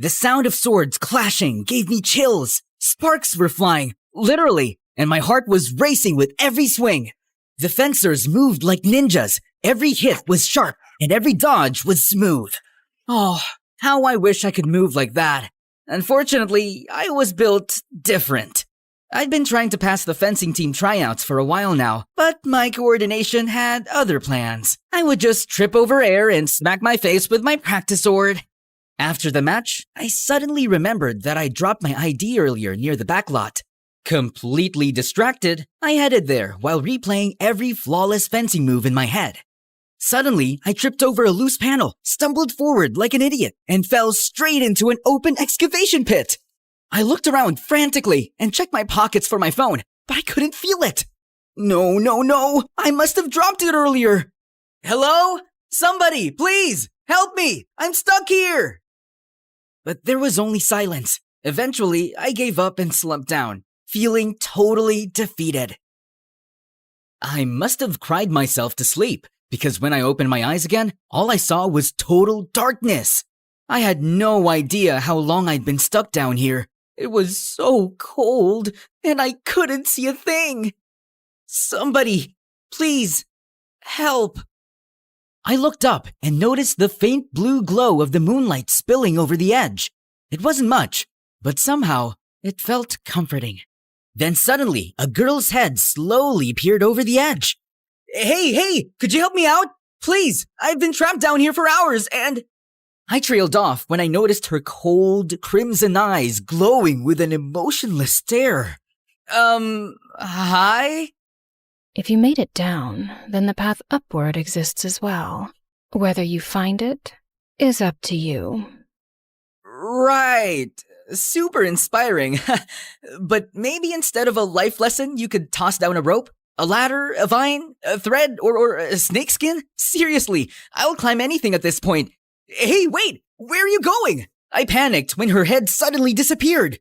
The sound of swords clashing gave me chills. Sparks were flying, literally, and my heart was racing with every swing. The fencers moved like ninjas. Every hit was sharp, and every dodge was smooth. Oh, how I wish I could move like that. Unfortunately, I was built different. I'd been trying to pass the fencing team tryouts for a while now, but my coordination had other plans. I would just trip over air and smack my face with my practice sword. After the match, I suddenly remembered that I dropped my ID earlier near the backlot. Completely distracted, I headed there while replaying every flawless fencing move in my head. Suddenly, I tripped over a loose panel, stumbled forward like an idiot, and fell straight into an open excavation pit. I looked around frantically and checked my pockets for my phone, but I couldn't feel it. No, I must have dropped it earlier. Hello? Somebody, please, help me! I'm stuck here! But there was only silence. Eventually, I gave up and slumped down, feeling totally defeated. I must have cried myself to sleep, because when I opened my eyes again, all I saw was total darkness. I had no idea how long I'd been stuck down here. It was so cold, and I couldn't see a thing. Somebody, please, help. I looked up and noticed the faint blue glow of the moonlight spilling over the edge. It wasn't much, but somehow it felt comforting. Then suddenly, a girl's head slowly peered over the edge. Hey, could you help me out? Please, I've been trapped down here for hours and... I trailed off when I noticed her cold, crimson eyes glowing with an emotionless stare. Hi? If you made it down, then the path upward exists as well. Whether you find it is up to you. Right. Super inspiring. But maybe instead of a life lesson, you could toss down a rope? A ladder? A vine? A thread? Or a snakeskin? Seriously, I'll climb anything at this point. Hey, wait! Where are you going? I panicked when her head suddenly disappeared.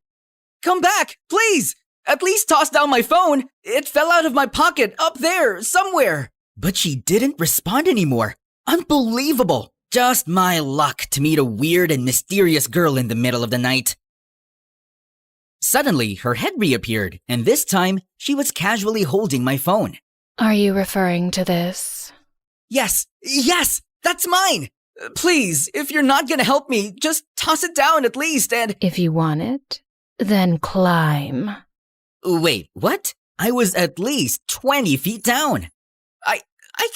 Come back, please! At least toss down my phone. It fell out of my pocket up there, somewhere. But she didn't respond anymore. Unbelievable. Just my luck to meet a weird and mysterious girl in the middle of the night. Suddenly, her head reappeared, and this time, she was casually holding my phone. Are you referring to this? Yes, that's mine! Please, if you're not gonna help me, just toss it down at least and... If you want it, then climb. Wait, what? I was at least 20 feet down. I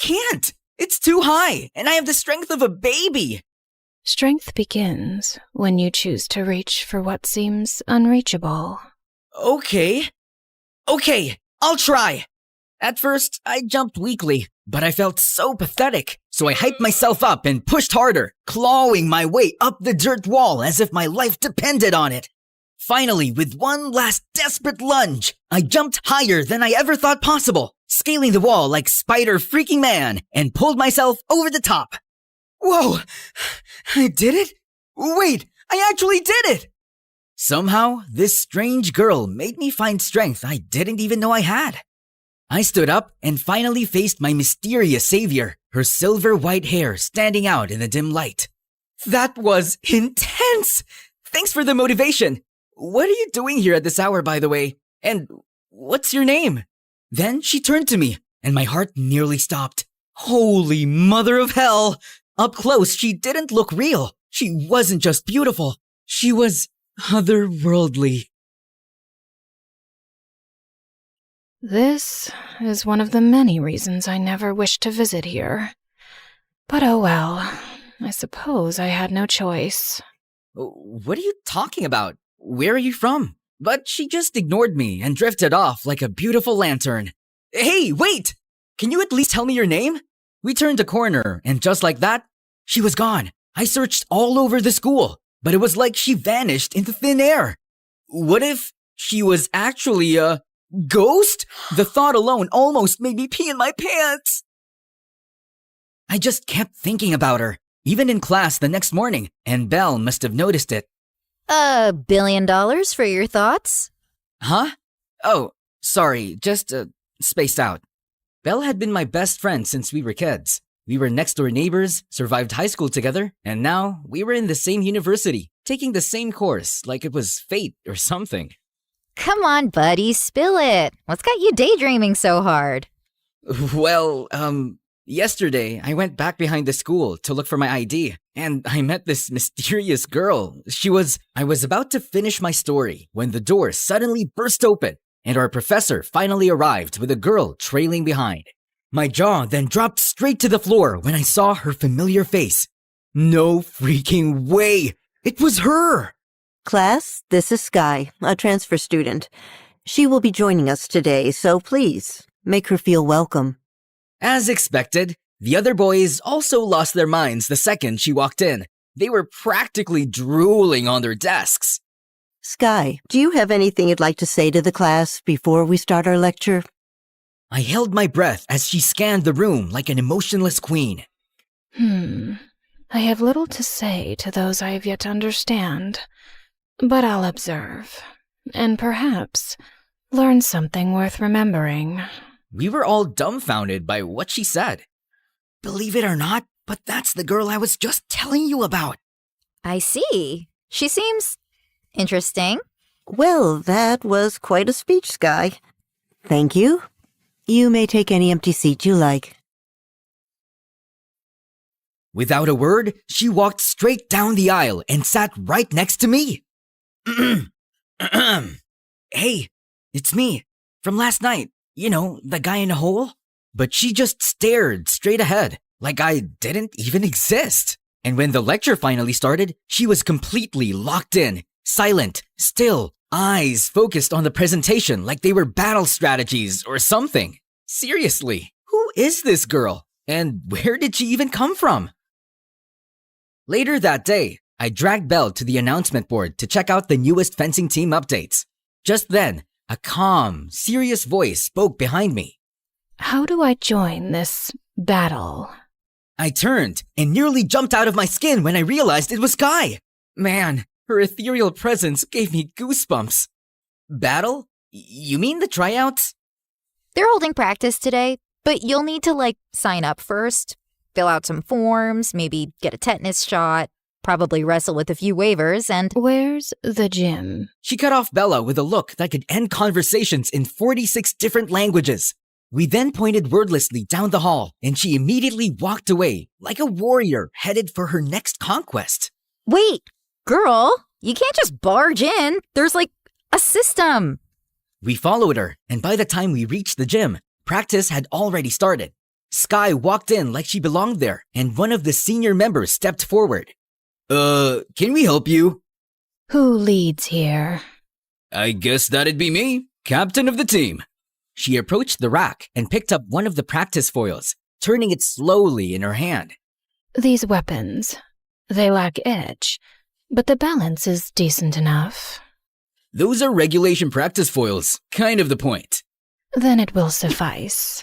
can't. It's too high, and I have the strength of a baby. Strength begins when you choose to reach for what seems unreachable. Okay, I'll try. At first, I jumped weakly, but I felt so pathetic, so I hyped myself up and pushed harder, clawing my way up the dirt wall as if my life depended on it. Finally, with one last desperate lunge, I jumped higher than I ever thought possible, scaling the wall like Spider freaking man, and pulled myself over the top. Whoa! I did it? Wait, I actually did it! Somehow, this strange girl made me find strength I didn't even know I had. I stood up and finally faced my mysterious savior, her silver white hair standing out in the dim light. That was intense! Thanks for the motivation. What are you doing here at this hour, by the way? And what's your name? Then she turned to me, and my heart nearly stopped. Holy mother of hell! Up close, she didn't look real. She wasn't just beautiful. She was otherworldly. This is one of the many reasons I never wished to visit here. But oh well, I suppose I had no choice. What are you talking about? Where are you from? But she just ignored me and drifted off like a beautiful lantern. Hey, wait! Can you at least tell me your name? We turned a corner, and just like that, she was gone. I searched all over the school, but it was like she vanished into thin air. What if she was actually a ghost? The thought alone almost made me pee in my pants. I just kept thinking about her, even in class the next morning, and Belle must have noticed it. $1 billion for your thoughts? Huh? Oh, sorry, just spaced out. Belle had been my best friend since we were kids. We were next-door neighbors, survived high school together, and now we were in the same university. taking the same course like it was fate or something. Come on, buddy, spill it. What's got you daydreaming so hard? Well, yesterday I went back behind the school to look for my ID, and I met this mysterious girl. I was about to finish my story when the door suddenly burst open, and our professor finally arrived with a girl trailing behind. My jaw then dropped straight to the floor when I saw her familiar face. No freaking way! It was her! Class, this is Sky, a transfer student. She will be joining us today, so please, make her feel welcome. As expected, the other boys also lost their minds the second she walked in. They were practically drooling on their desks. Sky, do you have anything you'd like to say to the class before we start our lecture? I held my breath as she scanned the room like an emotionless queen. I have little to say to those I have yet to understand, but I'll observe, and perhaps learn something worth remembering. We were all dumbfounded by what she said. Believe it or not, but that's the girl I was just telling you about. I see. She seems interesting. Well, that was quite a speech, Sky. Thank you. You may take any empty seat you like. Without a word, she walked straight down the aisle and sat right next to me. Hey, it's me. From last night. You know, the guy in the hole? But she just stared straight ahead, like I didn't even exist. And when the lecture finally started, she was completely locked in, silent, still, eyes focused on the presentation like they were battle strategies or something. Seriously, who is this girl? And where did she even come from? Later that day, I dragged Belle to the announcement board to check out the newest fencing team updates. Just then, a calm, serious voice spoke behind me. How do I join this battle? I turned and nearly jumped out of my skin when I realized it was Sky. Man, her ethereal presence gave me goosebumps. Battle? You mean the tryouts? They're holding practice today, but you'll need to, sign up first, fill out some forms, maybe get a tetanus shot, probably wrestle with a few waivers, and... Where's the gym? She cut off Bella with a look that could end conversations in 46 different languages. We then pointed wordlessly down the hall, and she immediately walked away, like a warrior headed for her next conquest. Wait, girl, you can't just barge in. There's, a system. We followed her, and by the time we reached the gym, practice had already started. Sky walked in like she belonged there, and one of the senior members stepped forward. Can we help you? Who leads here? I guess that'd be me, captain of the team. She approached the rack and picked up one of the practice foils, turning it slowly in her hand. These weapons, they lack edge, but the balance is decent enough. Those are regulation practice foils, kind of the point. Then it will suffice.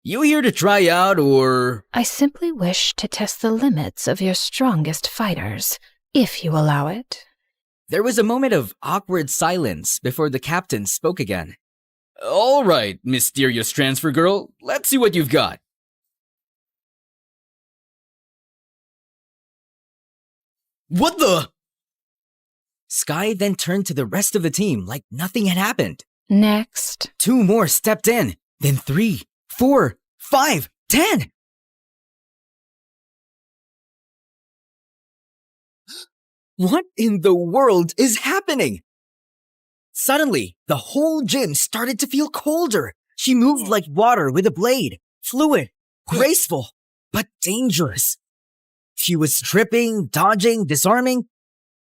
You here to try out, or...? I simply wish to test the limits of your strongest fighters, if you allow it. There was a moment of awkward silence before the captain spoke again. All right, mysterious transfer girl, let's see what you've got. What the? Sky then turned to the rest of the team like nothing had happened. Next. 2 more stepped in, then 3, 4, 5, 10. What in the world is happening? Suddenly, the whole gym started to feel colder. She moved like water with a blade, fluid, graceful, but dangerous. She was tripping, dodging, disarming,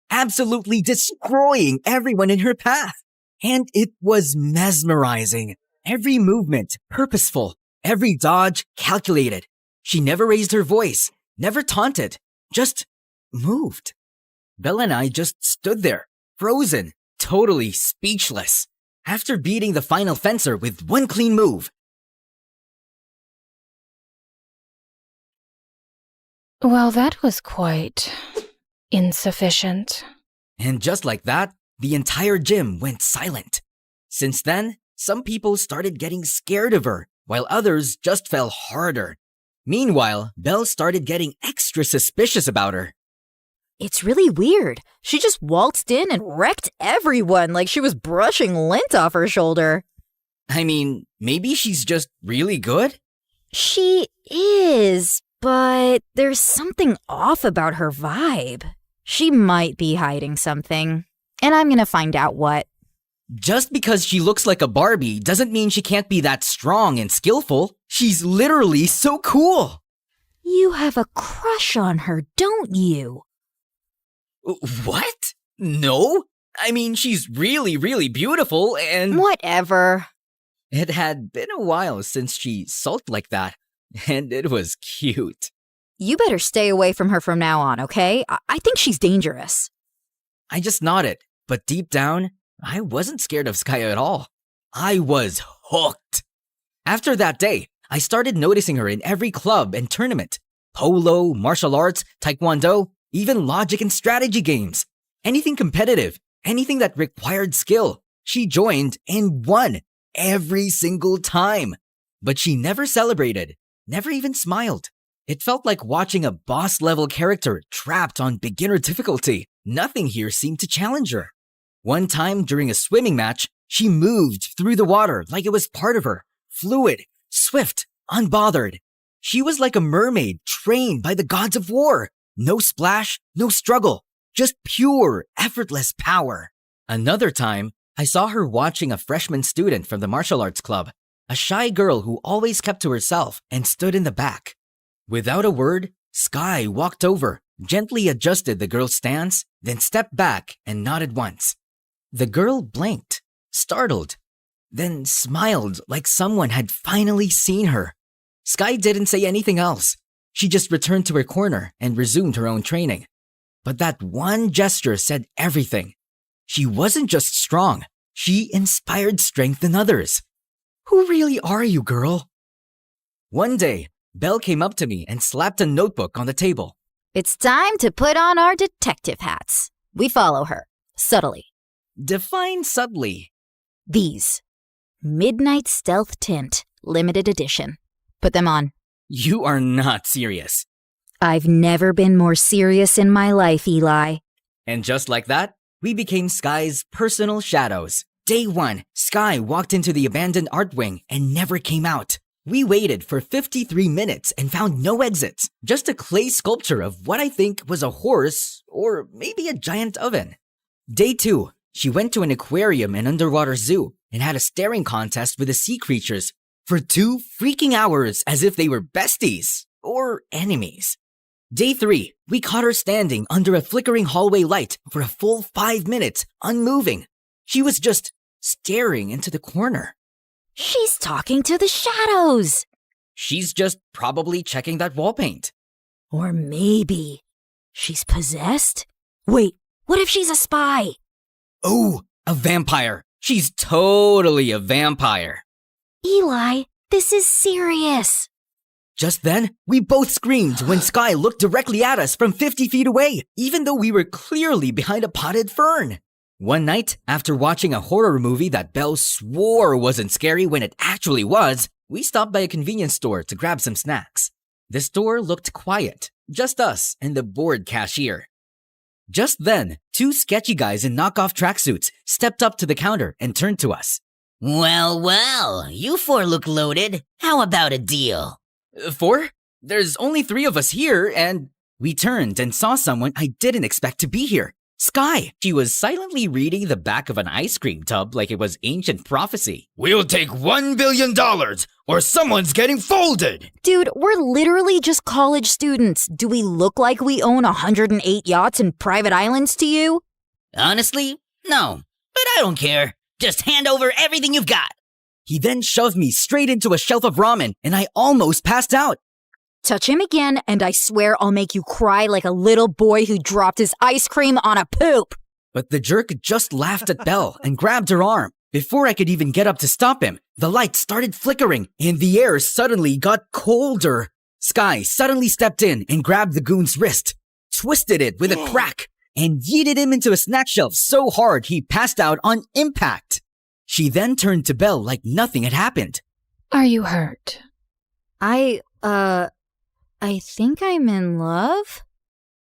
absolutely destroying everyone in her path. And it was mesmerizing. Every movement, purposeful. Every dodge, calculated. She never raised her voice, never taunted, just moved. Belle and I just stood there, frozen, totally speechless. After beating the final fencer with one clean move. Well, that was quite insufficient. And just like that, the entire gym went silent. Since then, some people started getting scared of her, while others just fell harder. Meanwhile, Belle started getting extra suspicious about her. It's really weird. She just waltzed in and wrecked everyone like she was brushing lint off her shoulder. I mean, maybe she's just really good? She is, but there's something off about her vibe. She might be hiding something, and I'm gonna find out what. Just because she looks like a Barbie doesn't mean she can't be that strong and skillful. She's literally so cool. You have a crush on her, don't you? What? No? I mean, she's really, really beautiful and... Whatever. It had been a while since she sulked like that, and it was cute. You better stay away from her from now on, okay? I think she's dangerous. I just nodded, but deep down, I wasn't scared of Sky at all. I was hooked. After that day, I started noticing her in every club and tournament. Polo, martial arts, taekwondo, even logic and strategy games. Anything competitive, anything that required skill, she joined and won every single time. But she never celebrated, never even smiled. It felt like watching a boss-level character trapped on beginner difficulty. Nothing here seemed to challenge her. One time during a swimming match, she moved through the water like it was part of her. Fluid, swift, unbothered. She was like a mermaid trained by the gods of war. No splash, no struggle, just pure, effortless power. Another time, I saw her watching a freshman student from the martial arts club, a shy girl who always kept to herself and stood in the back. Without a word, Sky walked over, gently adjusted the girl's stance, then stepped back and nodded once. The girl blinked, startled, then smiled like someone had finally seen her. Sky didn't say anything else. She just returned to her corner and resumed her own training. But that one gesture said everything. She wasn't just strong, she inspired strength in others. Who really are you, girl? One day, Belle came up to me and slapped a notebook on the table. It's time to put on our detective hats. We follow her, subtly. Define subtly. These. Midnight Stealth Tint, limited edition. Put them on. You are not serious. I've never been more serious in my life, Eli. And just like that, we became Sky's personal shadows. Day 1, Sky walked into the abandoned art wing and never came out. We waited for 53 minutes and found no exits, just a clay sculpture of what I think was a horse or maybe a giant oven. Day 2, she went to an aquarium and underwater zoo and had a staring contest with the sea creatures for 2 freaking hours as if they were besties or enemies. Day 3, we caught her standing under a flickering hallway light for a full 5 minutes, unmoving. She was just staring into the corner. She's talking to the shadows. She's just probably checking that wall paint. Or maybe she's possessed? Wait, what if she's a spy? Oh, a vampire. She's totally a vampire. Eli, this is serious. Just then, we both screamed when Sky looked directly at us from 50 feet away, even though we were clearly behind a potted fern. One night, after watching a horror movie that Belle swore wasn't scary when it actually was, we stopped by a convenience store to grab some snacks. The store looked quiet, just us and the bored cashier. Just then, 2 sketchy guys in knockoff tracksuits stepped up to the counter and turned to us. Well, you 4 look loaded. How about a deal? 4? There's only 3 of us here, and... We turned and saw someone I didn't expect to be here. Sky! She was silently reading the back of an ice cream tub like it was ancient prophecy. We'll take $1 billion, or someone's getting folded! Dude, we're literally just college students. Do we look like we own 108 yachts and private islands to you? Honestly, no. But I don't care. Just hand over everything you've got. He then shoved me straight into a shelf of ramen, and I almost passed out. Touch him again, and I swear I'll make you cry like a little boy who dropped his ice cream on a poop. But the jerk just laughed at Belle and grabbed her arm. Before I could even get up to stop him, the light started flickering, and the air suddenly got colder. Sky suddenly stepped in and grabbed the goon's wrist, twisted it with a crack, and yeeted him into a snack shelf so hard he passed out on impact. She then turned to Belle like nothing had happened. Are you hurt? I think I'm in love?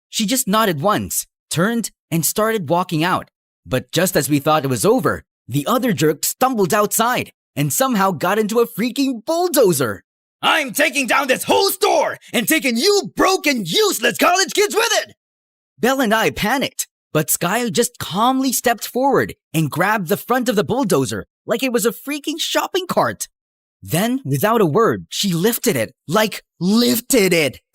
She just nodded once, turned, and started walking out. But just as we thought it was over, the other jerk stumbled outside and somehow got into a freaking bulldozer. I'm taking down this whole store and taking you broke and useless college kids with it! Belle and I panicked, but Sky just calmly stepped forward and grabbed the front of the bulldozer like it was a freaking shopping cart. Then, without a word, she lifted it,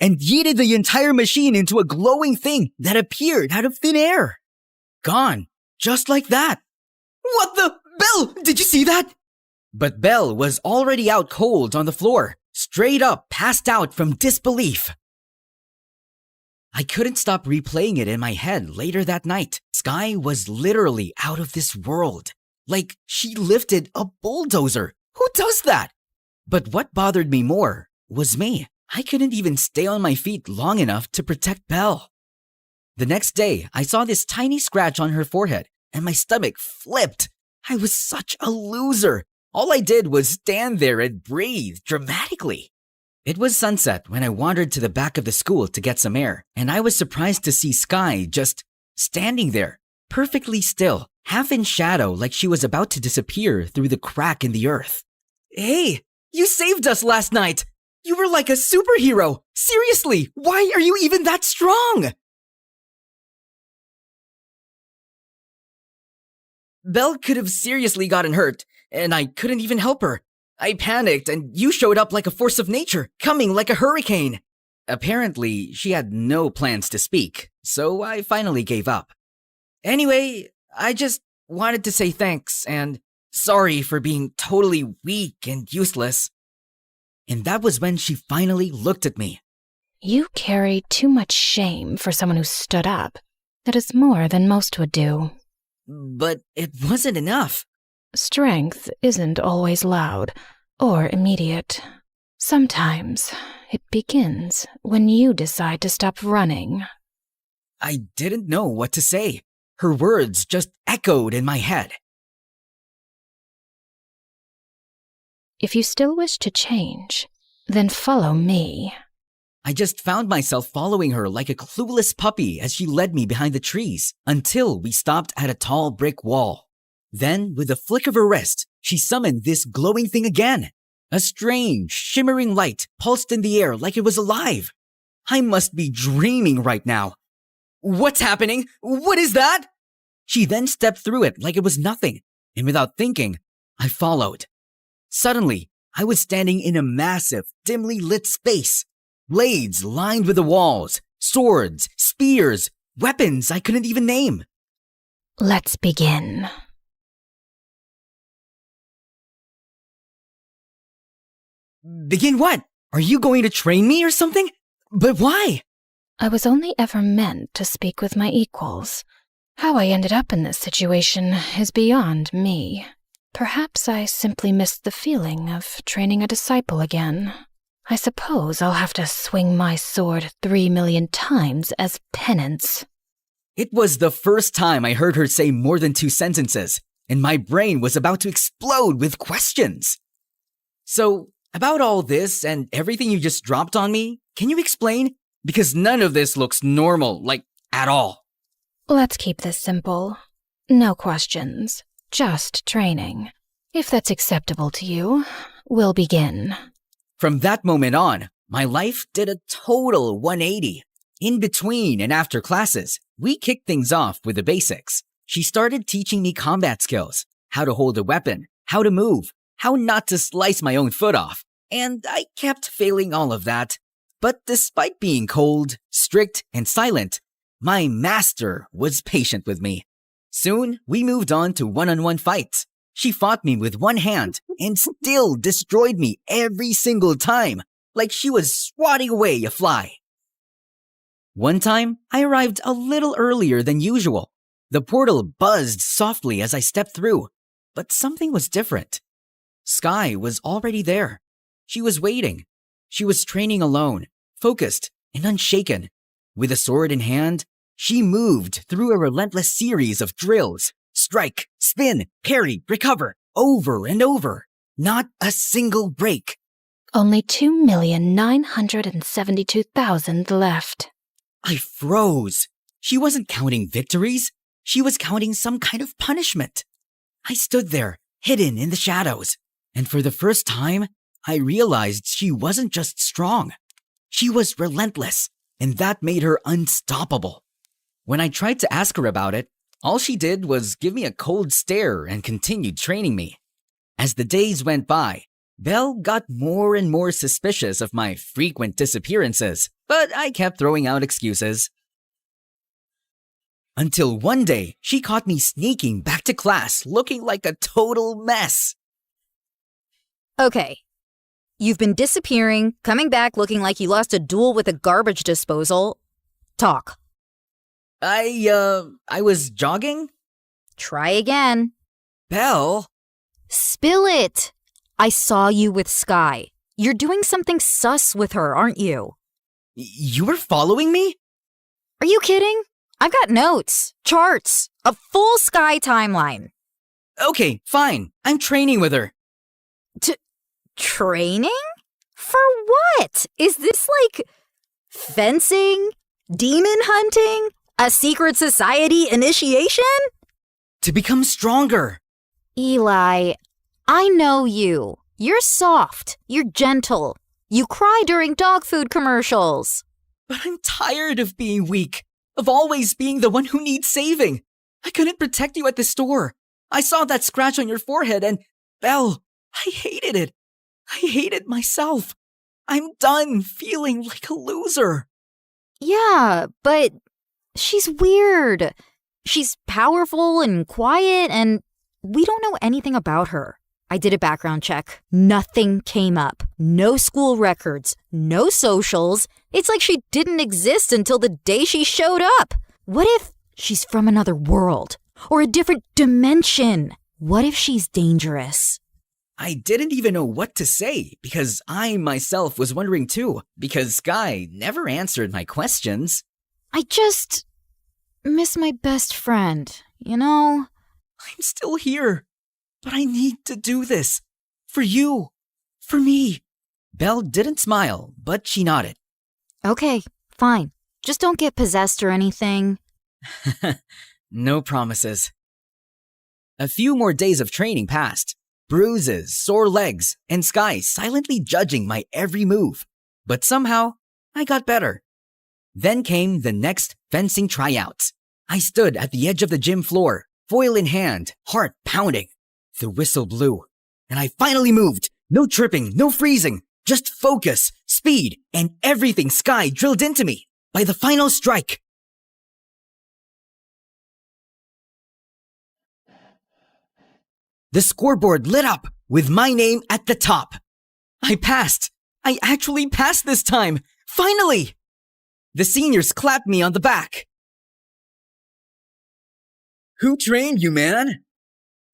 and yeeted the entire machine into a glowing thing that appeared out of thin air. Gone, just like that. What the? Belle, did you see that? But Belle was already out cold on the floor, straight up passed out from disbelief. I couldn't stop replaying it in my head later that night. Sky was literally out of this world. Like, she lifted a bulldozer. Who does that? But what bothered me more was me. I couldn't even stay on my feet long enough to protect Belle. The next day, I saw this tiny scratch on her forehead, and my stomach flipped. I was such a loser. All I did was stand there and breathe dramatically. It was sunset when I wandered to the back of the school to get some air, and I was surprised to see Sky just standing there, perfectly still, half in shadow like she was about to disappear through the crack in the earth. Hey, you saved us last night! You were like a superhero! Seriously, why are you even that strong? Belle could have seriously gotten hurt, and I couldn't even help her. I panicked, and you showed up like a force of nature, coming like a hurricane. Apparently, she had no plans to speak, so I finally gave up. Anyway, I just wanted to say thanks, and sorry for being totally weak and useless. And that was when she finally looked at me. You carry too much shame for someone who stood up. That is more than most would do. But it wasn't enough. Strength isn't always loud or immediate. Sometimes it begins when you decide to stop running. I didn't know what to say. Her words just echoed in my head. If you still wish to change, then follow me. I just found myself following her like a clueless puppy as she led me behind the trees until we stopped at a tall brick wall. Then, with a flick of her wrist, she summoned this glowing thing again. A strange, shimmering light pulsed in the air like it was alive. I must be dreaming right now. What's happening? What is that? She then stepped through it like it was nothing, and without thinking, I followed. Suddenly, I was standing in a massive, dimly lit space. Blades lined with the walls, swords, spears, weapons I couldn't even name. Let's begin. Begin what? Are you going to train me or something? But why? I was only ever meant to speak with my equals. How I ended up in this situation is beyond me. Perhaps I simply missed the feeling of training a disciple again. I suppose I'll have to swing my sword 3 million times as penance. It was the first time I heard her say more than 2 sentences, and my brain was about to explode with questions. So, about all this and everything you just dropped on me, can you explain? Because none of this looks normal, like, at all. Let's keep this simple. No questions, just training. If that's acceptable to you, we'll begin. From that moment on, my life did a total 180. In between and after classes, we kicked things off with the basics. She started teaching me combat skills, how to hold a weapon, how to move, how not to slice my own foot off, and I kept failing all of that. But despite being cold, strict, and silent, my master was patient with me. Soon, we moved on to one-on-one fights. She fought me with one hand and still destroyed me every single time, like she was swatting away a fly. One time, I arrived a little earlier than usual. The portal buzzed softly as I stepped through, but something was different. Sky was already there. She was waiting. She was training alone, focused and unshaken. With a sword in hand, she moved through a relentless series of drills. Strike, spin, parry, recover, over and over. Not a single break. Only 2,972,000 left. I froze. She wasn't counting victories. She was counting some kind of punishment. I stood there, hidden in the shadows, and for the first time, I realized she wasn't just strong. She was relentless, and that made her unstoppable. When I tried to ask her about it, all she did was give me a cold stare and continued training me. As the days went by, Belle got more and more suspicious of my frequent disappearances, but I kept throwing out excuses. Until one day, she caught me sneaking back to class looking like a total mess. Okay. You've been disappearing, coming back looking like you lost a duel with a garbage disposal. Talk. I was jogging? Try again. Belle? Spill it. I saw you with Sky. You're doing something sus with her, aren't you? You were following me? Are you kidding? I've got notes, charts, a full Sky timeline. Okay, fine. I'm training with her. Training? For what? Is this like fencing? Demon hunting? A secret society initiation? To become stronger. Eli, I know you. You're soft. You're gentle. You cry during dog food commercials. But I'm tired of being weak, of always being the one who needs saving. I couldn't protect you at the store. I saw that scratch on your forehead and, Belle, I hated it. I hated myself. I'm done feeling like a loser. Yeah, but she's weird. She's powerful and quiet, and we don't know anything about her. I did a background check. Nothing came up. No school records. No socials. It's like she didn't exist until the day she showed up. What if she's from another world? Or a different dimension? What if she's dangerous? I didn't even know what to say because I myself was wondering too, because Sky never answered my questions. I just miss my best friend, you know? I'm still here, but I need to do this. For you. For me. Belle didn't smile, but she nodded. Okay, fine. Just don't get possessed or anything. No promises. A few more days of training passed. Bruises, sore legs, and Sky silently judging my every move. But somehow, I got better. Then came the next fencing tryouts. I stood at the edge of the gym floor, foil in hand, heart pounding. The whistle blew, and I finally moved. No tripping, no freezing, just focus, speed, and everything Sky drilled into me. By the final strike, the scoreboard lit up with my name at the top. I passed. I actually passed this time. Finally! The seniors clapped me on the back. Who trained you, man?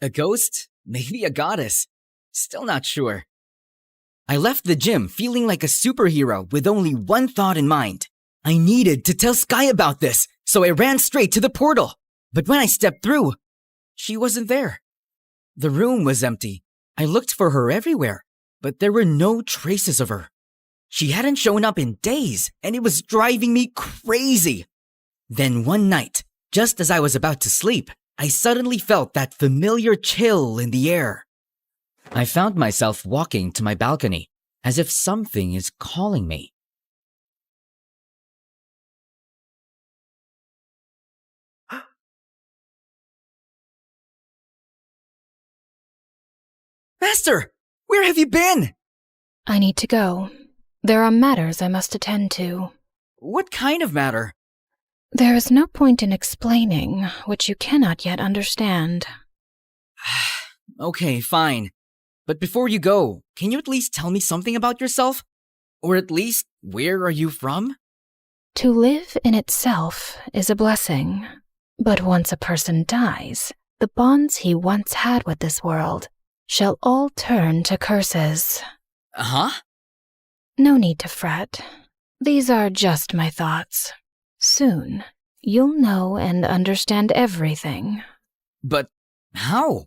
A ghost? Maybe a goddess. Still not sure. I left the gym feeling like a superhero with only one thought in mind. I needed to tell Sky about this, so I ran straight to the portal. But when I stepped through, she wasn't there. The room was empty. I looked for her everywhere, but there were no traces of her. She hadn't shown up in days, and it was driving me crazy. Then one night, just as I was about to sleep, I suddenly felt that familiar chill in the air. I found myself walking to my balcony, as if something is calling me. Master, where have you been? I need to go. There are matters I must attend to. What kind of matter? There is no point in explaining which you cannot yet understand. Okay, fine. But before you go, can you at least tell me something about yourself? Or at least, where are you from? To live in itself is a blessing. But once a person dies, the bonds he once had with this world shall all turn to curses. Huh? No need to fret. These are just my thoughts. Soon, you'll know and understand everything. But how?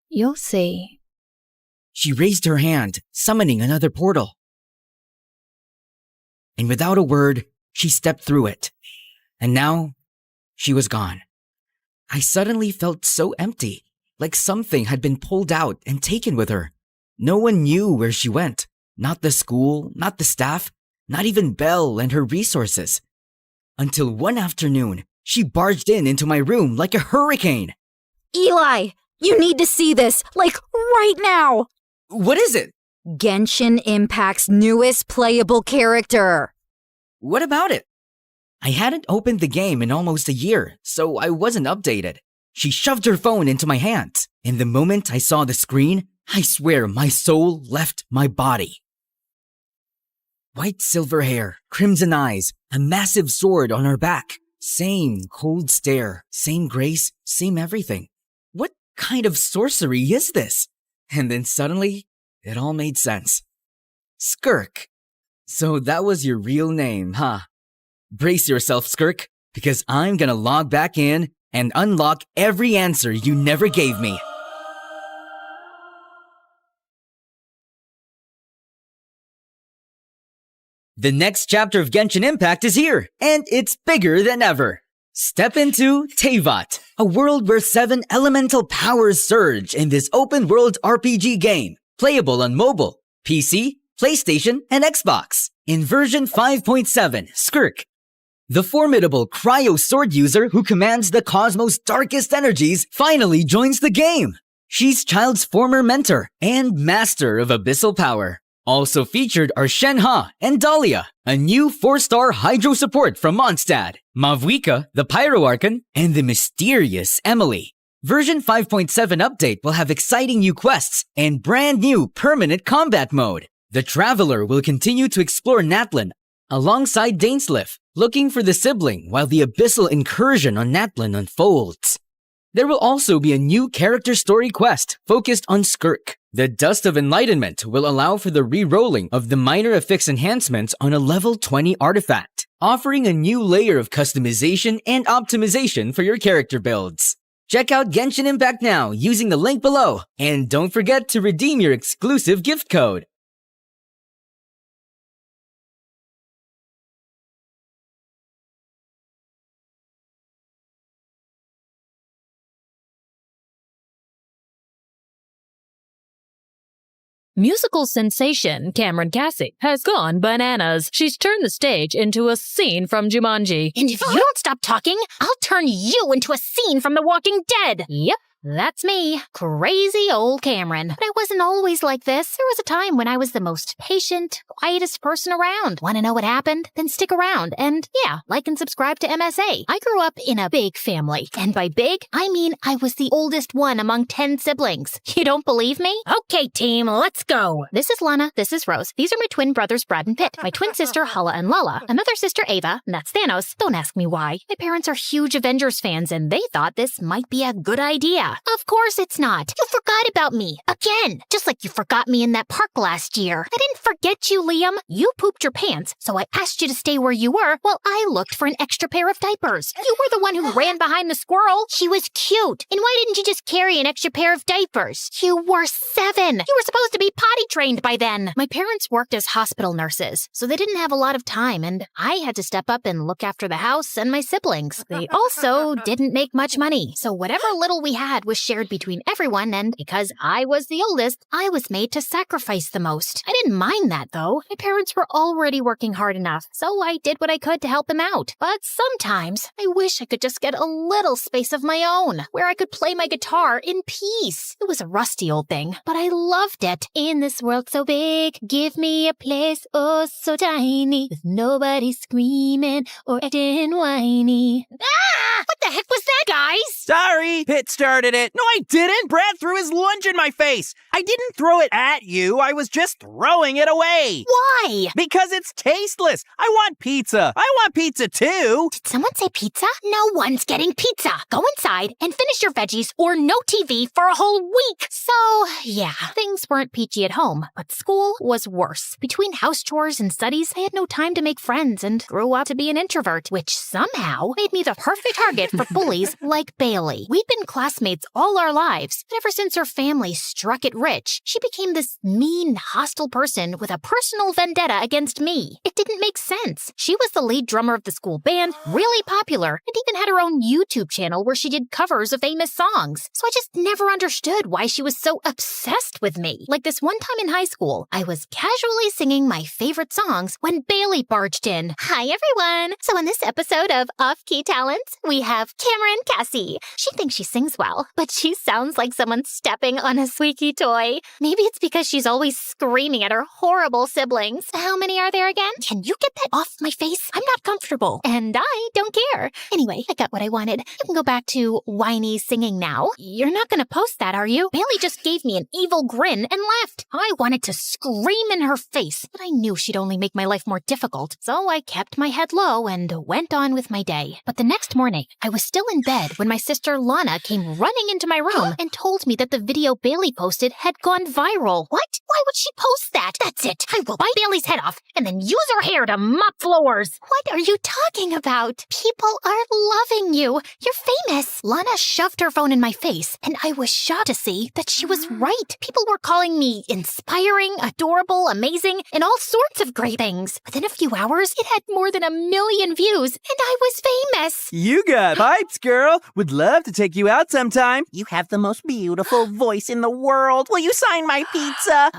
You'll see. She raised her hand, summoning another portal. And without a word, She stepped through it. And now, she was gone. I suddenly felt so empty, like something had been pulled out and taken with her. No one knew where she went. Not the school, not the staff, not even Belle and her resources. Until one afternoon, she barged into my room like a hurricane. Eli, you need to see this, like right now. What is it? Genshin Impact's newest playable character. What about it? I hadn't opened the game in almost a year, so I wasn't updated. She shoved her phone into my hand, and the moment I saw the screen, I swear my soul left my body. White silver hair, crimson eyes, a massive sword on her back. Same cold stare, same grace, same everything. What kind of sorcery is this? And then suddenly, it all made sense. Skirk. So that was your real name, huh? Brace yourself, Skirk, because I'm gonna log back in and unlock every answer you never gave me. The next chapter of Genshin Impact is here, and it's bigger than ever. Step into Teyvat, a world where 7 elemental powers surge in this open-world RPG game, playable on mobile, PC, PlayStation, and Xbox. In version 5.7, Skirk, the formidable cryo sword user who commands the cosmos' darkest energies, finally joins the game. She's Child's former mentor and master of abyssal power. Also featured are Shenhe and Dahlia, a new 4-star Hydro support from Mondstadt, Mavwika, the Pyro Archon, and the mysterious Emily. Version 5.7 update will have exciting new quests and brand new permanent combat mode. The Traveler will continue to explore Natlan alongside Dainsleif, looking for the Sibling while the abyssal incursion on Natlan unfolds. There will also be a new character story quest focused on Skirk. The Dust of Enlightenment will allow for the re-rolling of the minor affix enhancements on a level 20 artifact, offering a new layer of customization and optimization for your character builds. Check out Genshin Impact now using the link below, and don't forget to redeem your exclusive gift code. Musical sensation Cameron Cassie has gone bananas. She's turned the stage into a scene from Jumanji. And if you don't stop talking, I'll turn you into a scene from The Walking Dead. Yep. That's me, crazy old Cameron. But I wasn't always like this. There was a time when I was the most patient, quietest person around. Want to know what happened? Then stick around. And yeah, like and subscribe to MSA. I grew up in a big family. And by big, I mean I was the oldest one among 10 siblings. You don't believe me? Okay, team, let's go. This is Lana, this is Rose. These are my twin brothers, Brad and Pitt. My twin sister, Hala and Lala. Another sister, Ava, and that's Thanos. Don't ask me why. My parents are huge Avengers fans, and they thought this might be a good idea. Of course it's not. You forgot about me. Again. Just like you forgot me in that park last year. I didn't forget you, Liam. You pooped your pants, so I asked you to stay where you were while I looked for an extra pair of diapers. You were the one who ran behind the squirrel. She was cute. And why didn't you just carry an extra pair of diapers? You were 7. You were supposed to be potty trained by then. My parents worked as hospital nurses, so they didn't have a lot of time, and I had to step up and look after the house and my siblings. They also didn't make much money, so whatever little we had was shared between everyone, and because I was the oldest, I was made to sacrifice the most. I didn't mind that, though. My parents were already working hard enough, so I did what I could to help them out. But sometimes, I wish I could just get a little space of my own, where I could play my guitar in peace. It was a rusty old thing, but I loved it. In this world so big, give me a place oh so tiny, with nobody screaming or acting whiny. Ah! What the heck was that, guys? Sorry, Pitt started it. No, I didn't. Brad threw his lunch in my face. I didn't throw it at you. I was just throwing it away. Why? Because it's tasteless. I want pizza. I want pizza too. Did someone say pizza? No one's getting pizza. Go inside and finish your veggies or no TV for a whole week. So, yeah, things weren't peachy at home, but school was worse. Between house chores and studies, I had no time to make friends and grew up to be an introvert, which somehow made me the perfect target for bullies like Bailey. We'd been classmates all our lives, but ever since her family struck it rich, she became this mean, hostile person with a personal vendetta against me. It didn't make sense. She was the lead drummer of the school band, really popular, and even had her own YouTube channel where she did covers of famous songs. So I just never understood why she was so obsessed with me. Like this one time in high school, I was casually singing my favorite songs when Bailey barged in. Hi, everyone. So in this episode of Off-Key Talents, we have Cameron Cassie. She thinks she sings well, but she sounds like someone stepping on a squeaky toy. Maybe it's because she's always screaming at her horrible siblings. How many are there again? Can you get that off my face? I'm not comfortable, and I don't care. Anyway, I got what I wanted. I can go back to whiny singing now. You're not gonna post that, are you? Bailey just gave me an evil grin and left. I wanted to scream in her face, but I knew she'd only make my life more difficult, so I kept my head low and went on with my day. But the next morning, I was still in bed when my sister Lana came running into my room and told me that the video Bailey posted had gone viral. What? Why would she post that? That's it. I will bite Bailey's head off and then use her hair to mop floors. What are you talking about? People are loving you. You're famous. Lana shoved her phone in my face, and I was shocked to see that she was right. People were calling me inspiring, adorable, amazing, and all sorts of great things. Within a few hours, it had more than 1 million views, and I was famous. You got pipes, girl. Would love to take you out sometime. You have the most beautiful voice in the world. Will you sign my pizza?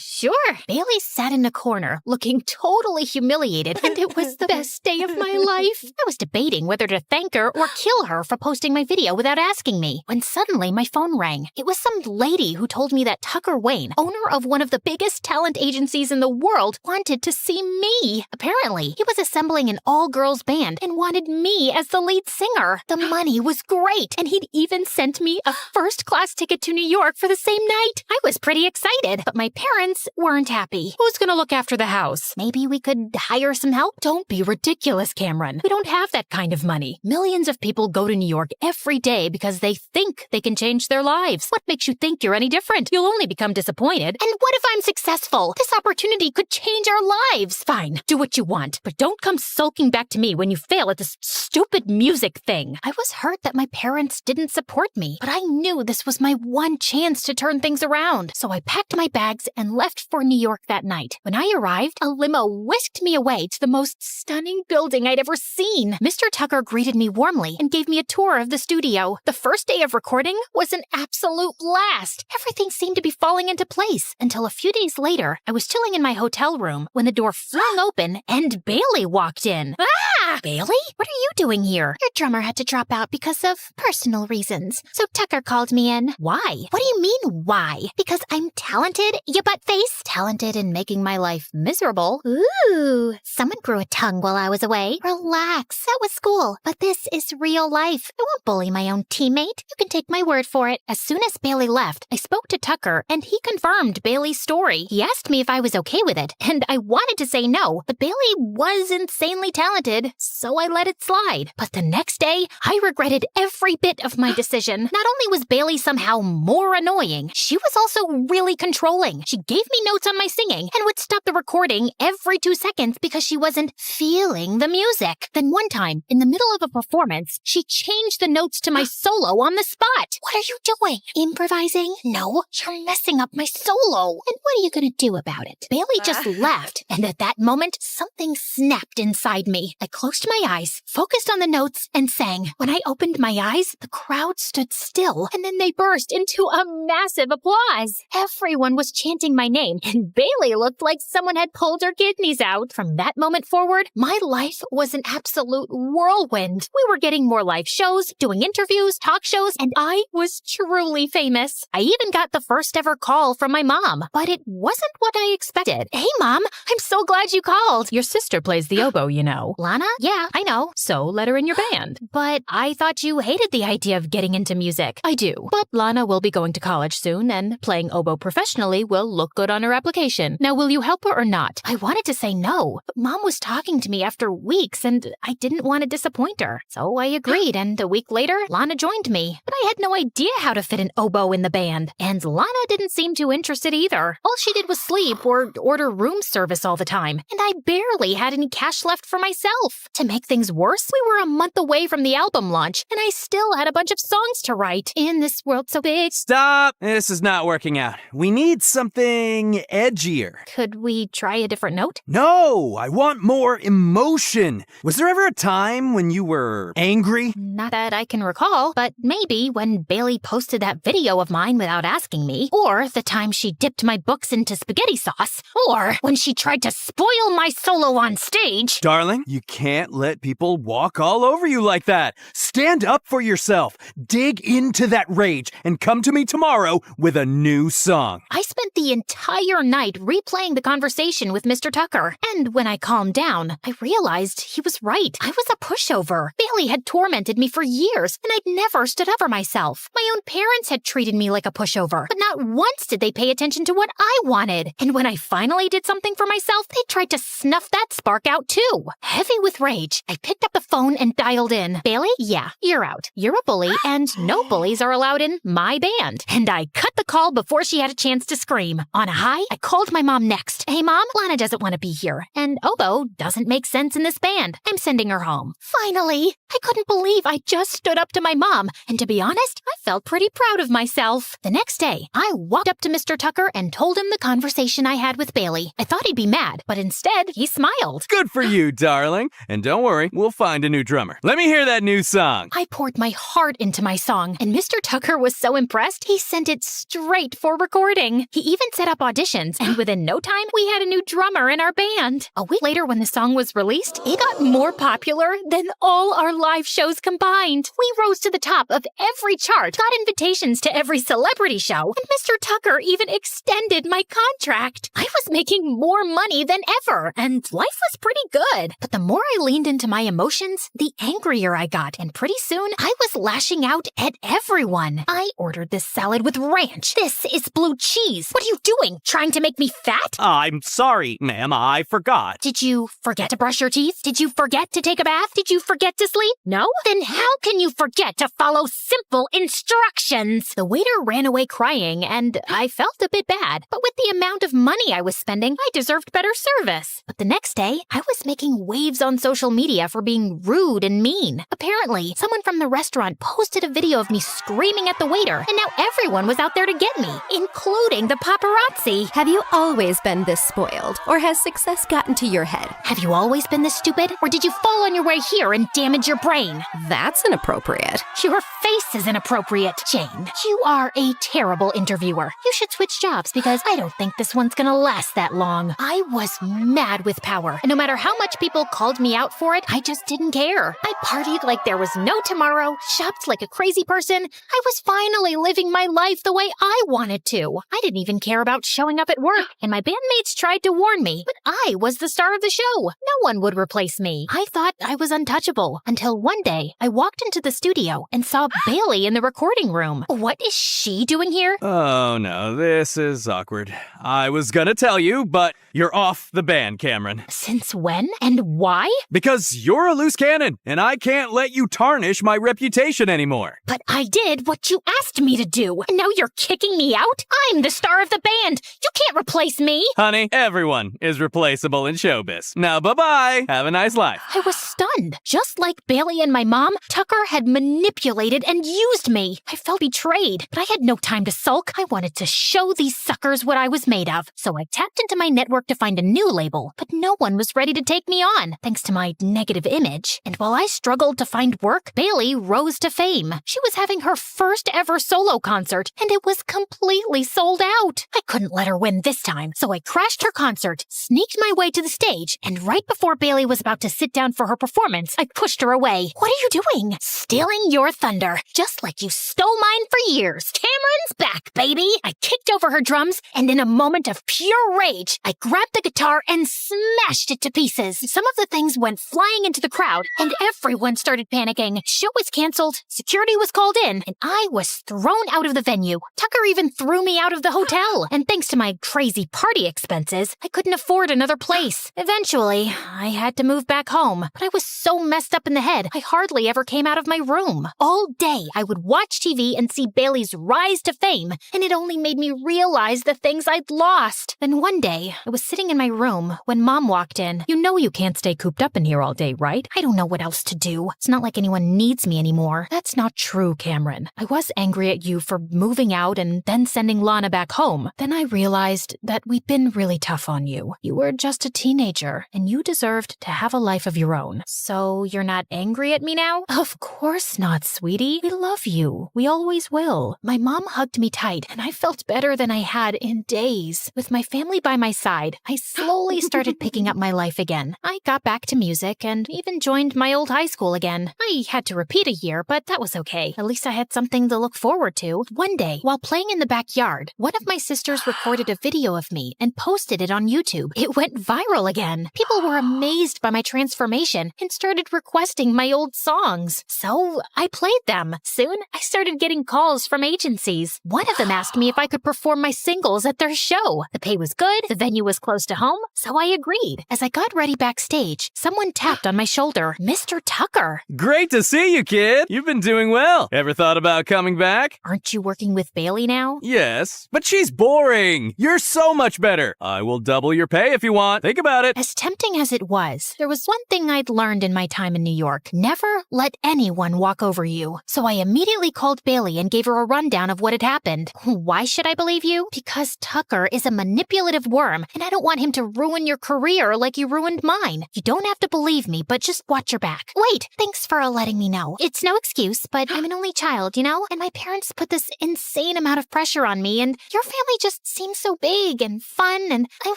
Sure. Bailey sat in a corner, looking totally humiliated, and it was the best day of my life. I was debating whether to thank her or kill her for posting my video without asking me, when suddenly my phone rang. It was some lady who told me that Tucker Wayne, owner of one of the biggest talent agencies in the world, wanted to see me. Apparently, he was assembling an all-girls band and wanted me as the lead singer. The money was great, and he'd even sent me a first-class ticket to New York for the same night. I was pretty excited, but my parents weren't happy. Who's gonna look after the house? Maybe we could hire some help? Don't be ridiculous, Cameron. We don't have that kind of money. Millions of people go to New York every day because they think they can change their lives. What makes you think you're any different? You'll only become disappointed. And what if I'm successful? This opportunity could change our lives. Fine, do what you want, but don't come sulking back to me when you fail at this stupid music thing. I was hurt that my parents didn't support me, but I knew this was my one chance to turn things around. So I packed my bags and left for New York that night. When I arrived, a limo whisked me away to the most stunning building I'd ever seen. Mr. Tucker greeted me warmly and gave me a tour of the studio. The first day of recording was an absolute blast. Everything seemed to be falling into place until a few days later, I was chilling in my hotel room when the door flung open and Bailey walked in. Ah! Bailey? What are you doing here? Your drummer had to drop out because of personal reasons. So Tucker called me in. Why? What do you mean, why? Because I'm talented, you butt face? Talented in making my life miserable. Ooh, someone grew a tongue while I was away. Relax, that was school. But this is real life. I won't bully my own teammate. You can take my word for it. As soon as Bailey left, I spoke to Tucker, and he confirmed Bailey's story. He asked me if I was okay with it, and I wanted to say no, but Bailey was insanely talented, so I let it slide. But the next day, I regretted every bit of my decision. Not only was Bailey somehow more annoying, she was also really controlling. She gave me notes on my singing and would stop the recording every 2 seconds because she wasn't feeling the music. Then one time, in the middle of a performance, she changed the notes to my solo on the spot. What are you doing? Improvising? No, you're messing up my solo. And what are you gonna do about it? Bailey just laughed, and at that moment, something snapped inside me. I closed my eyes, focused on the notes, and sang. When I opened my eyes, the crowd stood still, and then they burst into a massive applause. Everyone was chanting my name, and Bailey looked like someone had pulled her kidneys out. From that moment forward, my life was an absolute whirlwind. We were getting more live shows, doing interviews, talk shows, and I was truly famous. I even got the first ever call from my mom, but it wasn't what I expected. Hey, Mom, I'm so glad you called. Your sister plays the oboe, you know. Lana? Yeah, I know. So let her in your band. But I thought you hated the idea of getting into music. I do. But Lana will be going to college soon, and playing oboe professionally will look good on her application. Now, will you help her or not? I wanted to say no, but Mom was talking to me after weeks, and I didn't want to disappoint her. So I agreed, and a week later, Lana joined me. But I had no idea how to fit an oboe in the band. And Lana didn't seem too interested either. All she did was sleep or order room service all the time, and I barely had any cash left for myself. To make things worse, we were a month away from the album launch, and I still had a bunch of songs to write. In this world so big. Stop! This is not working out. We need something edgier. Could we try a different note? No! I want more emotion. Was there ever a time when you were angry? Not that I can recall, but maybe when Bailey posted that video of mine without asking me, or the time she dipped my books into spaghetti sauce, or when she tried to spoil my solo on stage. Darling, you can't let people walk all over you like that. Stand up for yourself. Dig into that rage and come to me tomorrow with a new song. I spent the entire night replaying the conversation with Mr. Tucker, and when I calmed down, I realized he was right. I was a pushover. Bailey had tormented me for years, and I'd never stood up for myself. My own parents had treated me like a pushover, but not once did they pay attention to what I wanted. And when I finally did something for myself, they tried to snuff that spark out too. Heavy with rage, I picked up the phone and dialed in. Bailey? Yeah, you're out. You're a bully, and no bullies are allowed in my band. And I cut the call before she had a chance to scream. On a high, I called my mom next. Hey mom, Lana doesn't want to be here, and oboe doesn't make sense in this band. I'm sending her home. Finally! I couldn't believe I just stood up to my mom, and to be honest, I felt pretty proud of myself. The next day, I walked up to Mr. Tucker and told him the conversation I had with Bailey. I thought he'd be mad, but instead, he smiled. Good for you, darling. And don't worry, we'll find a new drummer. Let me hear that new song. I poured my heart into my song, and Mr. Tucker was so impressed, he sent it straight for recording. He even set up auditions, and within no time, we had a new drummer in our band. A week later, when the song was released, it got more popular than all our live shows combined. We rose to the top of every chart, got invitations to every celebrity show, and Mr. Tucker even extended my contract. I was making more money than ever, and life was pretty good. But the more I leaned into my emotions, the angrier I got, and pretty soon, I was lashing out at everyone. I ordered this salad with ranch. This is blue cheese. What are you doing? Trying to make me fat? I'm sorry, ma'am. I forgot. Did you forget to brush your teeth? Did you forget to take a bath? Did you forget to sleep? No? Then how can you forget to follow simple instructions? The waiter ran away crying, and I felt a bit bad. But with the amount of money I was spending, I deserved better service. But the next day, I was making waves on social media for being rude and mean. Apparently, someone from the restaurant posted a video of me screaming at the waiter, and now everyone was out there to get me, including the paparazzi. Have you always been this spoiled, or has success gotten to your head? Have you always been this stupid, or did you fall on your way here and damage your brain? That's inappropriate. Your face is inappropriate, Jane. You are a terrible interviewer. You should switch jobs because I don't think this one's gonna last that long. I was mad with power, and no matter how much people called me out for it, I just didn't care. I partied like there was no tomorrow, shopped like a crazy person. I was finally living my life the way I wanted to. I didn't even care about showing up at work, and my bandmates tried to warn me, but I was the star of the show. No one would replace me. I thought I was untouchable, until one day I walked into the studio and saw Bailey in the recording room. What is she doing here? Oh no, this is awkward. I was gonna tell you, but you're off the band, Cameron. Since when? And why? Because you're a loose cannon, and I can't let you tarnish my reputation anymore. But I did what you asked me to do, and now you're kicking me out? I'm the star of the band. You can't replace me. Honey, everyone is replaceable in showbiz. Now bye-bye. Have a nice life. I was stunned. Just like Bailey and my mom, Tucker had manipulated and used me. I felt betrayed, but I had no time to sulk. I wanted to show these suckers what I was made of. So I tapped into my network to find a new label, but no one was ready to take me on, thanks to my negative image. And while I struggled to find work, Bailey rose to fame. She was having her first ever solo concert, and it was completely sold out. I couldn't let her win this time, so I crashed her concert, sneaked my way to the stage, and right before Bailey was about to sit down for her performance, I pushed her away. What are you doing? Stealing your thunder, just like you stole mine for years. Cameron's back, baby! I kicked over her drums, and in a moment of pure rage, I grabbed the guitar and smashed it to pieces. Some of the things went flying into the crowd, and everyone started panicking. Show was canceled, security was called in, and I was thrown out of the venue. Tucker Tucker even threw me out of the hotel. And thanks to my crazy party expenses, I couldn't afford another place. Eventually, I had to move back home. But I was so messed up in the head, I hardly ever came out of my room. All day, I would watch TV and see Bailey's rise to fame, and it only made me realize the things I'd lost. Then one day, I was sitting in my room when Mom walked in. You know you can't stay cooped up in here all day, right? I don't know what else to do. It's not like anyone needs me anymore. That's not true, Cameron. I was angry at you for moving out and then sending Lana back home. Then I realized that we'd been really tough on you. You were just a teenager, and you deserved to have a life of your own. So you're not angry at me now? Of course not, sweetie. We love you. We always will. My mom hugged me tight, and I felt better than I had in days. With my family by my side, I slowly started picking up my life again. I got back to music and even joined my old high school again. I had to repeat a year, but that was okay. At least I had something to look forward to. One day, while playing in the backyard, one of my sisters recorded a video of me and posted it on YouTube. It went viral again. People were amazed by my transformation and started requesting my old songs. So I played them. Soon, I started getting calls from agencies. One of them asked me if I could perform my singles at their show. The pay was good, the venue was close to home, so I agreed. As I got ready backstage, someone tapped on my shoulder. Mr. Tucker. Great to see you, kid. You've been doing well. Ever thought about coming back? Aren't you working with Bailey now? Yes, but she's boring. You're so much better. I will double your pay if you want. Think about it. As tempting as it was, there was one thing I'd learned in my time in New York. Never let anyone walk over you. So I immediately called Bailey and gave her a rundown of what had happened. Why should I believe you? Because Tucker is a manipulative worm, and I don't want him to ruin your career like you ruined mine. You don't have to believe me, but just watch your back. Wait, thanks for letting me know. It's no excuse, but I'm an only child, you know? And my parents put this insane amount of pressure on me, and your family just seems so big and fun, and I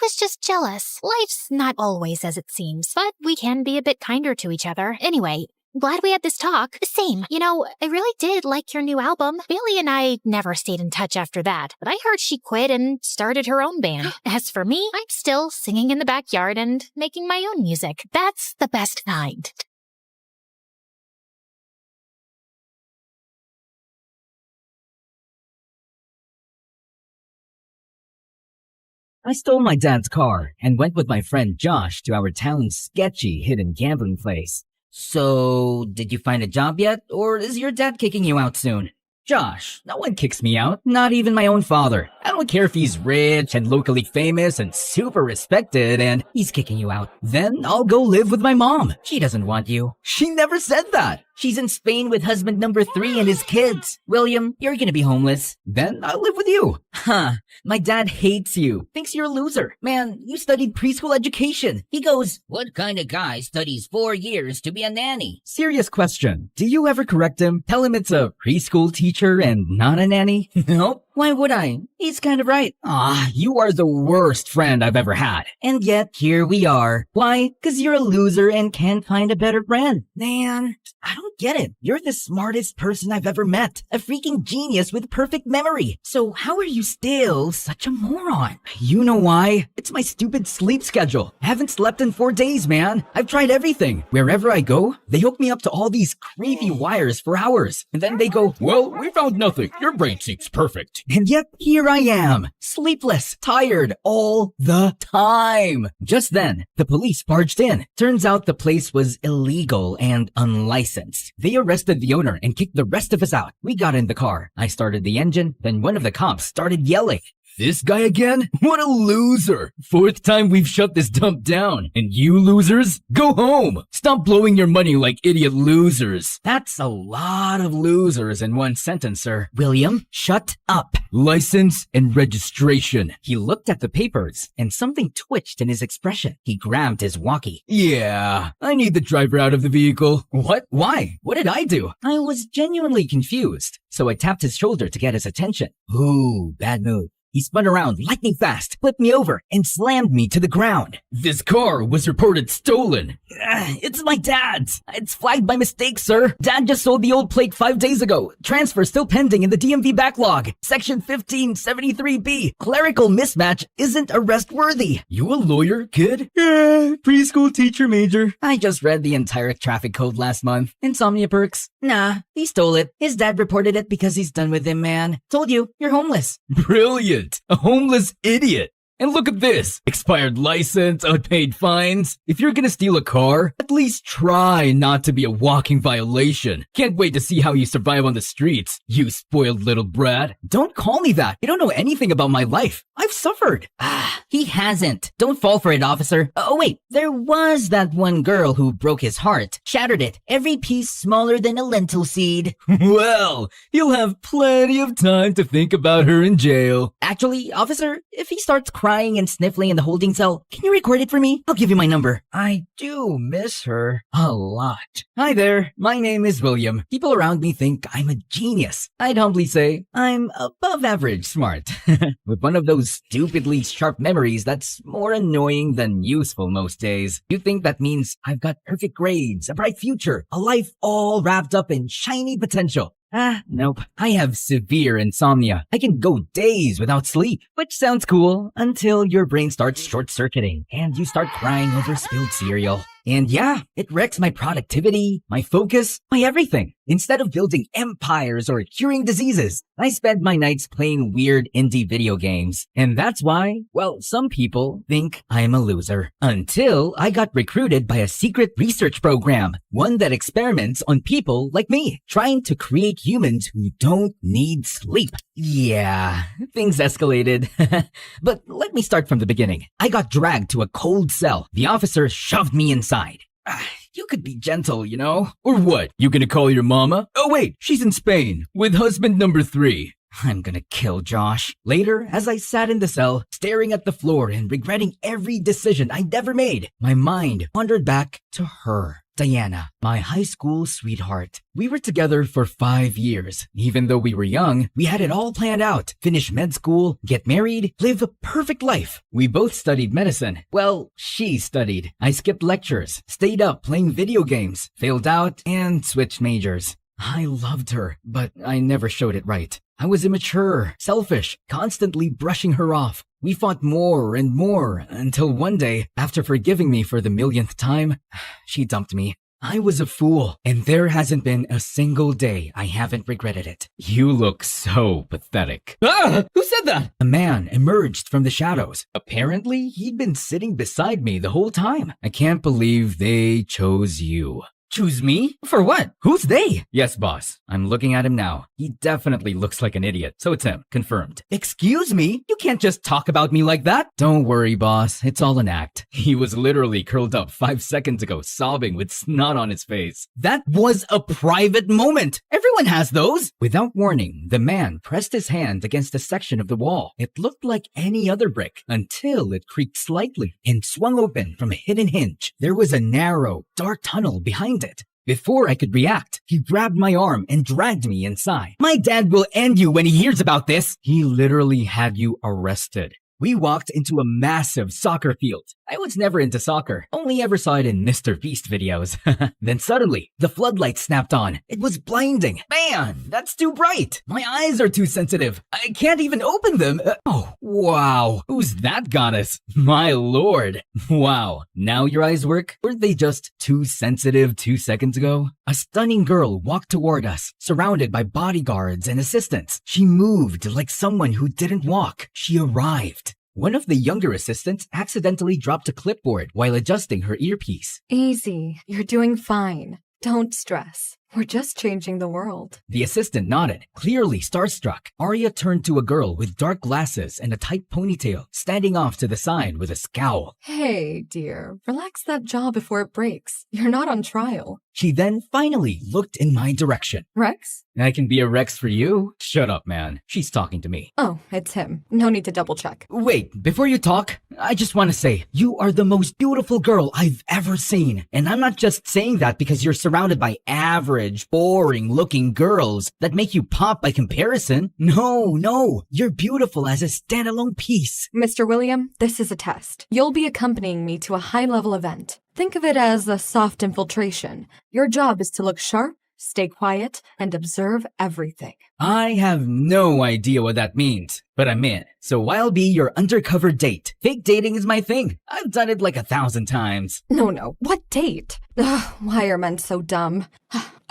was just jealous. Life's not always as it seems, but we can be a bit kinder to each other. Anyway, glad we had this talk. Same. You know, I really did like your new album. Bailey and I never stayed in touch after that, but I heard she quit and started her own band. As for me, I'm still singing in the backyard and making my own music. That's the best kind. I stole my dad's car and went with my friend Josh to our town's sketchy hidden gambling place. So, did you find a job yet, or is your dad kicking you out soon? Josh, no one kicks me out, not even my own father. I don't care if he's rich and locally famous and super respected and he's kicking you out. Then I'll go live with my mom. She doesn't want you. She never said that. She's in Spain with husband number 3 and his kids. William, you're gonna be homeless. Then I'll live with you. Huh. My dad hates you. Thinks you're a loser. Man, you studied preschool education. He goes, What kind of guy studies 4 years to be a nanny? serious question. Do you ever correct him? Tell him it's a preschool teacher and not a nanny? Nope. Why would I? He's kind of right. You are the worst friend I've ever had. And yet, here we are. Why? 'Cause you're a loser and can't find a better friend. Man, I don't get it. You're the smartest person I've ever met. A freaking genius with perfect memory. So how are you still such a moron? You know why? It's my stupid sleep schedule. I haven't slept in 4 days, man. I've tried everything. Wherever I go, they hook me up to all these creepy wires for hours. And then they go, well, we found nothing. Your brain seems perfect. And yet, here I am, sleepless, tired, all the time. Just then, the police barged in. Turns out the place was illegal and unlicensed. They arrested the owner and kicked the rest of us out. We got in the car. I started the engine, then one of the cops started yelling. This guy again? What a loser! 4th time we've shut this dump down. And you losers? Go home! Stop blowing your money like idiot losers. That's a lot of losers in one sentence, sir. William, shut up. License and registration. He looked at the papers, and something twitched in his expression. He grabbed his walkie. Yeah, I need the driver out of the vehicle. What? Why? What did I do? I was genuinely confused, so I tapped his shoulder to get his attention. Ooh, bad move. He spun around lightning fast, flipped me over, and slammed me to the ground. This car was reported stolen. It's my dad's. It's flagged by mistake, sir. Dad just sold the old plate 5 days ago. Transfer still pending in the DMV backlog. Section 1573B. Clerical mismatch isn't arrest worthy. You a lawyer, kid? Preschool teacher major. I just read the entire traffic code last month. Insomnia perks. Nah, he stole it. His dad reported it because he's done with him, man. Told you, you're homeless. Brilliant. A homeless idiot. And look at this. Expired license, unpaid fines. If you're gonna steal a car, at least try not to be a walking violation. Can't wait to see how you survive on the streets, you spoiled little brat. Don't call me that. You don't know anything about my life. I've suffered. He hasn't. Don't fall for it, officer. Oh, wait. There was that one girl who broke his heart. Shattered it. Every piece smaller than a lentil seed. Well, you'll have plenty of time to think about her in jail. Actually, officer, if he starts crying and sniffling in the holding cell, can you record it for me? I'll give you my number. I do miss her a lot. Hi there. My name is William. People around me think I'm a genius. I'd humbly say I'm above average smart. With one of those stupidly sharp memories that's more annoying than useful most days. You think that means I've got perfect grades, a bright future, a life all wrapped up in shiny potential. Nope. I have severe insomnia. I can go days without sleep, which sounds cool until your brain starts short-circuiting and you start crying over spilled cereal. And yeah, it wrecks my productivity, my focus, my everything. Instead of building empires or curing diseases, I spend my nights playing weird indie video games. And that's why, well, some people think I'm a loser. Until I got recruited by a secret research program, one that experiments on people like me, trying to create humans who don't need sleep. Yeah, things escalated. But let me start from the beginning. I got dragged to a cold cell. The officer shoved me inside. You could be gentle, you know? Or what? You gonna call your mama? Oh wait, she's in Spain with husband number 3. I'm gonna kill Josh. Later, as I sat in the cell, staring at the floor and regretting every decision I'd ever made, my mind wandered back to her. Diana, my high school sweetheart. We were together for 5 years. Even though we were young, we had it all planned out. Finish med school, get married, live a perfect life. We both studied medicine. Well, she studied. I skipped lectures, stayed up playing video games, failed out, and switched majors. I loved her, but I never showed it right. I was immature, selfish, constantly brushing her off. We fought more and more until one day, after forgiving me for the millionth time, she dumped me. I was a fool, and there hasn't been a single day I haven't regretted it. You look so pathetic. Who said that? A man emerged from the shadows. Apparently, he'd been sitting beside me the whole time. I can't believe they chose you. Choose me? For what? Who's they? Yes, boss. I'm looking at him now. He definitely looks like an idiot, so it's him. Confirmed. Excuse me? You can't just talk about me like that. Don't worry, boss. It's all an act. He was literally curled up 5 seconds ago, sobbing with snot on his face. That was a private moment. Everyone has those. Without warning, the man pressed his hand against a section of the wall. It looked like any other brick until it creaked slightly and swung open from a hidden hinge. There was a narrow, dark tunnel behind it. Before I could react, he grabbed my arm and dragged me inside. My dad will end you when he hears about this. He literally had you arrested. We walked into a massive soccer field. I was never into soccer, only ever saw it in Mr. Beast videos. Then suddenly, the floodlights snapped on. It was blinding. Man, that's too bright. My eyes are too sensitive. I can't even open them. Oh, wow. Who's that goddess? My lord. Wow. Now your eyes work? Weren't they just too sensitive 2 seconds ago? A stunning girl walked toward us, surrounded by bodyguards and assistants. She moved like someone who didn't walk. She arrived. One of the younger assistants accidentally dropped a clipboard while adjusting her earpiece. Easy. You're doing fine. Don't stress. We're just changing the world. The assistant nodded, clearly starstruck. Arya turned to a girl with dark glasses and a tight ponytail, standing off to the side with a scowl. Hey, dear. Relax that jaw before it breaks. You're not on trial. She then finally looked in my direction. Rex? I can be a Rex for you. Shut up, man. She's talking to me. Oh, it's him. No need to double check. Wait, before you talk, I just want to say, you are the most beautiful girl I've ever seen. And I'm not just saying that because you're surrounded by average, boring-looking girls that make you pop by comparison. No, you're beautiful as a standalone piece. Mr. William, this is a test. You'll be accompanying me to a high-level event. Think of it as a soft infiltration. Your job is to look sharp, stay quiet, and observe everything. I have no idea what that means, but I'm in. So I'll be your undercover date. Fake dating is my thing. I've done it like 1,000 times. No. What date? Ugh, why are men so dumb?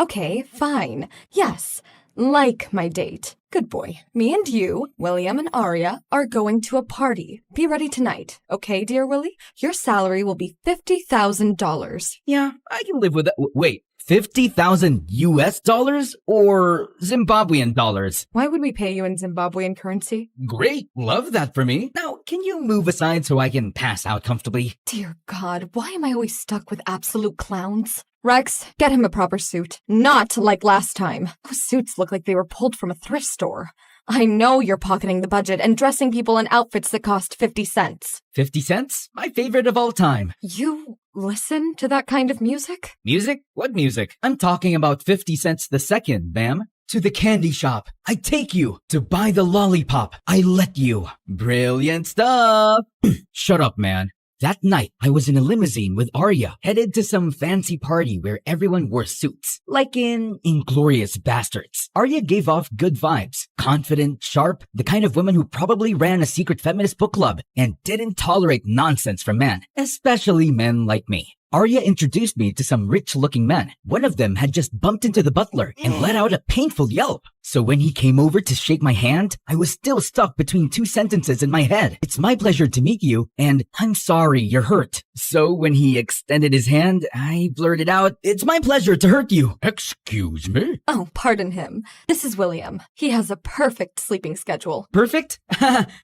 Okay, fine. Yes, like my date. Good boy. Me and you, William and Arya, are going to a party. Be ready tonight. Okay, dear Willie? Your salary will be $50,000. Yeah, I can live with that. Wait, 50,000 US dollars or Zimbabwean dollars? Why would we pay you in Zimbabwean currency? Great, love that for me. Now, can you move aside so I can pass out comfortably? Dear God, why am I always stuck with absolute clowns? Rex, get him a proper suit. Not like last time. Those suits look like they were pulled from a thrift store. I know you're pocketing the budget and dressing people in outfits that cost 50 cents. 50 cents? My favorite of all time. You listen to that kind of music? Music? What music? I'm talking about 50 cents the second, ma'am. To the candy shop. I take you. To buy the lollipop. I let you. Brilliant stuff. Shut up, man. That night, I was in a limousine with Arya, headed to some fancy party where everyone wore suits. Like in Inglourious Bastards. Arya gave off good vibes. Confident, sharp, the kind of woman who probably ran a secret feminist book club and didn't tolerate nonsense from men, especially men like me. Arya introduced me to some rich-looking men. One of them had just bumped into the butler and let out a painful yelp. So when he came over to shake my hand, I was still stuck between two sentences in my head. It's my pleasure to meet you, and I'm sorry you're hurt. So when he extended his hand, I blurted out, it's my pleasure to hurt you. Excuse me? Oh, pardon him. This is William. He has a perfect sleeping schedule. Perfect?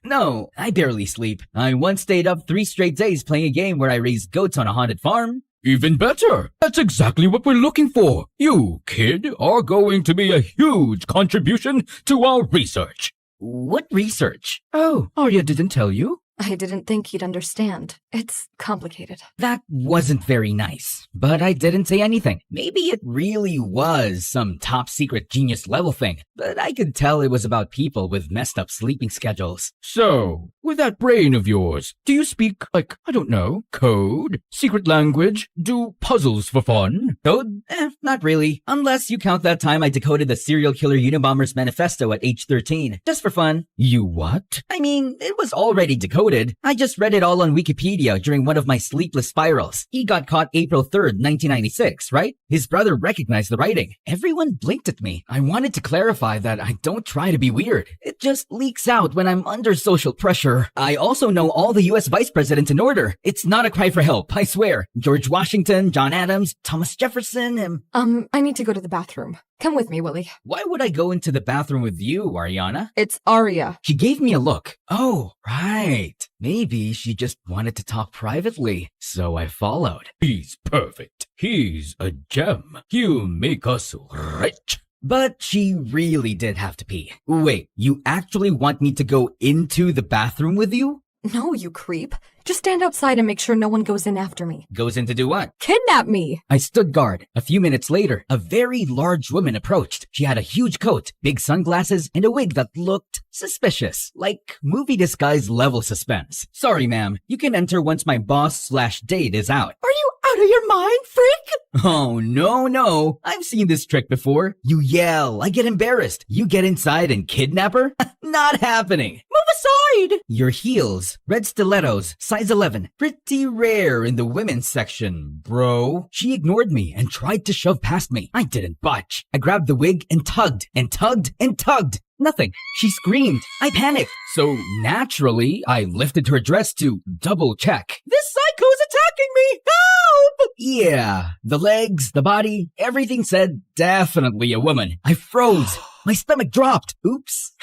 No, I barely sleep. I once stayed up 3 straight days playing a game where I raised goats on a haunted farm. Even better. That's exactly what we're looking for. You, kid, are going to be a huge contribution to our research. What research? Oh, Arya didn't tell you? I didn't think he'd understand. It's complicated. That wasn't very nice, but I didn't say anything. Maybe it really was some top secret genius level thing, but I could tell it was about people with messed up sleeping schedules. So, with that brain of yours, do you speak, like, I don't know, code, secret language, do puzzles for fun? Code? Not really. Unless you count that time I decoded the serial killer Unabomber's manifesto at age 13. Just for fun. You what? I mean, it was already decoded. I just read it all on Wikipedia during one of my sleepless spirals. He got caught April 3rd, 1996, right? His brother recognized the writing. Everyone blinked at me. I wanted to clarify that I don't try to be weird. It just leaks out when I'm under social pressure. I also know all the US vice presidents in order. It's not a cry for help, I swear. George Washington, John Adams, Thomas Jefferson, and... I need to go to the bathroom. Come with me, Willie. Why would I go into the bathroom with you, Ariana? It's Arya. She gave me a look. Oh, right. Maybe she just wanted to talk privately, so I followed. He's perfect. He's a gem. He'll make us rich. But she really did have to pee. Wait, you actually want me to go into the bathroom with you? No, you creep. Just stand outside and make sure no one goes in after me. Goes in to do what? Kidnap me! I stood guard. A few minutes later, a very large woman approached. She had a huge coat, big sunglasses, and a wig that looked suspicious. Like movie disguise level suspense. Sorry, ma'am. You can enter once my boss/date is out. Are you out of your mind, freak? Oh, no. I've seen this trick before. You yell, I get embarrassed. You get inside and kidnap her? Not happening. Move aside! Your heels, red stilettos, size 11. Pretty rare in the women's section, bro. She ignored me and tried to shove past me. I didn't budge. I grabbed the wig and tugged and tugged and tugged. Nothing. She screamed. I panicked. So naturally, I lifted her dress to double check. This psycho's attacking me! Help! Yeah, the legs, the body, everything said definitely a woman. I froze. My stomach dropped. Oops.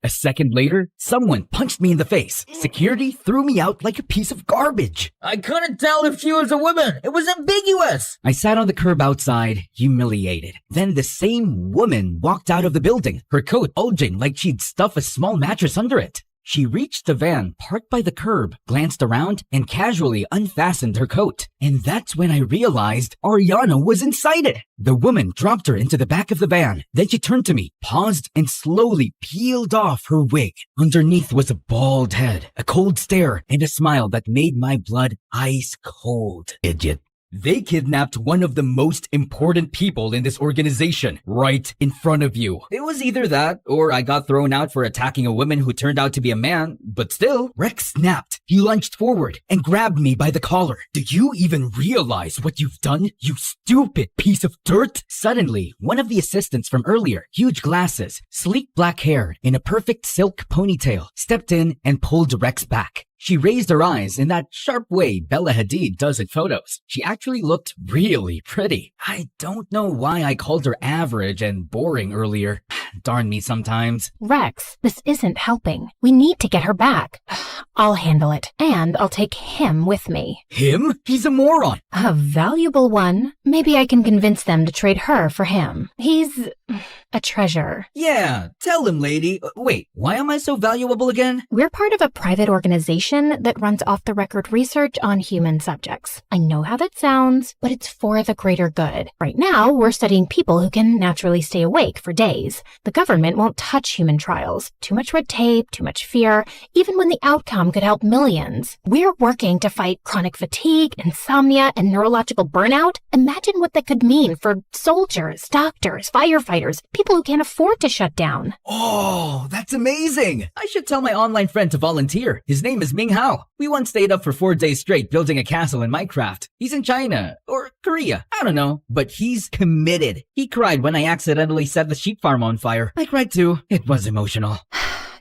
A second later, someone punched me in the face. Security threw me out like a piece of garbage. I couldn't tell if she was a woman. It was ambiguous. I sat on the curb outside, humiliated. Then the same woman walked out of the building, her coat bulging like she'd stuff a small mattress under it. She reached the van parked by the curb, glanced around, and casually unfastened her coat. And that's when I realized Ariana was inside it. The woman dropped her into the back of the van. Then she turned to me, paused, and slowly peeled off her wig. Underneath was a bald head, a cold stare, and a smile that made my blood ice cold. Idiot. They kidnapped one of the most important people in this organization right in front of you. It was either that or I got thrown out for attacking a woman who turned out to be a man, but still. Rex snapped. He lunged forward and grabbed me by the collar. Do you even realize what you've done, you stupid piece of dirt? Suddenly, one of the assistants from earlier, huge glasses, sleek black hair, in a perfect silk ponytail, stepped in and pulled Rex back. She raised her eyes in that sharp way Bella Hadid does in photos. She actually looked really pretty. I don't know why I called her average and boring earlier. Darn me sometimes. Rex, this isn't helping. We need to get her back. I'll handle it, and I'll take him with me. Him? He's a moron. A valuable one. Maybe I can convince them to trade her for him. He's a treasure. Yeah, tell him, lady. Wait, why am I so valuable again? We're part of a private organization that runs off-the-record research on human subjects. I know how that sounds, but it's for the greater good. Right now, we're studying people who can naturally stay awake for days. The government won't touch human trials. Too much red tape, too much fear, even when the outcome could help millions. We're working to fight chronic fatigue, insomnia, and neurological burnout. Imagine what that could mean for soldiers, doctors, firefighters, people who can't afford to shut down. Oh, that's amazing. I should tell my online friend to volunteer. His name is Ming Hao. We once stayed up for 4 days straight building a castle in Minecraft. He's in China or Korea. I don't know, but he's committed. He cried when I accidentally set the sheep farm on fire. I cried too. It was emotional.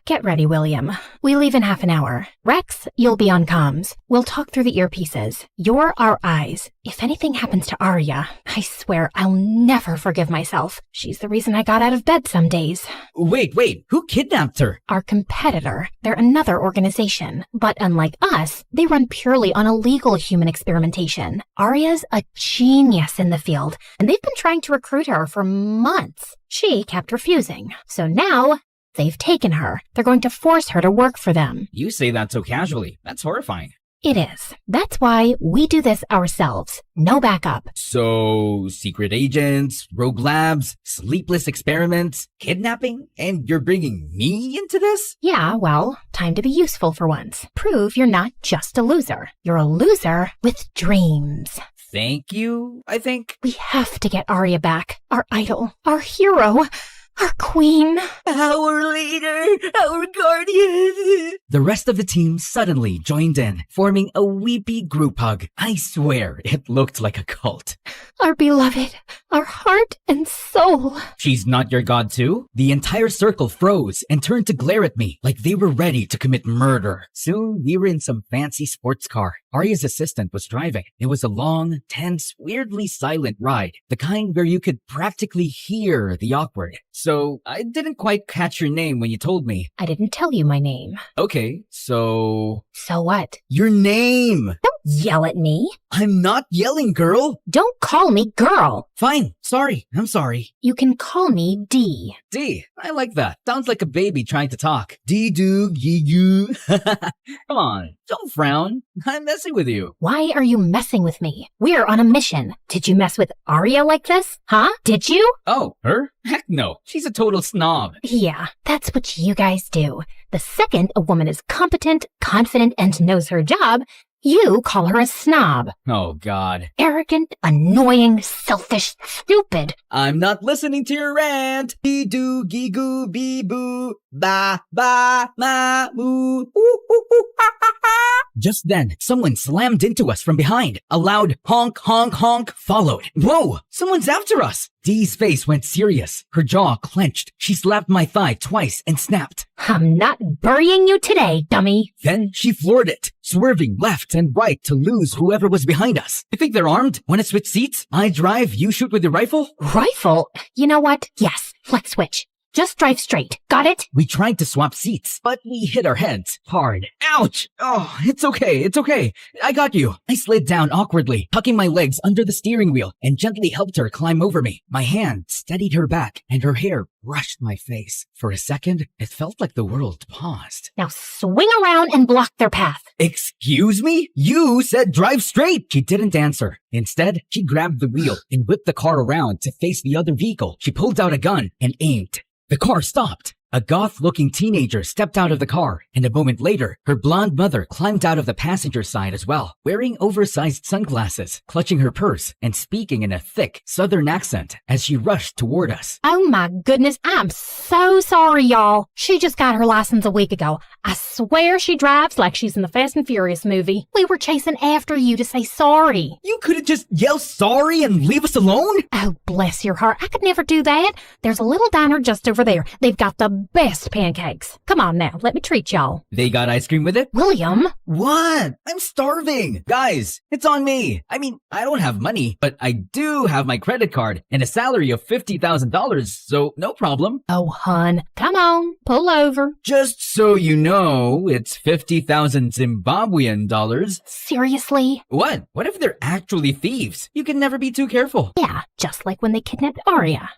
Get ready, William. We leave in half an hour. Rex, you'll be on comms. We'll talk through the earpieces. You're our eyes. If anything happens to Arya, I swear I'll never forgive myself. She's the reason I got out of bed some days. Wait, who kidnapped her? Our competitor. They're another organization. But unlike us, they run purely on illegal human experimentation. Arya's a genius in the field, and they've been trying to recruit her for months. She kept refusing. So now they've taken her. They're going to force her to work for them. You say that so casually. That's horrifying. It is. That's why we do this ourselves. No backup. So, secret agents, rogue labs, sleepless experiments, kidnapping, and you're bringing me into this? Yeah, well, time to be useful for once. Prove you're not just a loser. You're a loser with dreams. Thank you, I think. We have to get Arya back. Our idol. Our hero. Our queen. Our leader. Our guardian. The rest of the team suddenly joined in, forming a weepy group hug. I swear it looked like a cult. Our beloved. Our heart and soul. She's not your god too? The entire circle froze and turned to glare at me like they were ready to commit murder. Soon we were in some fancy sports car. Arya's assistant was driving. It was a long, tense, weirdly silent ride. The kind where you could practically hear the awkward. So I didn't quite catch your name when you told me. I didn't tell you my name. Okay, so... So what? Your name! Don't yell at me. I'm not yelling, girl. Don't call me girl. Fine. Sorry. I'm sorry. You can call me D. D. I like that. Sounds like a baby trying to talk. D-do-gee-goo. Come on. Don't frown. I'm messing with you. Why are you messing with me? We're on a mission. Did you mess with Arya like this? Huh? Did you? Oh, her? Heck no. She's a total snob. Yeah, that's what you guys do. The second a woman is competent, confident, and knows her job, you call her a snob. Oh, God. Arrogant, annoying, selfish, stupid. I'm not listening to your rant. Dee-doo, bee-boo, ba, ma, moo, ooh, ooh, ooh, ha, ha, ha. Just then, someone slammed into us from behind. A loud honk, honk, honk followed. Whoa! Someone's after us! Dee's face went serious. Her jaw clenched. She slapped my thigh twice and snapped. I'm not burying you today, dummy. Then she floored it, swerving left and right to lose whoever was behind us. You think they're armed? Want to switch seats? I drive, you shoot with your rifle? Rifle? You know what? Yes, let's switch. Just drive straight. Got it? We tried to swap seats, but we hit our heads hard. Ouch! Oh, it's okay. I got you. I slid down awkwardly, tucking my legs under the steering wheel and gently helped her climb over me. My hand steadied her back and her hair brushed my face. For a second, it felt like the world paused. Now swing around and block their path. Excuse me? You said drive straight! She didn't answer. Instead, she grabbed the wheel and whipped the car around to face the other vehicle. She pulled out a gun and aimed. The car stopped. A goth-looking teenager stepped out of the car, and a moment later, her blonde mother climbed out of the passenger side as well, wearing oversized sunglasses, clutching her purse, and speaking in a thick southern accent as she rushed toward us. Oh my goodness, I'm so sorry, y'all. She just got her license a week ago. I swear she drives like she's in the Fast and Furious movie. We were chasing after you to say sorry. You couldn't just yell sorry and leave us alone? Oh, bless your heart. I could never do that. There's a little diner just over there. They've got the best pancakes. Come on now, let me treat y'all. They got ice cream with it? William? What? I'm starving. Guys, it's on me. I mean, I don't have money, but I do have my credit card and a salary of $50,000, so no problem. Oh, hun, come on, pull over. Just so you know, it's 50,000 Zimbabwean dollars. Seriously? What? What if they're actually thieves? You can never be too careful. Yeah, just like when they kidnapped Arya.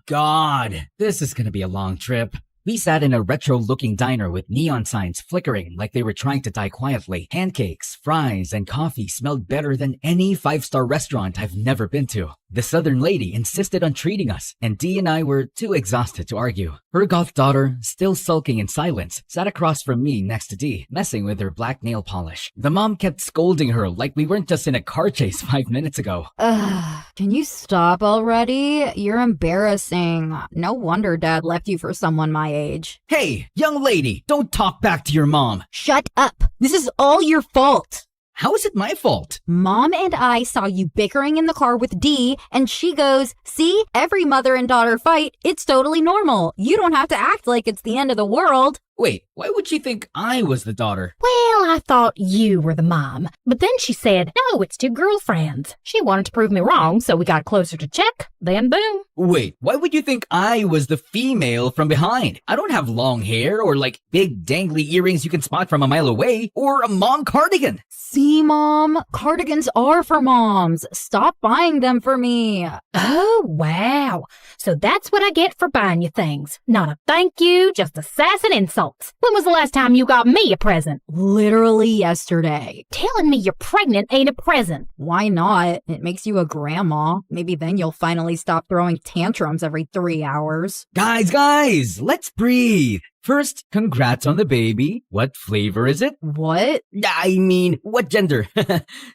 God, this is gonna be a long trip. We sat in a retro-looking diner with neon signs flickering like they were trying to die quietly. Pancakes, fries, and coffee smelled better than any five-star restaurant I've never been to. The southern lady insisted on treating us, and Dee and I were too exhausted to argue. Her goth daughter, still sulking in silence, sat across from me next to Dee, messing with her black nail polish. The mom kept scolding her like we weren't just in a car chase 5 minutes ago. Can you stop already? You're embarrassing. No wonder Dad left you for someone my age. Hey, young lady, don't talk back to your mom. Shut up. This is all your fault. How is it my fault? Mom and I saw you bickering in the car with Dee, and she goes, see, every mother and daughter fight. It's totally normal. You don't have to act like it's the end of the world. Wait, why would she think I was the daughter? Well, I thought you were the mom. But then she said, no, it's two girlfriends. She wanted to prove me wrong, so we got closer to check. Then boom. Wait, why would you think I was the female from behind? I don't have long hair or like big dangly earrings you can spot from a mile away or a mom cardigan. See, Mom? Cardigans are for moms. Stop buying them for me. Oh, wow. So that's what I get for buying you things. Not a thank you, just a sass and insults. When was the last time you got me a present? Literally yesterday. Telling me you're pregnant ain't a present. Why not? It makes you a grandma. Maybe then you'll finally stop throwing tantrums every 3 hours. Guys, let's breathe. First, congrats on the baby. What flavor is it? What? I mean, what gender?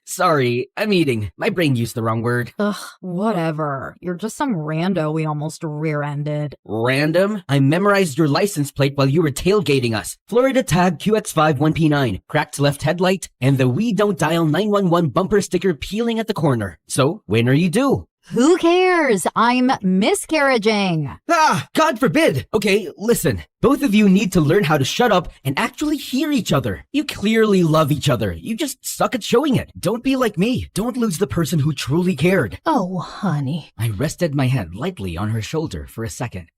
Sorry, I'm eating. My brain used the wrong word. Ugh, whatever. You're just some rando we almost rear-ended. Random? I memorized your license plate while you were tailgating us. Florida tag QX51P9, cracked left headlight, and the We Don't Dial 911 bumper sticker peeling at the corner. So, when are you due? Who cares? I'm miscarriaging. God forbid. Okay, listen. Both of you need to learn how to shut up and actually hear each other. You clearly love each other. You just suck at showing it. Don't be like me. Don't lose the person who truly cared. Oh, honey. I rested my head lightly on her shoulder for a second.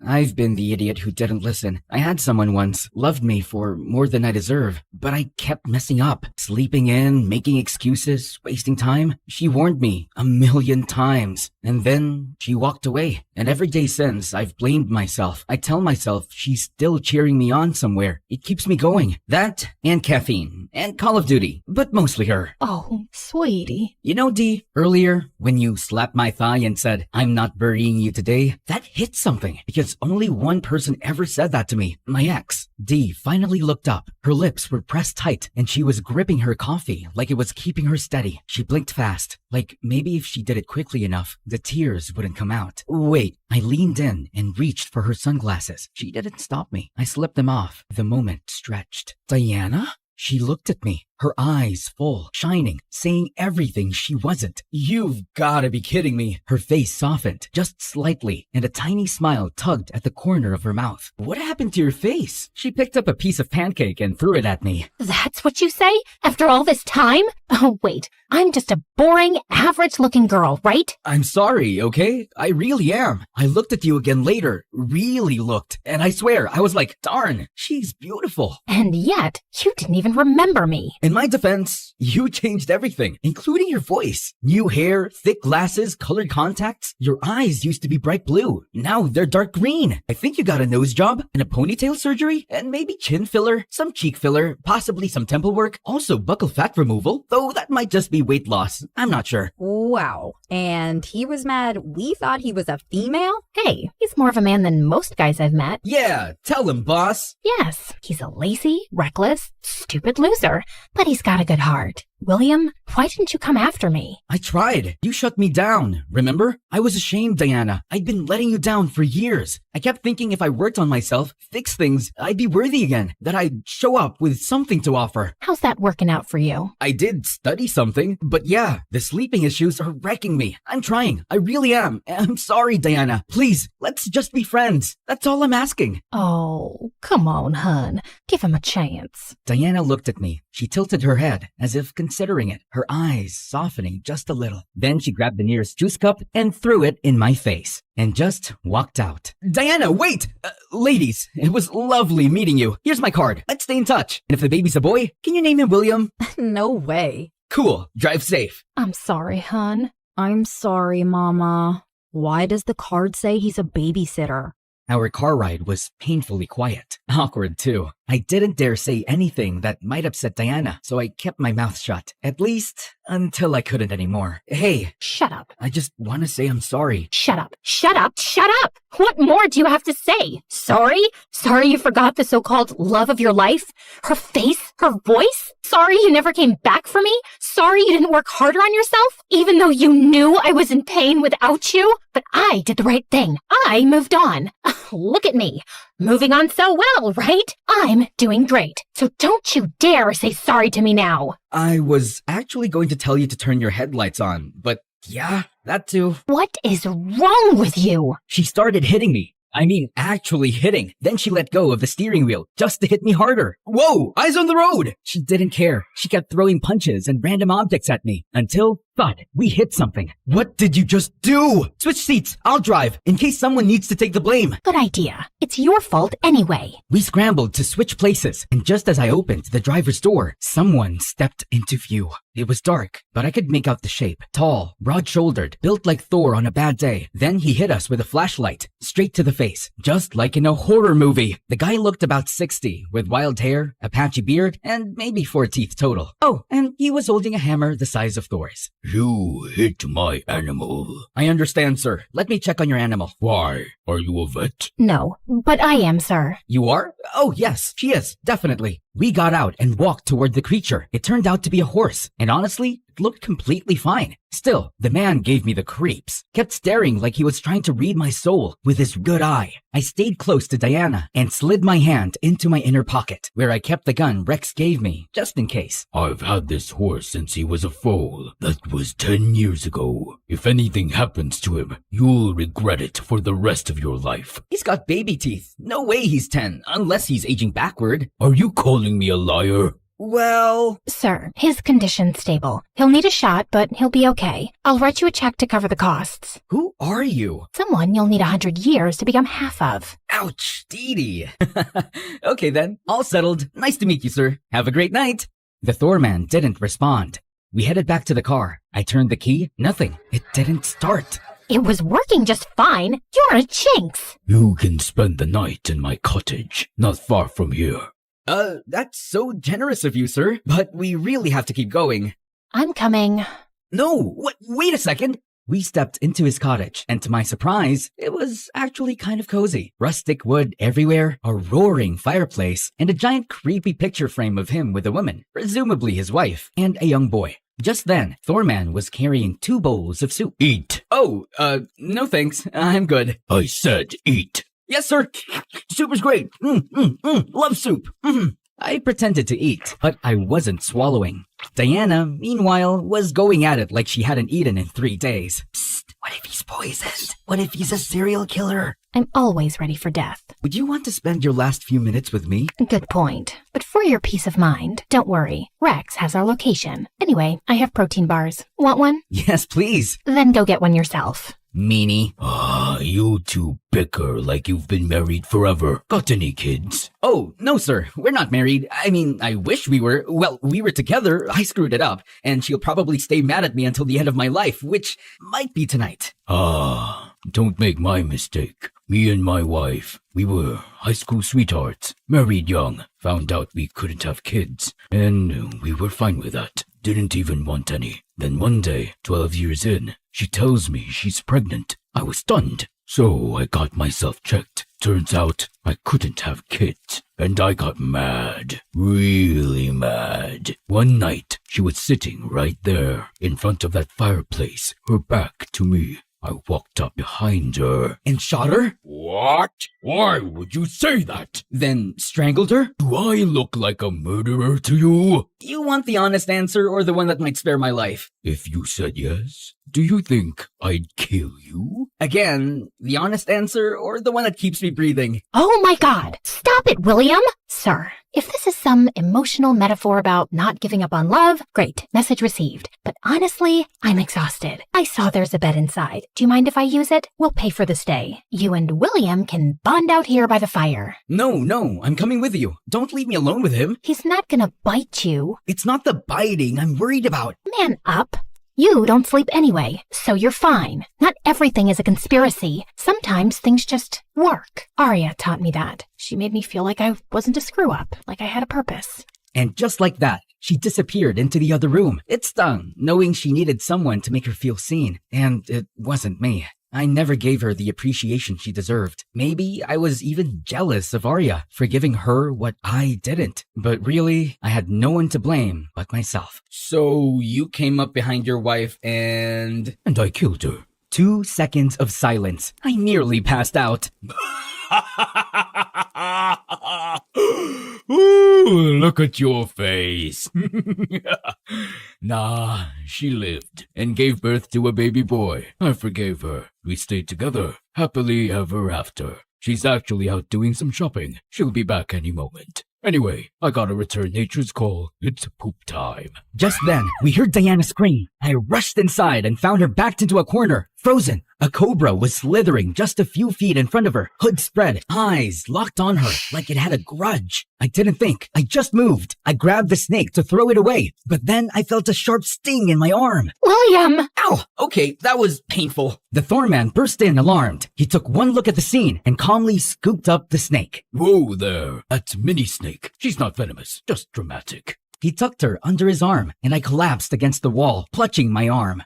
I've been the idiot who didn't listen. I had someone once, loved me for more than I deserve, but I kept messing up, sleeping in, making excuses, wasting time. She warned me 1,000,000 times, and then she walked away. And every day since, I've blamed myself. I tell myself she's still cheering me on somewhere. It keeps me going. That, and caffeine, and Call of Duty, but mostly her. Oh, sweetie. You know, Dee, earlier, when you slapped my thigh and said, I'm not burying you today, that hit something, because only one person ever said that to me, my ex. Dee finally looked up. Her lips were pressed tight, and she was gripping her coffee like it was keeping her steady. She blinked fast, like maybe if she did it quickly enough, the tears wouldn't come out. Wait, I leaned in and reached for her sunglasses. She didn't stop me. I slipped them off. The moment stretched. Diana? She looked at me. her eyes full, shining, saying everything she wasn't. You've gotta be kidding me. Her face softened, just slightly, and a tiny smile tugged at the corner of her mouth. What happened to your face? She picked up a piece of pancake and threw it at me. That's what you say? After all this time? Oh, wait. I'm just a boring, average-looking girl, right? I'm sorry, okay? I really am. I looked at you again later, really looked, and I swear, I was like, darn, she's beautiful. And yet, you didn't even remember me. In my defense, you changed everything, including your voice. New hair, thick glasses, colored contacts. Your eyes used to be bright blue. Now they're dark green. I think you got a nose job and a ponytail surgery, and maybe chin filler, some cheek filler, possibly some temple work, also buccal fat removal, though that might just be weight loss. I'm not sure. Wow. And he was mad we thought he was a female? Hey, he's more of a man than most guys I've met. Yeah, tell him, boss. Yes, he's a lazy, reckless, stupid loser, but he's got a good heart. William, why didn't you come after me? I tried. You shut me down, remember? I was ashamed, Diana. I'd been letting you down for years. I kept thinking if I worked on myself, fixed things, I'd be worthy again, that I'd show up with something to offer. How's that working out for you? I did study something, but yeah, the sleeping issues are wrecking me. I'm trying. I really am. I'm sorry, Diana. Please, let's just be friends. That's all I'm asking. Oh, come on, hun. Give him a chance. Diana looked at me. She tilted her head, as if considering it, her eyes softening just a little. Then she grabbed the nearest juice cup and threw it in my face, and just walked out. Diana, wait! Ladies, it was lovely meeting you. Here's my card. Let's stay in touch. And if the baby's a boy, can you name him William? No way. Cool. Drive safe. I'm sorry, hun. I'm sorry, Mama. Why does the card say he's a babysitter? Our car ride was painfully quiet. Awkward, too. I didn't dare say anything that might upset Diana, so I kept my mouth shut. At least, until I couldn't anymore. Hey. Shut up. I just want to say I'm sorry. Shut up. Shut up. Shut up. What more do you have to say? Sorry? Sorry you forgot the so-called love of your life? Her face? Her voice? Sorry you never came back for me? Sorry you didn't work harder on yourself? Even though you knew I was in pain without you? But I did the right thing. I moved on. Look at me. Moving on so well, right? I'm doing great. So don't you dare say sorry to me now. I was actually going to tell you to turn your headlights on, but yeah, that too. What is wrong with you? She started hitting me. I mean, actually hitting. Then she let go of the steering wheel just to hit me harder. Whoa, eyes on the road! She didn't care. She kept throwing punches and random objects at me until, thud, we hit something. What did you just do? Switch seats. I'll drive in case someone needs to take the blame. Good idea. It's your fault anyway. We scrambled to switch places, and just as I opened the driver's door, someone stepped into view. It was dark, but I could make out the shape. Tall, broad-shouldered, built like Thor on a bad day. Then he hit us with a flashlight, straight to the face, just like in a horror movie. The guy looked about 60, with wild hair, a patchy beard, and maybe 4 teeth total. Oh, and he was holding a hammer the size of Thor's. You hit my animal. I understand, sir. Let me check on your animal. Why? Are you a vet? No, but I am, sir. You are? Oh, yes, she is. Definitely. We got out and walked toward the creature. It turned out to be a horse, and honestly, it looked completely fine. Still, the man gave me the creeps. Kept staring like he was trying to read my soul with his good eye. I stayed close to Diana and slid my hand into my inner pocket, where I kept the gun Rex gave me, just in case. I've had this horse since he was a foal. That was 10 years ago. If anything happens to him, you'll regret it for the rest of your life. He's got baby teeth. No way he's 10, unless he's aging backward. Are you calling me a liar? Well... Sir, his condition's stable. He'll need a shot, but he'll be okay. I'll write you a check to cover the costs. Who are you? Someone you'll need 100 years to become half of. Ouch, Dee Dee. Okay then, all settled. Nice to meet you, sir. Have a great night. The Thor man didn't respond. We headed back to the car. I turned the key. Nothing. It didn't start. It was working just fine. You're a jinx. You can spend the night in my cottage, not far from here. That's so generous of you, sir. But we really have to keep going. I'm coming. No, wait a second. We stepped into his cottage, and to my surprise, it was actually kind of cozy. Rustic wood everywhere, a roaring fireplace, and a giant creepy picture frame of him with a woman, presumably his wife, and a young boy. Just then, Thorman was carrying 2 bowls of soup. Eat. Oh, no thanks. I'm good. I said eat. Yes, sir. Soup is great. Love soup. I pretended to eat, but I wasn't swallowing. Diana, meanwhile, was going at it like she hadn't eaten in 3 days. Psst, what if he's poisoned? What if he's a serial killer? I'm always ready for death. Would you want to spend your last few minutes with me? Good point. But for your peace of mind, don't worry. Rex has our location. Anyway, I have protein bars. Want one? Yes, please. Then go get one yourself. Meanie. You two bicker like you've been married forever. Got any kids? Oh, no, sir. We're not married. I mean, I wish we were. Well, we were together. I screwed it up. And she'll probably stay mad at me until the end of my life, which might be tonight. Don't make my mistake. Me and my wife, we were high school sweethearts. Married young. Found out we couldn't have kids. And we were fine with that. Didn't even want any. Then one day, 12 years in, she tells me she's pregnant. I was stunned. So I got myself checked. Turns out I couldn't have kids. And I got mad. Really mad. One night, she was sitting right there in front of that fireplace, her back to me. I walked up behind her. And shot her? What? Why would you say that? Then strangled her? Do I look like a murderer to you? You want the honest answer or the one that might spare my life? If you said yes, do you think I'd kill you? Again, the honest answer or the one that keeps me breathing? Oh my God! Stop it, William! Sir, if this is some emotional metaphor about not giving up on love, great, message received. But honestly, I'm exhausted. I saw there's a bed inside. Do you mind if I use it? We'll pay for the stay. You and William can bond out here by the fire. No, I'm coming with you. Don't leave me alone with him. He's not gonna bite you. It's not the biting I'm worried about. Man up. You don't sleep anyway, so you're fine. Not everything is a conspiracy. Sometimes things just work. Arya taught me that. She made me feel like I wasn't a screw-up, like I had a purpose. And just like that, she disappeared into the other room. It stung, knowing she needed someone to make her feel seen. And it wasn't me. I never gave her the appreciation she deserved. Maybe I was even jealous of Arya for giving her what I didn't. But really, I had no one to blame but myself. So you came up behind your wife and I killed her. 2 seconds of silence. I nearly passed out. Ooh, look at your face. Nah, she lived and gave birth to a baby boy. I forgave her. We stayed together, happily ever after. She's actually out doing some shopping. She'll be back any moment. Anyway, I gotta return nature's call. It's poop time. Just then, we heard Diana scream. I rushed inside and found her backed into a corner, frozen. A cobra was slithering just a few feet in front of her, hood spread, eyes locked on her like it had a grudge. I didn't think. I just moved. I grabbed the snake to throw it away, but then I felt a sharp sting in my arm. William! Ow! Okay, that was painful. The Thorman burst in alarmed. He took one look at the scene and calmly scooped up the snake. Whoa there, that's Mini Snake. She's not venomous, just dramatic. He tucked her under his arm, and I collapsed against the wall, clutching my arm.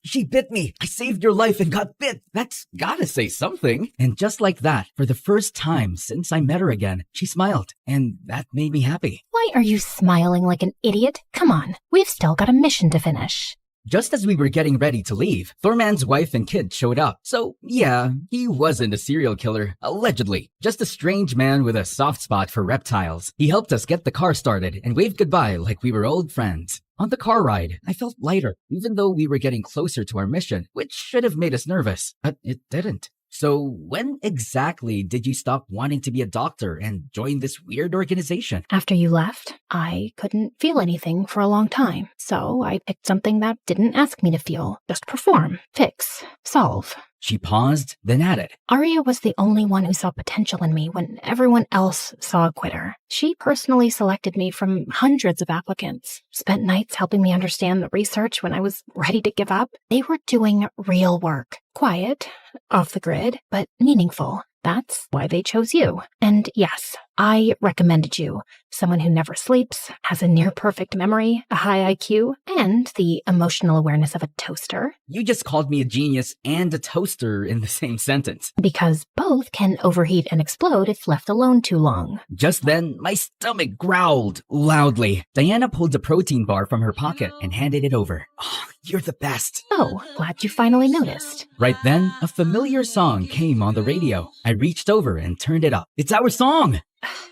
She bit me. I saved your life and got bit. That's gotta say something. And just like that, for the first time since I met her again, she smiled, and that made me happy. Why are you smiling like an idiot? Come on, we've still got a mission to finish. Just as we were getting ready to leave, Thorman's wife and kid showed up. So, yeah, he wasn't a serial killer, allegedly. Just a strange man with a soft spot for reptiles. He helped us get the car started and waved goodbye like we were old friends. On the car ride, I felt lighter, even though we were getting closer to our mission, which should have made us nervous, but it didn't. So when exactly did you stop wanting to be a doctor and join this weird organization? After you left, I couldn't feel anything for a long time. So I picked something that didn't ask me to feel. Just perform, fix, solve. She paused, then added, Arya was the only one who saw potential in me when everyone else saw a quitter. She personally selected me from hundreds of applicants, spent nights helping me understand the research when I was ready to give up. They were doing real work. Quiet, off the grid, but meaningful. That's why they chose you. And yes, I recommended you. Someone who never sleeps, has a near-perfect memory, a high IQ, and the emotional awareness of a toaster. You just called me a genius and a toaster in the same sentence. Because both can overheat and explode if left alone too long. Just then, my stomach growled loudly. Diana pulled a protein bar from her pocket and handed it over. Oh, you're the best. Oh, glad you finally noticed. Right then, a familiar song came on the radio. I reached over and turned it up. It's our song!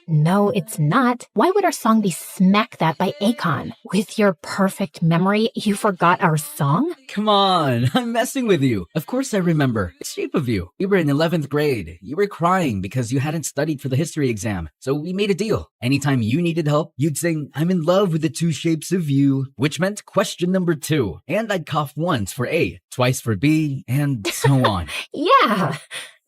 No, it's not. Why would our song be Smack That by Akon? With your perfect memory, you forgot our song? Come on, I'm messing with you. Of course I remember. It's shape of you. We were in 11th grade. You were crying because you hadn't studied for the history exam. So we made a deal. Anytime you needed help, you'd sing, I'm in love with the two shapes of you, which meant question number 2. And I'd cough once for A, twice for B, and so on. Yeah.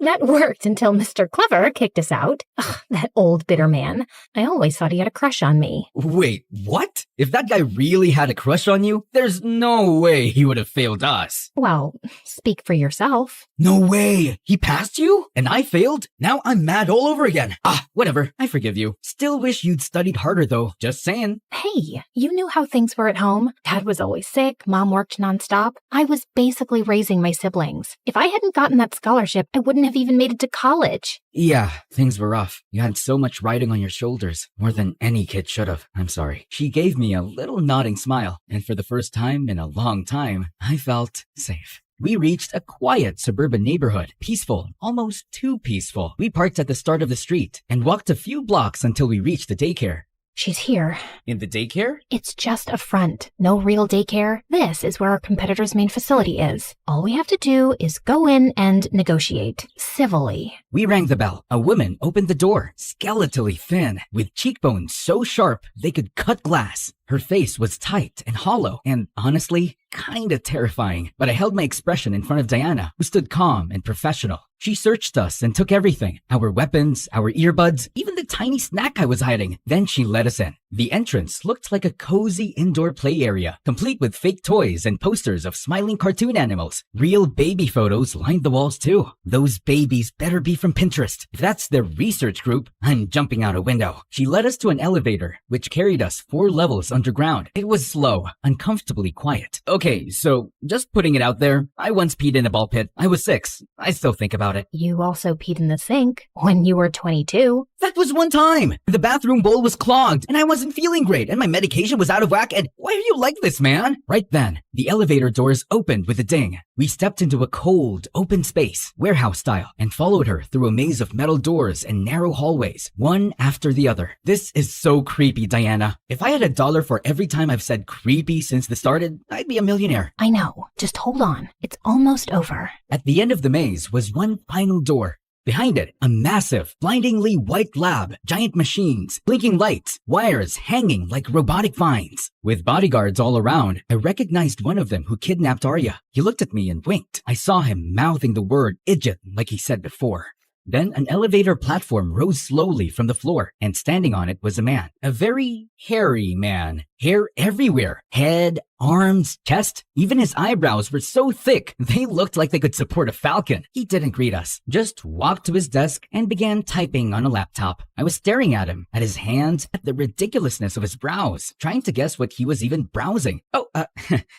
That worked until Mr. Clever kicked us out. Ugh, that old bitter man. I always thought he had a crush on me. Wait, what? If that guy really had a crush on you, there's no way he would have failed us. Well, speak for yourself. No way! He passed you? And I failed? Now I'm mad all over again. Whatever. I forgive you. Still wish you'd studied harder though. Just saying. Hey, you knew how things were at home. Dad was always sick. Mom worked nonstop. I was basically raising my siblings. If I hadn't gotten that scholarship, I wouldn't have even made it to college. Yeah, things were rough. You had so much riding on your shoulders. More than any kid should have. I'm sorry. She gave me a little nodding smile. And for the first time in a long time, I felt safe. We reached a quiet suburban neighborhood. Peaceful, almost too peaceful. We parked at the start of the street and walked a few blocks until we reached the daycare. She's here. In the daycare? It's just a front. No real daycare. This is where our competitor's main facility is. All we have to do is go in and negotiate. Civilly. We rang the bell. A woman opened the door, skeletally thin, with cheekbones so sharp they could cut glass. Her face was tight and hollow, and honestly, kinda terrifying. But I held my expression in front of Diana, who stood calm and professional. She searched us and took everything. Our weapons, our earbuds, even the tiny snack I was hiding. Then she let us in. The entrance looked like a cozy indoor play area, complete with fake toys and posters of smiling cartoon animals. Real baby photos lined the walls too. Those babies better be from Pinterest. If that's their research group, I'm jumping out a window. She led us to an elevator, which carried us 4 levels underground. It was slow, uncomfortably quiet. Okay, so just putting it out there, I once peed in a ball pit. I was 6. I still think about it. You also peed in the sink when you were 22. That was one time. The bathroom bowl was clogged and I wasn't feeling great and my medication was out of whack and why are you like this, man? Right then, the elevator doors opened with a ding. We stepped into a cold, open space, warehouse style, and followed her through a maze of metal doors and narrow hallways, one after the other. This is so creepy, Diana. If I had $1 for every time I've said creepy since this started, I'd be a millionaire. I know. Just hold on. It's almost over. At the end of the maze was one final door. Behind it, a massive, blindingly white lab, giant machines, blinking lights, wires hanging like robotic vines. With bodyguards all around, I recognized one of them who kidnapped Arya. He looked at me and winked. I saw him mouthing the word idiot like he said before. Then an elevator platform rose slowly from the floor, and standing on it was a man. A very hairy man. Hair everywhere. Head, arms, chest. Even his eyebrows were so thick, they looked like they could support a falcon. He didn't greet us, just walked to his desk and began typing on a laptop. I was staring at him, at his hands, at the ridiculousness of his brows, trying to guess what he was even browsing.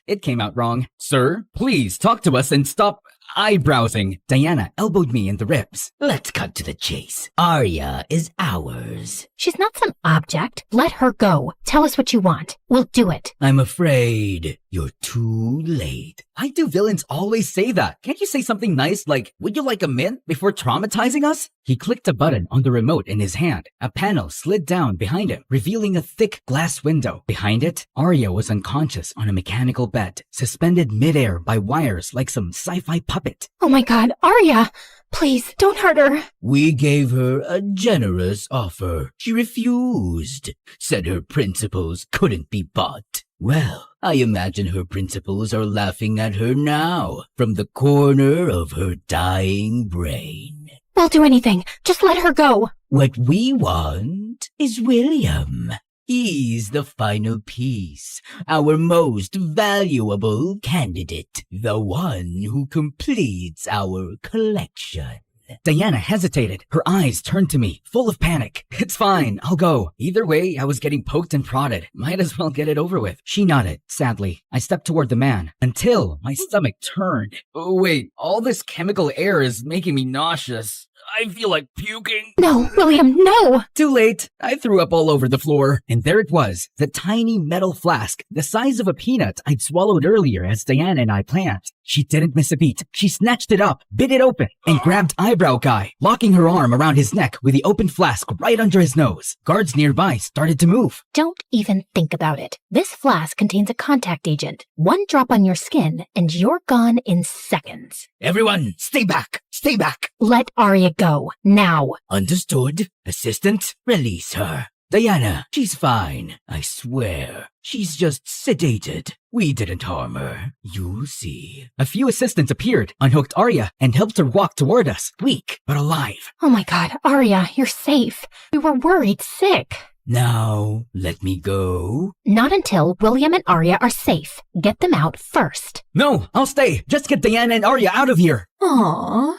It came out wrong. Sir, please talk to us and stop eyebrowsing. Diana elbowed me in the ribs. Let's cut to the chase. Arya is ours. She's not some object. Let her go. Tell us what you want. We'll do it. I'm afraid you're too late. Why do villains always say that? Can't you say something nice like, would you like a mint before traumatizing us? He clicked a button on the remote in his hand. A panel slid down behind him, revealing a thick glass window. Behind it, Arya was unconscious on a mechanical bed, suspended midair by wires like some sci-fi puppet. Oh my god, Arya! Please, don't hurt her. We gave her a generous offer. She refused. Said her principles couldn't be bought. Well, I imagine her principles are laughing at her now, from the corner of her dying brain. We'll do anything. Just let her go. What we want is William. He's the final piece, our most valuable candidate, the one who completes our collection. Diana hesitated. Her eyes turned to me, full of panic. It's fine, I'll go. Either way, I was getting poked and prodded. Might as well get it over with. She nodded, sadly. I stepped toward the man, until my stomach turned. Oh, wait, all this chemical air is making me nauseous. I feel like puking. No, William, no! Too late. I threw up all over the floor. And there it was, the tiny metal flask, the size of a peanut I'd swallowed earlier as Diana and I planned. She didn't miss a beat. She snatched it up, bit it open, and grabbed Eyebrow Guy, locking her arm around his neck with the open flask right under his nose. Guards nearby started to move. Don't even think about it. This flask contains a contact agent. One drop on your skin, and you're gone in seconds. Everyone, stay back! Stay back! Let Arya go, now. Understood. Assistant, release her. Diana, she's fine. I swear. She's just sedated. We didn't harm her. You'll see. A few assistants appeared, unhooked Arya, and helped her walk toward us, weak but alive. Oh my god, Arya, you're safe. We were worried sick. Now, let me go. Not until William and Arya are safe. Get them out first. No, I'll stay. Just get Diana and Arya out of here. Aww,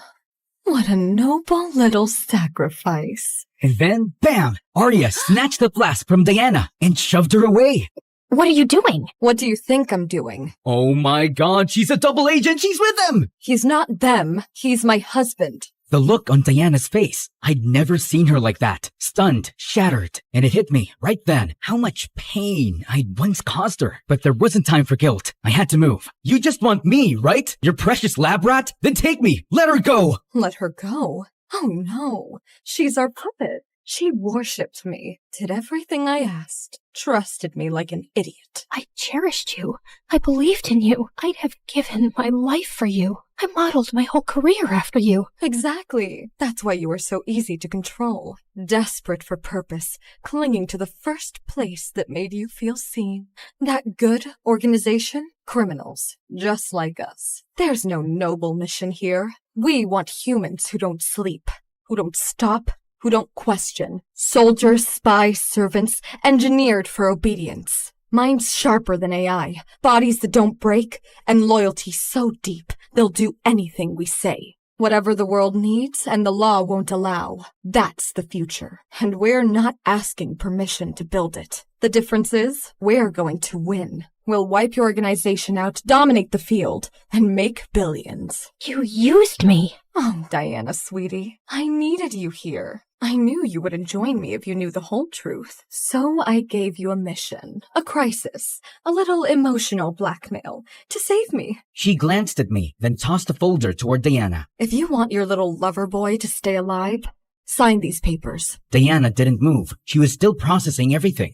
what a noble little sacrifice. And then, bam! Arya snatched the flask from Diana and shoved her away. What are you doing? What do you think I'm doing? Oh my god, she's a double agent! She's with them! He's not them. He's my husband. The look on Diana's face. I'd never seen her like that. Stunned, shattered. And it hit me, right then, how much pain I'd once caused her. But there wasn't time for guilt. I had to move. You just want me, right? Your precious lab rat? Then take me! Let her go! Let her go? Oh no. She's our puppet. She worshipped me, did everything I asked, trusted me like an idiot. I cherished you. I believed in you. I'd have given my life for you. I modeled my whole career after you. Exactly. That's why you were so easy to control. Desperate for purpose, clinging to the first place that made you feel seen. That good organization? Criminals, just like us. There's no noble mission here. We want humans who don't sleep, who don't stop, who don't question. Soldiers, spies, servants, engineered for obedience. Minds sharper than AI, bodies that don't break, and loyalty so deep they'll do anything we say. Whatever the world needs and the law won't allow, that's the future. And we're not asking permission to build it. The difference is, we're going to win. We'll wipe your organization out, dominate the field, and make billions. You used me. Oh, Diana, sweetie, I needed you here. I knew you wouldn't join me if you knew the whole truth. So I gave you a mission, a crisis, a little emotional blackmail to save me. She glanced at me, then tossed a folder toward Diana. If you want your little lover boy to stay alive, sign these papers. Diana didn't move. She was still processing everything.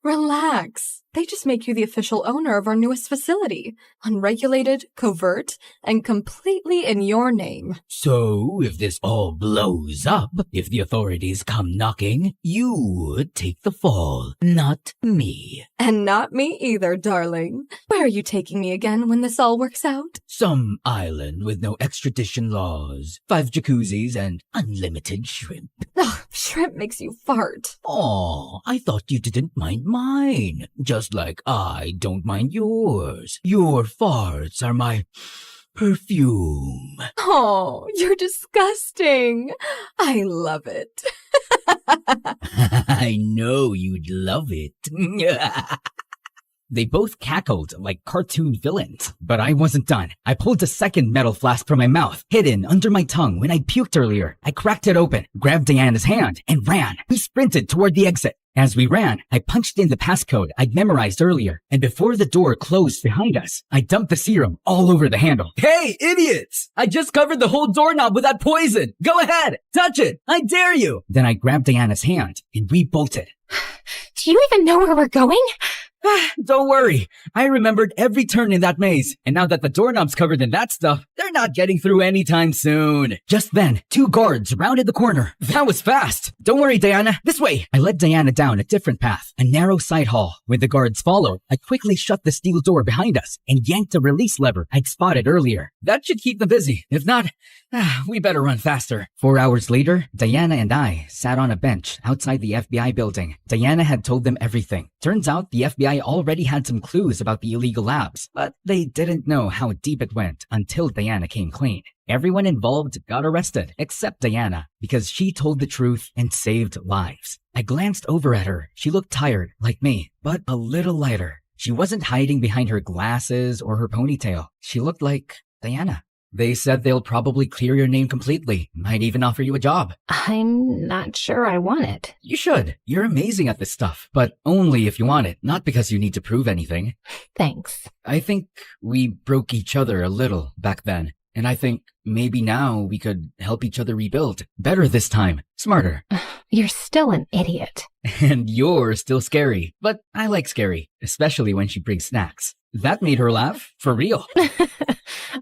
Relax. They just make you the official owner of our newest facility. Unregulated, covert, and completely in your name. So, if this all blows up, if the authorities come knocking, you would take the fall, not me. And not me either, darling. Where are you taking me again when this all works out? Some island with no extradition laws, 5 jacuzzis, and unlimited shrimp. Ugh, shrimp makes you fart. Aw, I thought you didn't mind mine. Just like I don't mind yours. Your farts are my perfume. Oh, you're disgusting. I love it. I know you'd love it. They both cackled like cartoon villains. But I wasn't done. I pulled a second metal flask from my mouth, hidden under my tongue when I puked earlier. I cracked it open, grabbed Diana's hand, and ran. We sprinted toward the exit. As we ran, I punched in the passcode I'd memorized earlier, and before the door closed behind us, I dumped the serum all over the handle. Hey, idiots! I just covered the whole doorknob with that poison! Go ahead! Touch it! I dare you! Then I grabbed Diana's hand, and we bolted. Do you even know where we're going? Don't worry. I remembered every turn in that maze, and now that the doorknob's covered in that stuff, they're not getting through anytime soon. Just then, 2 guards rounded the corner. That was fast. Don't worry, Diana. This way. I led Diana down a different path, a narrow side hall. When the guards followed, I quickly shut the steel door behind us and yanked a release lever I'd spotted earlier. That should keep them busy. If not, we better run faster. 4 hours later, Diana and I sat on a bench outside the FBI building. Diana had told them everything. Turns out the FBI already had some clues about the illegal labs, but they didn't know how deep it went until Diana came clean. Everyone involved got arrested, except Diana, because she told the truth and saved lives. I glanced over at her. She looked tired, like me, but a little lighter. She wasn't hiding behind her glasses or her ponytail. She looked like Diana. They said they'll probably clear your name completely. Might even offer you a job. I'm not sure I want it. You should. You're amazing at this stuff, but only if you want it, not because you need to prove anything. Thanks. I think we broke each other a little back then, and I think maybe now we could help each other rebuild. Better this time. Smarter. You're still an idiot. And you're still scary. But I like scary, especially when she brings snacks. That made her laugh, for real.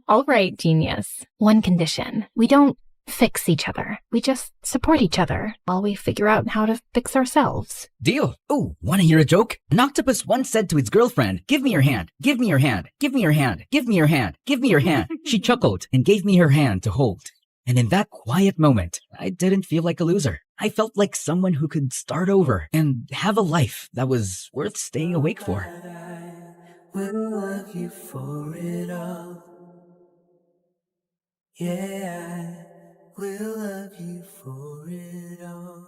All right, genius. One condition. We don't fix each other. We just support each other while we figure out how to fix ourselves. Deal. Oh, want to hear a joke? An octopus once said to its girlfriend, "Give me your hand, give me your hand, give me your hand, give me your hand, give me your hand." She chuckled and gave me her hand to hold. And in that quiet moment, I didn't feel like a loser. I felt like someone who could start over and have a life that was worth staying awake for. Will love you for it all. Yeah, I will love you for it all.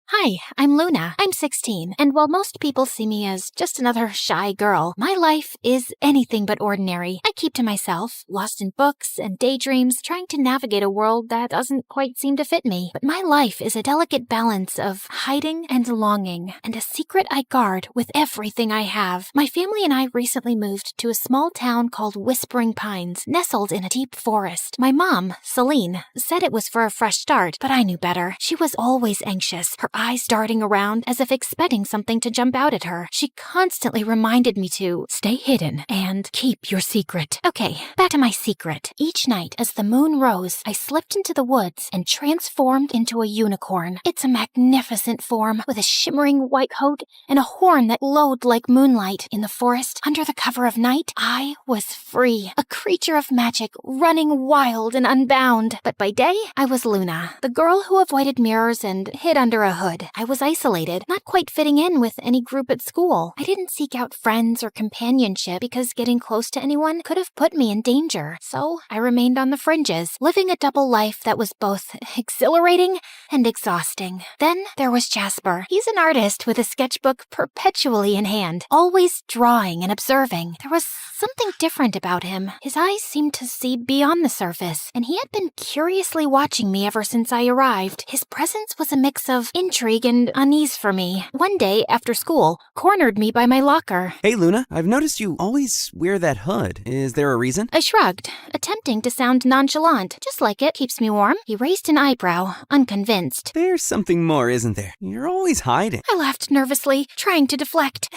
Hi, I'm Luna. I'm 16, and while most people see me as just another shy girl, my life is anything but ordinary. I keep to myself, lost in books and daydreams, trying to navigate a world that doesn't quite seem to fit me. But my life is a delicate balance of hiding and longing, and a secret I guard with everything I have. My family and I recently moved to a small town called Whispering Pines, nestled in a deep forest. My mom, Celine, said it was for a fresh start, but I knew better. She was always anxious, her eyes darting around as if expecting something to jump out at her. She constantly reminded me to stay hidden and keep your secret. Okay, back to my secret. Each night as the moon rose, I slipped into the woods and transformed into a unicorn. It's a magnificent form with a shimmering white coat and a horn that glowed like moonlight. In the forest, under the cover of night, I was free, a creature of magic, running wild and unbound. But by day, I was Luna, the girl who avoided mirrors and hid under a hood. I was isolated, not quite fitting in with any group at school. I didn't seek out friends or companionship because getting close to anyone could have put me in danger. So I remained on the fringes, living a double life that was both exhilarating and exhausting. Then there was Jasper. He's an artist with a sketchbook perpetually in hand, always drawing and observing. There was something different about him. His eyes seemed to see beyond the surface, and he had been curiously watching me ever since I arrived. His presence was a mix of intrigue and unease for me. One day, after school, cornered me by my locker. Hey, Luna, I've noticed you always wear that hood. Is there a reason? I shrugged, attempting to sound nonchalant. Just like it, keeps me warm. He raised an eyebrow, unconvinced. There's something more, isn't there? You're always hiding. I laughed nervously, trying to deflect.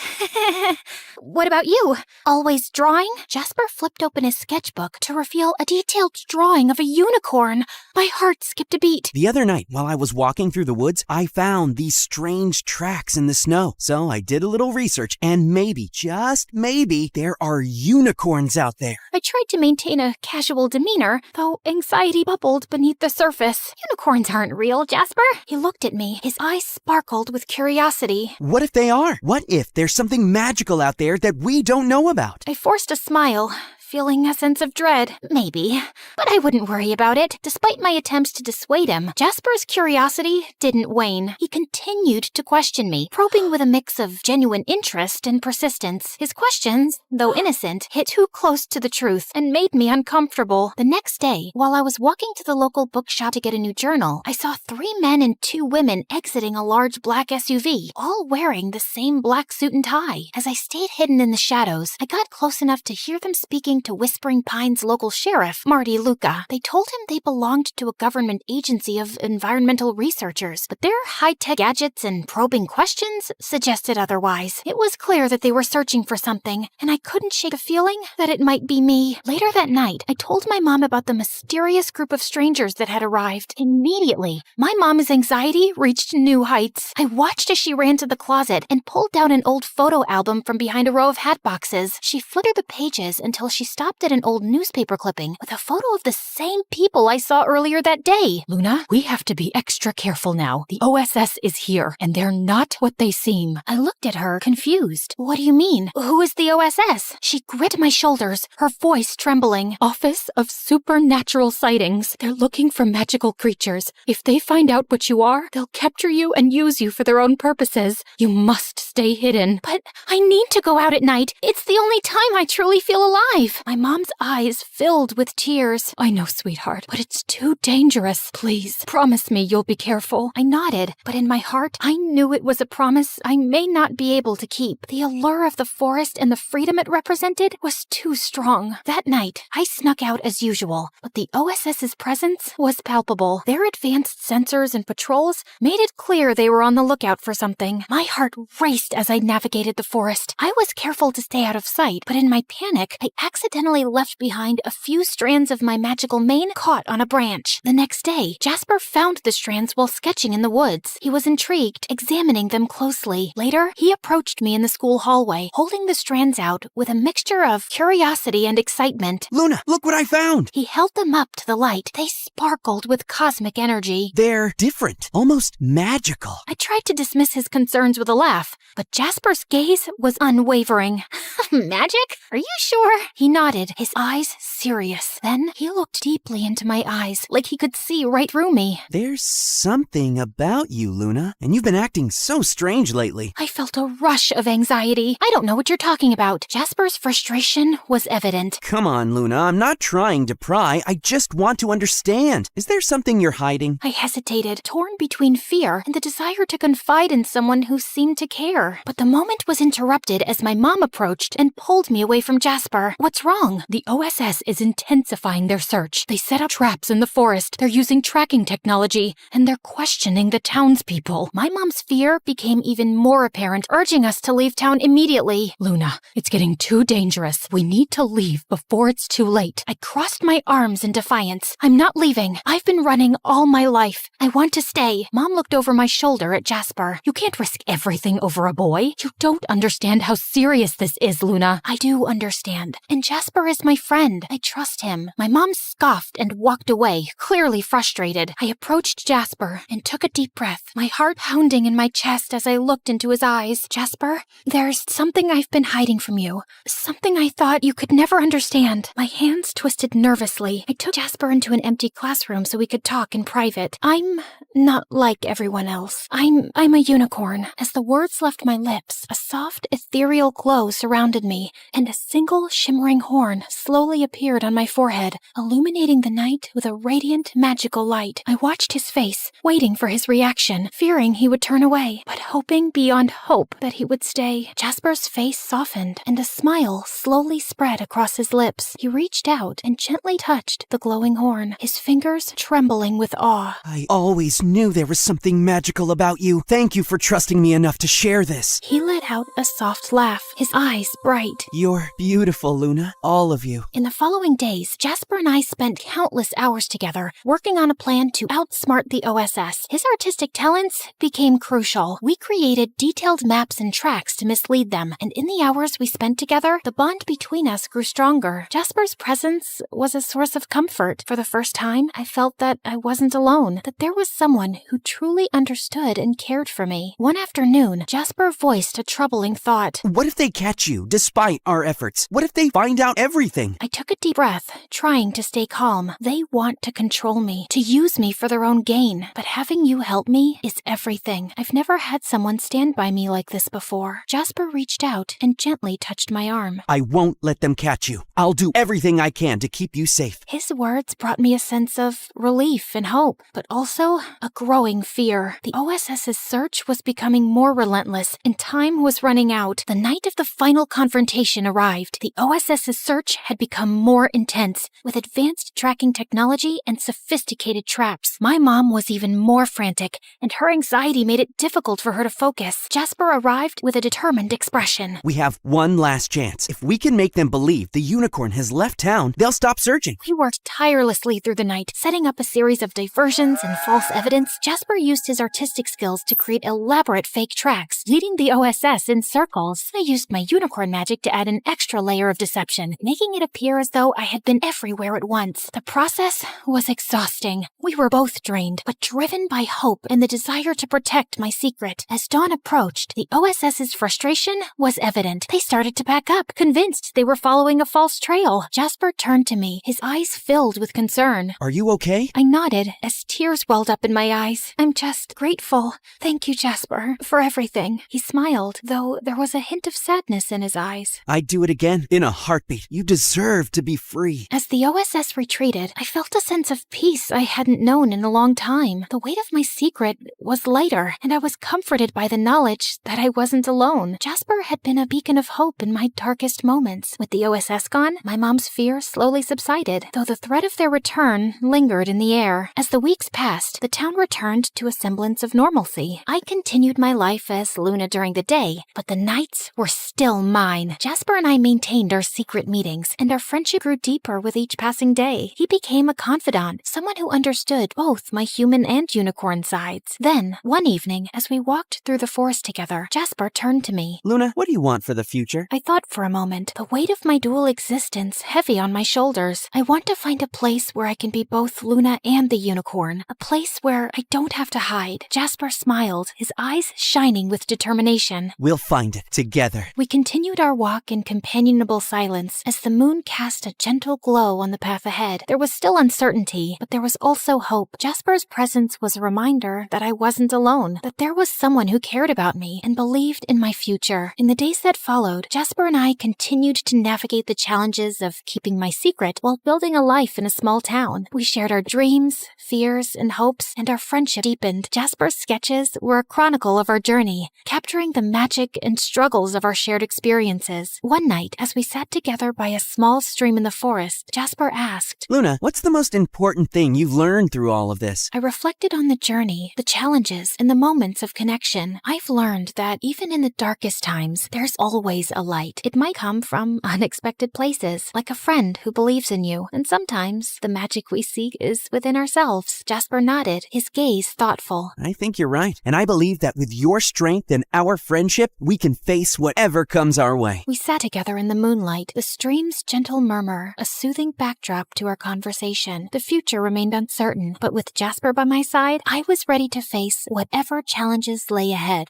What about you? Always drawing? Jasper flipped open his sketchbook to reveal a detailed drawing of a unicorn. My heart skipped a beat. The other night, while I was walking through the woods, I found these strange tracks in the snow. So I did a little research, and maybe, just maybe, there are unicorns out there. I tried to maintain a casual demeanor, though anxiety bubbled beneath the surface. Unicorns aren't real, Jasper. He looked at me, his eyes sparkled with curiosity. What if they are? What if there's something magical out there that we don't know about? I forced a smile, feeling a sense of dread. Maybe. But I wouldn't worry about it. Despite my attempts to dissuade him, Jasper's curiosity didn't wane. He continued to question me, probing with a mix of genuine interest and persistence. His questions, though innocent, hit too close to the truth and made me uncomfortable. The next day, while I was walking to the local bookshop to get a new journal, I saw 3 men and 2 women exiting a large black SUV, all wearing the same black suit and tie. As I stayed hidden in the shadows, I got close enough to hear them speaking to Whispering Pines local sheriff, Marty Luca. They told him they belonged to a government agency of environmental researchers, but their high-tech gadgets and probing questions suggested otherwise. It was clear that they were searching for something, and I couldn't shake a feeling that it might be me. Later that night, I told my mom about the mysterious group of strangers that had arrived. Immediately, my mom's anxiety reached new heights. I watched as she ran to the closet and pulled down an old photo album from behind a row of hat boxes. She flittered the pages until she stopped at an old newspaper clipping with a photo of the same people I saw earlier that day. Luna, we have to be extra careful now. The OSS is here, and they're not what they seem. I looked at her, confused. What do you mean? Who is the OSS? She gripped my shoulders, her voice trembling. Office of Supernatural Sightings. They're looking for magical creatures. If they find out what you are, they'll capture you and use you for their own purposes. You must stay hidden. But I need to go out at night. It's the only time I truly feel alive. My mom's eyes filled with tears. I know, sweetheart, but it's too dangerous. Please, promise me you'll be careful. I nodded, but in my heart, I knew it was a promise I may not be able to keep. The allure of the forest and the freedom it represented was too strong. That night, I snuck out as usual, but the OSS's presence was palpable. Their advanced sensors and patrols made it clear they were on the lookout for something. My heart raced as I navigated the forest. I was careful to stay out of sight, but in my panic, I accidentally left behind a few strands of my magical mane caught on a branch. The next day, Jasper found the strands while sketching in the woods. He was intrigued, examining them closely. Later, he approached me in the school hallway, holding the strands out with a mixture of curiosity and excitement. Luna, look what I found! He held them up to the light. They sparkled with cosmic energy. They're different, almost magical. I tried to dismiss his concerns with a laugh, but Jasper's gaze was unwavering. Magic? Are you sure? He nodded, his eyes serious. Then he looked deeply into my eyes, like he could see right through me. There's something about you, Luna, and you've been acting so strange lately. I felt a rush of anxiety. I don't know what you're talking about. Jasper's frustration was evident. Come on, Luna, I'm not trying to pry. I just want to understand. Is there something you're hiding? I hesitated, torn between fear and the desire to confide in someone who seemed to care. But the moment was interrupted as my mom approached and pulled me away from Jasper. What's wrong? The OSS is intensifying their search. They set up traps in the forest. They're using tracking technology, and they're questioning the townspeople. My mom's fear became even more apparent, urging us to leave town immediately. Luna, it's getting too dangerous. We need to leave before it's too late. I crossed my arms in defiance. I'm not leaving. I've been running all my life. I want to stay. Mom looked over my shoulder at Jasper. You can't risk everything over a boy. You don't understand how serious this is, Luna. I do understand. And Jasper is my friend. I trust him. My mom scoffed and walked away, clearly frustrated. I approached Jasper and took a deep breath, my heart pounding in my chest as I looked into his eyes. Jasper, there's something I've been hiding from you. Something I thought you could never understand. My hands twisted nervously. I took Jasper into an empty classroom so we could talk in private. I'm not like everyone else. I'm a unicorn. As the words left my lips, a soft, ethereal glow surrounded me, and a single shimmering horn slowly appeared on my forehead, illuminating the night with a radiant, magical light. I watched his face, waiting for his reaction, fearing he would turn away, but hoping beyond hope that he would stay. Jasper's face softened, and a smile slowly spread across his lips. He reached out and gently touched the glowing horn, his fingers trembling with awe. I always knew there was something magical about you. Thank you for trusting me enough to share this. He let out a soft laugh, his eyes bright. You're beautiful, Luna. All of you. In the following days, Jasper and I spent countless hours together, working on a plan to outsmart the OSS. His artistic talents became crucial. We created detailed maps and tracks to mislead them, and in the hours we spent together, the bond between us grew stronger. Jasper's presence was a source of comfort. For the first time, I felt that I wasn't alone, that there was someone who truly understood and cared for me. One afternoon, Jasper voiced a troubling thought. What if they catch you, despite our efforts? What if they find out everything? I took a deep breath, trying to stay calm. They want to control me, to use me for their own gain. But having you help me is everything. I've never had someone stand by me like this before. Jasper reached out and gently touched my arm. I won't let them catch you. I'll do everything I can to keep you safe. His words brought me a sense of relief and hope, but also a growing fear. The OSS's search was becoming more relentless, and time was running out. The night of the final confrontation arrived. The OSS's search had become more intense, with advanced tracking technology and sophisticated traps. My mom was even more frantic, and her anxiety made it difficult for her to focus. Jasper arrived with a determined expression. We have one last chance. If we can make them believe the unicorn has left town, they'll stop searching. We worked tirelessly through the night, setting up a series of diversions and false evidence. Jasper used his artistic skills to create elaborate fake tracks, leading the OSS in circles. I used my unicorn magic to add an extra layer of deception. perception, making it appear as though I had been everywhere at once. The process was exhausting. We were both drained, but driven by hope and the desire to protect my secret. As dawn approached, the OSS's frustration was evident. They started to pack up, convinced they were following a false trail. Jasper turned to me, his eyes filled with concern. Are you okay? I nodded as tears welled up in my eyes. I'm just grateful. Thank you, Jasper, for everything. He smiled, though there was a hint of sadness in his eyes. I'd do it again, in a heartbeat. You deserve to be free. As the OSS retreated, I felt a sense of peace I hadn't known in a long time. The weight of my secret was lighter, and I was comforted by the knowledge that I wasn't alone. Jasper had been a beacon of hope in my darkest moments. With the OSS gone, my mom's fear slowly subsided, though the threat of their return lingered in the air. As the weeks passed, the town returned to a semblance of normalcy. I continued my life as Luna during the day, but the nights were still mine. Jasper and I maintained our secret meetings, and our friendship grew deeper with each passing day. He became a confidant, someone who understood both my human and unicorn sides. Then, one evening, as we walked through the forest together, Jasper turned to me. Luna, what do you want for the future? I thought for a moment, the weight of my dual existence heavy on my shoulders. I want to find a place where I can be both Luna and the unicorn, a place where I don't have to hide. Jasper smiled, his eyes shining with determination. We'll find it together. We continued our walk in companionable silence as the moon cast a gentle glow on the path ahead. There was still uncertainty, but there was also hope. Jasper's presence was a reminder that I wasn't alone, that there was someone who cared about me and believed in my future. In the days that followed, Jasper and I continued to navigate the challenges of keeping my secret while building a life in a small town. We shared our dreams, fears, and hopes, and our friendship deepened. Jasper's sketches were a chronicle of our journey, capturing the magic and struggles of our shared experiences. One night, as we sat together by a small stream in the forest, Jasper asked, Luna, what's the most important thing you've learned through all of this? I reflected on the journey, the challenges, and the moments of connection. I've learned that even in the darkest times, there's always a light. It might come from unexpected places, like a friend who believes in you, and sometimes the magic we seek is within ourselves. Jasper nodded, his gaze thoughtful. I think you're right, and I believe that with your strength and our friendship, we can face whatever comes our way. We sat together in the moonlight, the stream's gentle murmur, a soothing backdrop to our conversation. The future remained uncertain, but with Jasper by my side, I was ready to face whatever challenges lay ahead.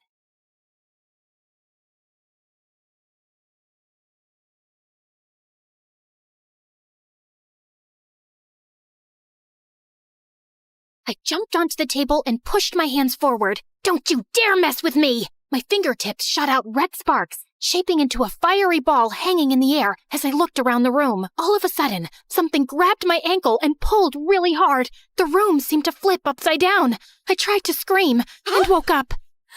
I jumped onto the table and pushed my hands forward. Don't you dare mess with me! My fingertips shot out red sparks, shaping into a fiery ball hanging in the air as I looked around the room. All of a sudden, something grabbed my ankle and pulled really hard. The room seemed to flip upside down. I tried to scream and woke up.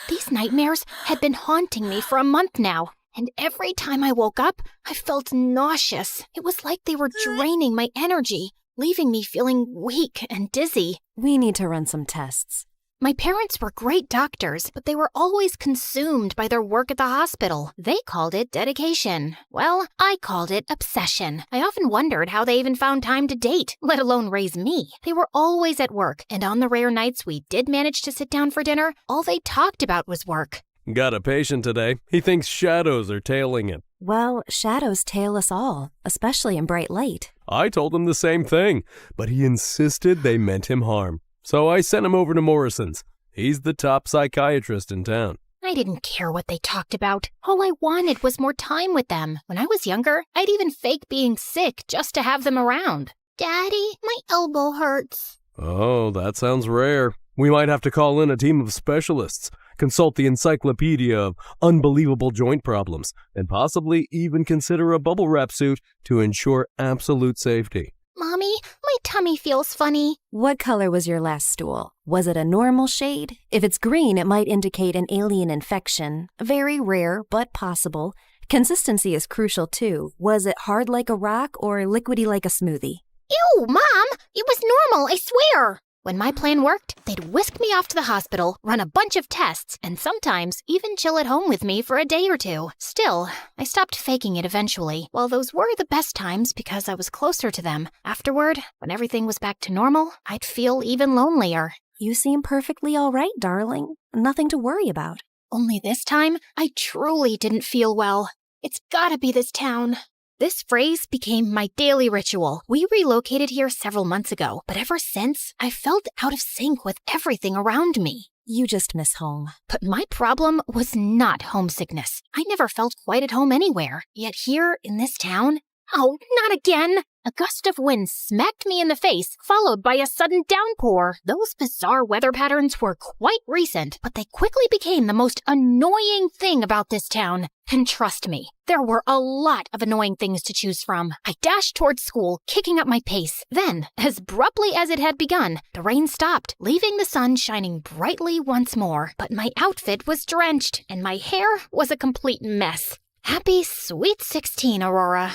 These nightmares had been haunting me for a month now, and every time I woke up, I felt nauseous. It was like they were draining my energy, leaving me feeling weak and dizzy. We need to run some tests. My parents were great doctors, but they were always consumed by their work at the hospital. They called it dedication. Well, I called it obsession. I often wondered how they even found time to date, let alone raise me. They were always at work, and on the rare nights we did manage to sit down for dinner, all they talked about was work. Got a patient today. He thinks shadows are tailing him. Well, shadows tail us all, especially in bright light. I told him the same thing, but he insisted they meant him harm. So I sent him over to Morrison's. He's the top psychiatrist in town. I didn't care what they talked about. All I wanted was more time with them. When I was younger, I'd even fake being sick just to have them around. Daddy, my elbow hurts. Oh, that sounds rare. We might have to call in a team of specialists, consult the encyclopedia of unbelievable joint problems, and possibly even consider a bubble wrap suit to ensure absolute safety. Mommy, my tummy feels funny. What color was your last stool? Was it a normal shade? If it's green, it might indicate an alien infection. Very rare, but possible. Consistency is crucial too. Was it hard like a rock or liquidy like a smoothie? Ew, Mom! It was normal, I swear! When my plan worked, they'd whisk me off to the hospital, run a bunch of tests, and sometimes even chill at home with me for a day or two. Still, I stopped faking it eventually. While those were the best times because I was closer to them, afterward, when everything was back to normal, I'd feel even lonelier. You seem perfectly all right, darling. Nothing to worry about. Only this time, I truly didn't feel well. It's gotta be this town. This phrase became my daily ritual. We relocated here several months ago, but ever since, I felt out of sync with everything around me. You just miss home. But my problem was not homesickness. I never felt quite at home anywhere. Yet here, in this town, oh, not again! A gust of wind smacked me in the face, followed by a sudden downpour. Those bizarre weather patterns were quite recent, but they quickly became the most annoying thing about this town. And trust me, there were a lot of annoying things to choose from. I dashed towards school, kicking up my pace. Then, as abruptly as it had begun, the rain stopped, leaving the sun shining brightly once more. But my outfit was drenched, and my hair was a complete mess. Happy sweet 16, Aurora.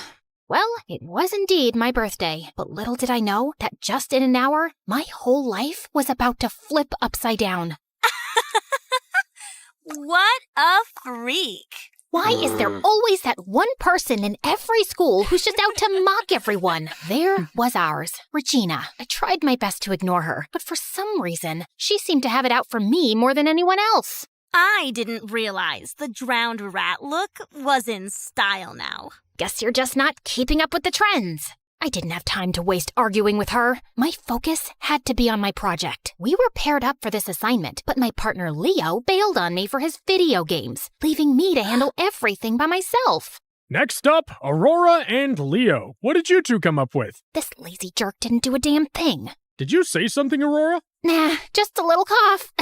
Well, it was indeed my birthday, but little did I know that just in an hour, my whole life was about to flip upside down. What a freak! Why is there always that one person in every school who's just out to mock everyone? There was ours, Regina. I tried my best to ignore her, but for some reason, she seemed to have it out for me more than anyone else. I didn't realize the drowned rat look was in style now. Guess you're just not keeping up with the trends. I didn't have time to waste arguing with her. My focus had to be on my project. We were paired up for this assignment, but my partner Leo bailed on me for his video games, leaving me to handle everything by myself. Next up, Aurora and Leo. What did you two come up with? This lazy jerk didn't do a damn thing. Did you say something, Aurora? Nah, just a little cough.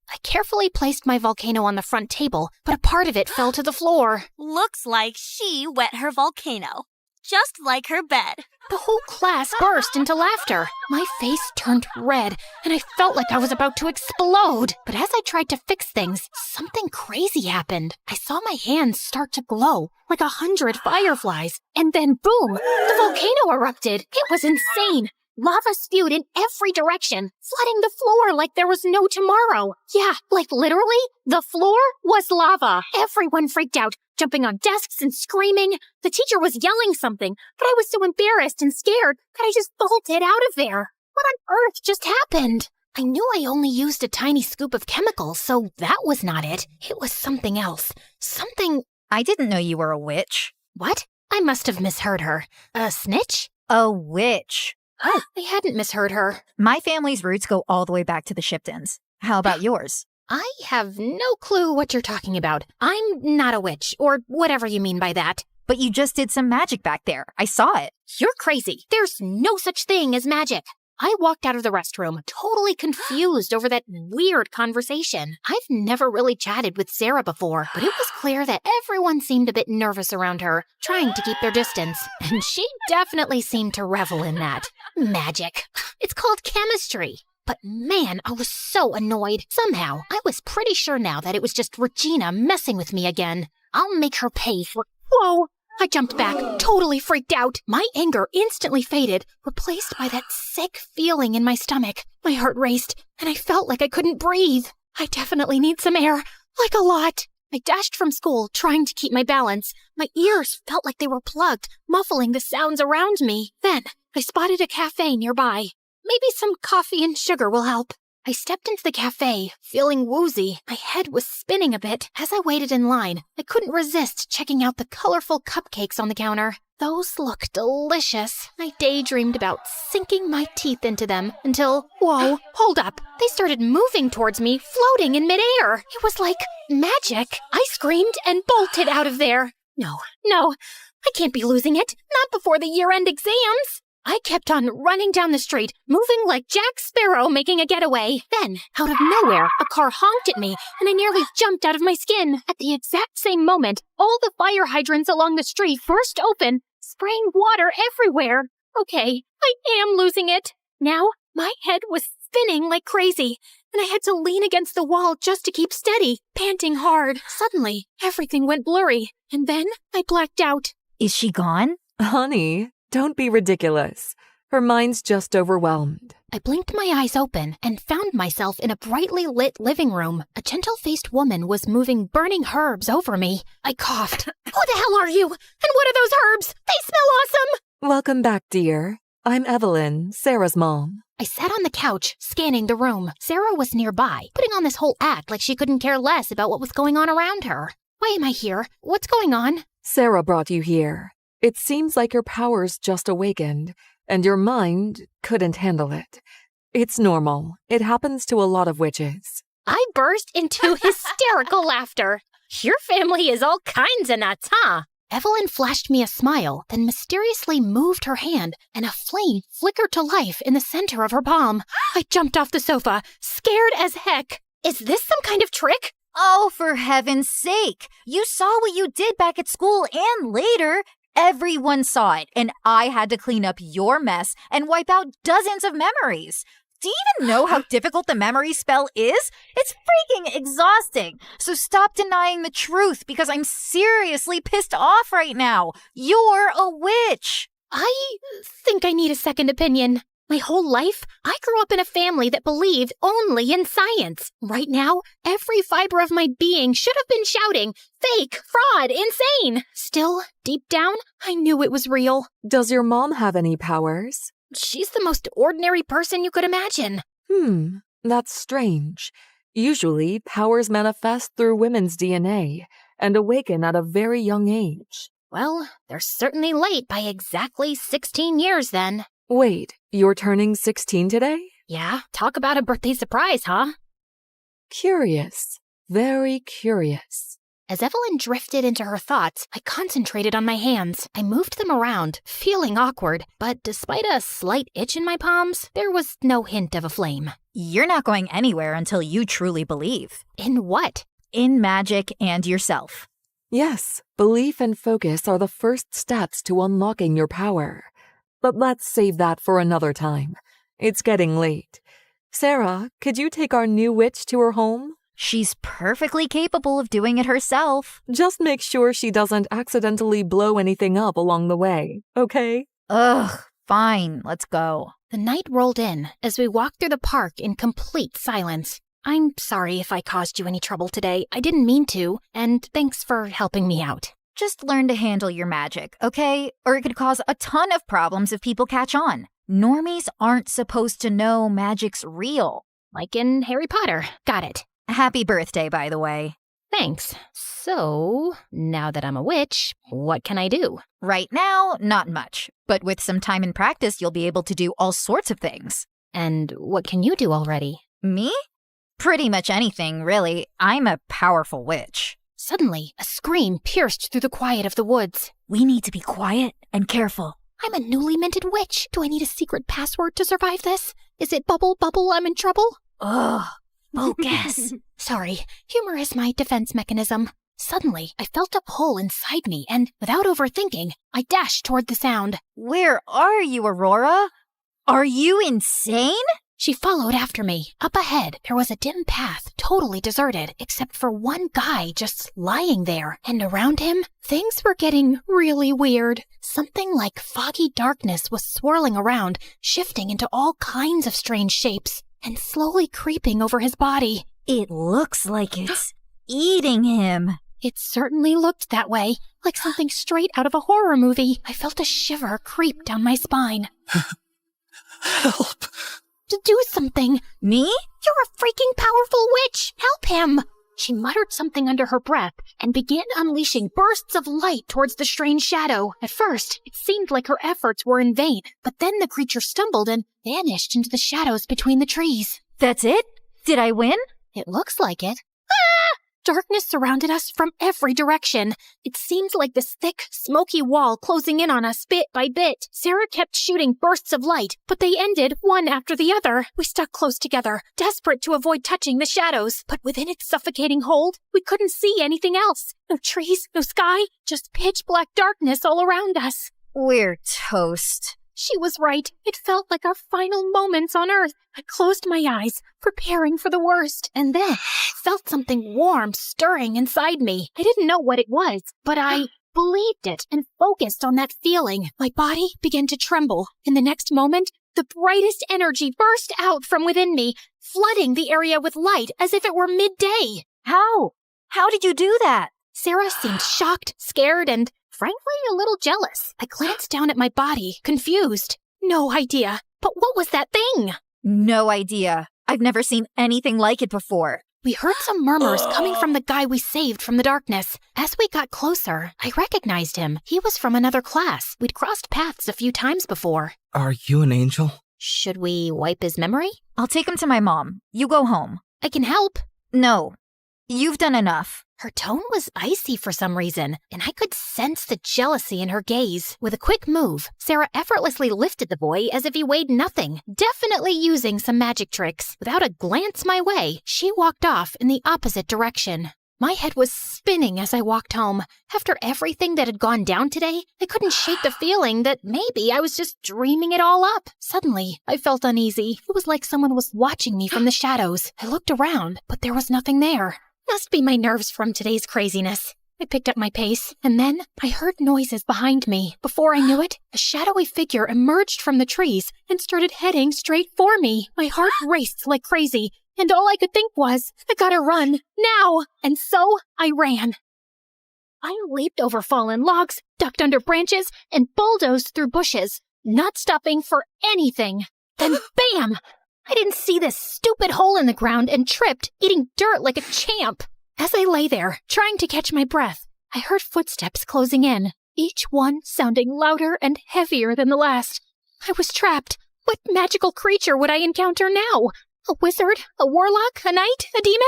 I carefully placed my volcano on the front table, but a part of it fell to the floor. Looks like she wet her volcano, just like her bed. The whole class burst into laughter. My face turned red, and I felt like I was about to explode. But as I tried to fix things, something crazy happened. I saw my hands start to glow, like 100 fireflies. And then boom, the volcano erupted. It was insane. Lava spewed in every direction, flooding the floor like there was no tomorrow. Yeah, like literally, the floor was lava. Everyone freaked out, jumping on desks and screaming. The teacher was yelling something, but I was so embarrassed and scared that I just bolted out of there. What on earth just happened? I knew I only used a tiny scoop of chemicals, so that was not it. It was something else. Something... I didn't know you were a witch. What? I must have misheard her. A snitch? A witch. Oh, I hadn't misheard her. My family's roots go all the way back to the Shiptons. How about yours? I have no clue what you're talking about. I'm not a witch, or whatever you mean by that. But you just did some magic back there. I saw it. You're crazy. There's no such thing as magic. I walked out of the restroom, totally confused over that weird conversation. I've never really chatted with Sarah before, but it was clear that everyone seemed a bit nervous around her, trying to keep their distance. And she definitely seemed to revel in that. Magic. It's called chemistry. But man, I was so annoyed. Somehow, I was pretty sure now that it was just Regina messing with me again. I'll make her pay for... Whoa! I jumped back, totally freaked out. My anger instantly faded, replaced by that sick feeling in my stomach. My heart raced, and I felt like I couldn't breathe. I definitely need some air, like a lot. I dashed from school, trying to keep my balance. My ears felt like they were plugged, muffling the sounds around me. Then, I spotted a cafe nearby. Maybe some coffee and sugar will help. I stepped into the cafe, feeling woozy. My head was spinning a bit. As I waited in line, I couldn't resist checking out the colorful cupcakes on the counter. Those looked delicious. I daydreamed about sinking my teeth into them until, whoa, hold up. They started moving towards me, floating in midair. It was like magic. I screamed and bolted out of there. No, I can't be losing it. Not before the year-end exams. I kept on running down the street, moving like Jack Sparrow making a getaway. Then, out of nowhere, a car honked at me, and I nearly jumped out of my skin. At the exact same moment, all the fire hydrants along the street burst open, spraying water everywhere. Okay, I am losing it. Now, my head was spinning like crazy, and I had to lean against the wall just to keep steady, panting hard. Suddenly, everything went blurry, and then I blacked out. Is she gone? Honey, don't be ridiculous. Her mind's just overwhelmed. I blinked my eyes open and found myself in a brightly lit living room. A gentle-faced woman was moving burning herbs over me. I coughed. Who the hell are you? And what are those herbs? They smell awesome! Welcome back, dear. I'm Evelyn, Sarah's mom. I sat on the couch, scanning the room. Sarah was nearby, putting on this whole act like she couldn't care less about what was going on around her. Why am I here? What's going on? Sarah brought you here. It seems like your powers just awakened, and your mind couldn't handle it. It's normal. It happens to a lot of witches. I burst into hysterical laughter. Your family is all kinds of nuts, huh? Evelyn flashed me a smile, then mysteriously moved her hand, and a flame flickered to life in the center of her palm. I jumped off the sofa, scared as heck. Is this some kind of trick? Oh, for heaven's sake. You saw what you did back at school and later. Everyone saw it, and I had to clean up your mess and wipe out dozens of memories. Do you even know how difficult the memory spell is? It's freaking exhausting. So stop denying the truth because I'm seriously pissed off right now. You're a witch. I think I need a second opinion. My whole life, I grew up in a family that believed only in science. Right now, every fiber of my being should have been shouting, fake, fraud, insane. Still, deep down, I knew it was real. Does your mom have any powers? She's the most ordinary person you could imagine. That's strange. Usually, powers manifest through women's DNA and awaken at a very young age. Well, they're certainly late by exactly 16 years then. Wait, you're turning 16 today? Yeah, talk about a birthday surprise, huh? Curious. Very curious. As Evelyn drifted into her thoughts, I concentrated on my hands. I moved them around, feeling awkward, but despite a slight itch in my palms, there was no hint of a flame. You're not going anywhere until you truly believe. In what? In magic and yourself. Yes, belief and focus are the first steps to unlocking your power. But let's save that for another time. It's getting late. Sarah, could you take our new witch to her home? She's perfectly capable of doing it herself. Just make sure she doesn't accidentally blow anything up along the way, okay? Ugh, fine, let's go. The night rolled in as we walked through the park in complete silence. I'm sorry if I caused you any trouble today. I didn't mean to, and thanks for helping me out. Just learn to handle your magic, okay? Or it could cause a ton of problems if people catch on. Normies aren't supposed to know magic's real. Like in Harry Potter. Got it. Happy birthday, by the way. Thanks. So, now that I'm a witch, what can I do? Right now, not much. But with some time and practice, you'll be able to do all sorts of things. And what can you do already? Me? Pretty much anything, really. I'm a powerful witch. Suddenly, a scream pierced through the quiet of the woods. We need to be quiet and careful. I'm a newly minted witch. Do I need a secret password to survive this? Is it bubble, I'm in trouble? Ugh. Focus. Sorry, humor is my defense mechanism. Suddenly, I felt a pull inside me, and without overthinking, I dashed toward the sound. Where are you, Aurora? Are you insane? She followed after me. Up ahead, there was a dim path, totally deserted, except for one guy just lying there. And around him, things were getting really weird. Something like foggy darkness was swirling around, shifting into all kinds of strange shapes, and slowly creeping over his body. It looks like it's eating him. It certainly looked that way, like something straight out of a horror movie. I felt a shiver creep down my spine. Help. To do something. Me? You're a freaking powerful witch. Help him. She muttered something under her breath and began unleashing bursts of light towards the strange shadow. At first, it seemed like her efforts were in vain, but then the creature stumbled and vanished into the shadows between the trees. That's it? Did I win? It looks like it. Ah! Darkness surrounded us from every direction. It seemed like this thick, smoky wall closing in on us bit by bit. Sarah kept shooting bursts of light, but they ended one after the other. We stuck close together, desperate to avoid touching the shadows. But within its suffocating hold, we couldn't see anything else. No trees, no sky, just pitch black darkness all around us. We're toast. She was right. It felt like our final moments on Earth. I closed my eyes, preparing for the worst, and then felt something warm stirring inside me. I didn't know what it was, but I believed it and focused on that feeling. My body began to tremble. In the next moment, the brightest energy burst out from within me, flooding the area with light as if it were midday. How? How did you do that? Sarah seemed shocked, scared, and frankly, a little jealous. I glanced down at my body, confused. No idea. But what was that thing? No idea. I've never seen anything like it before. We heard some murmurs coming from the guy we saved from the darkness. As we got closer, I recognized him. He was from another class. We'd crossed paths a few times before. Are you an angel? Should we wipe his memory? I'll take him to my mom. You go home. I can help. No. You've done enough. Her tone was icy for some reason, and I could sense the jealousy in her gaze. With a quick move, Sarah effortlessly lifted the boy as if he weighed nothing, definitely using some magic tricks. Without a glance my way, she walked off in the opposite direction. My head was spinning as I walked home. After everything that had gone down today, I couldn't shake the feeling that maybe I was just dreaming it all up. Suddenly, I felt uneasy. It was like someone was watching me from the shadows. I looked around, but there was nothing there. Must be my nerves from today's craziness. I picked up my pace, and then I heard noises behind me. Before I knew it, a shadowy figure emerged from the trees and started heading straight for me. My heart raced like crazy, and all I could think was, I gotta run, now! And so, I ran. I leaped over fallen logs, ducked under branches, and bulldozed through bushes, not stopping for anything. Then bam! I didn't see this stupid hole in the ground and tripped, eating dirt like a champ. As I lay there, trying to catch my breath, I heard footsteps closing in, each one sounding louder and heavier than the last. I was trapped. What magical creature would I encounter now? A wizard? A warlock? A knight? A demon?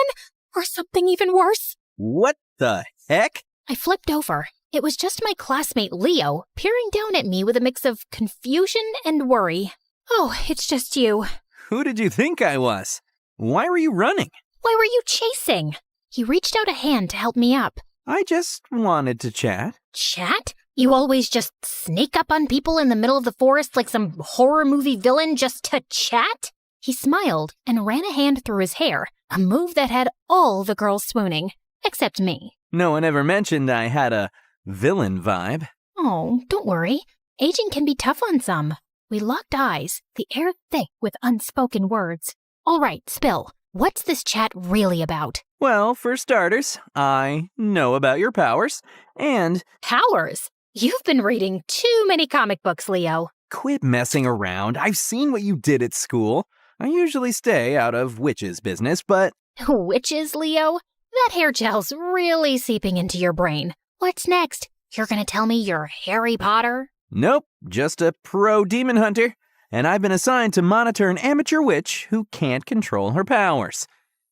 Or something even worse? What the heck? I flipped over. It was just my classmate Leo, peering down at me with a mix of confusion and worry. Oh, it's just you. Who did you think I was? Why were you running? Why were you chasing? He reached out a hand to help me up. I just wanted to chat. Chat? You always just sneak up on people in the middle of the forest like some horror movie villain just to chat? He smiled and ran a hand through his hair, a move that had all the girls swooning, except me. No one ever mentioned I had a villain vibe. Oh, don't worry. Aging can be tough on some. We locked eyes, the air thick with unspoken words. All right, spill. What's this chat really about? Well, for starters, I know about your powers, and... Powers? You've been reading too many comic books, Leo. Quit messing around. I've seen what you did at school. I usually stay out of witches' business, but... Witches, Leo? That hair gel's really seeping into your brain. What's next? You're gonna tell me you're Harry Potter? Nope, just a pro demon hunter, and I've been assigned to monitor an amateur witch who can't control her powers.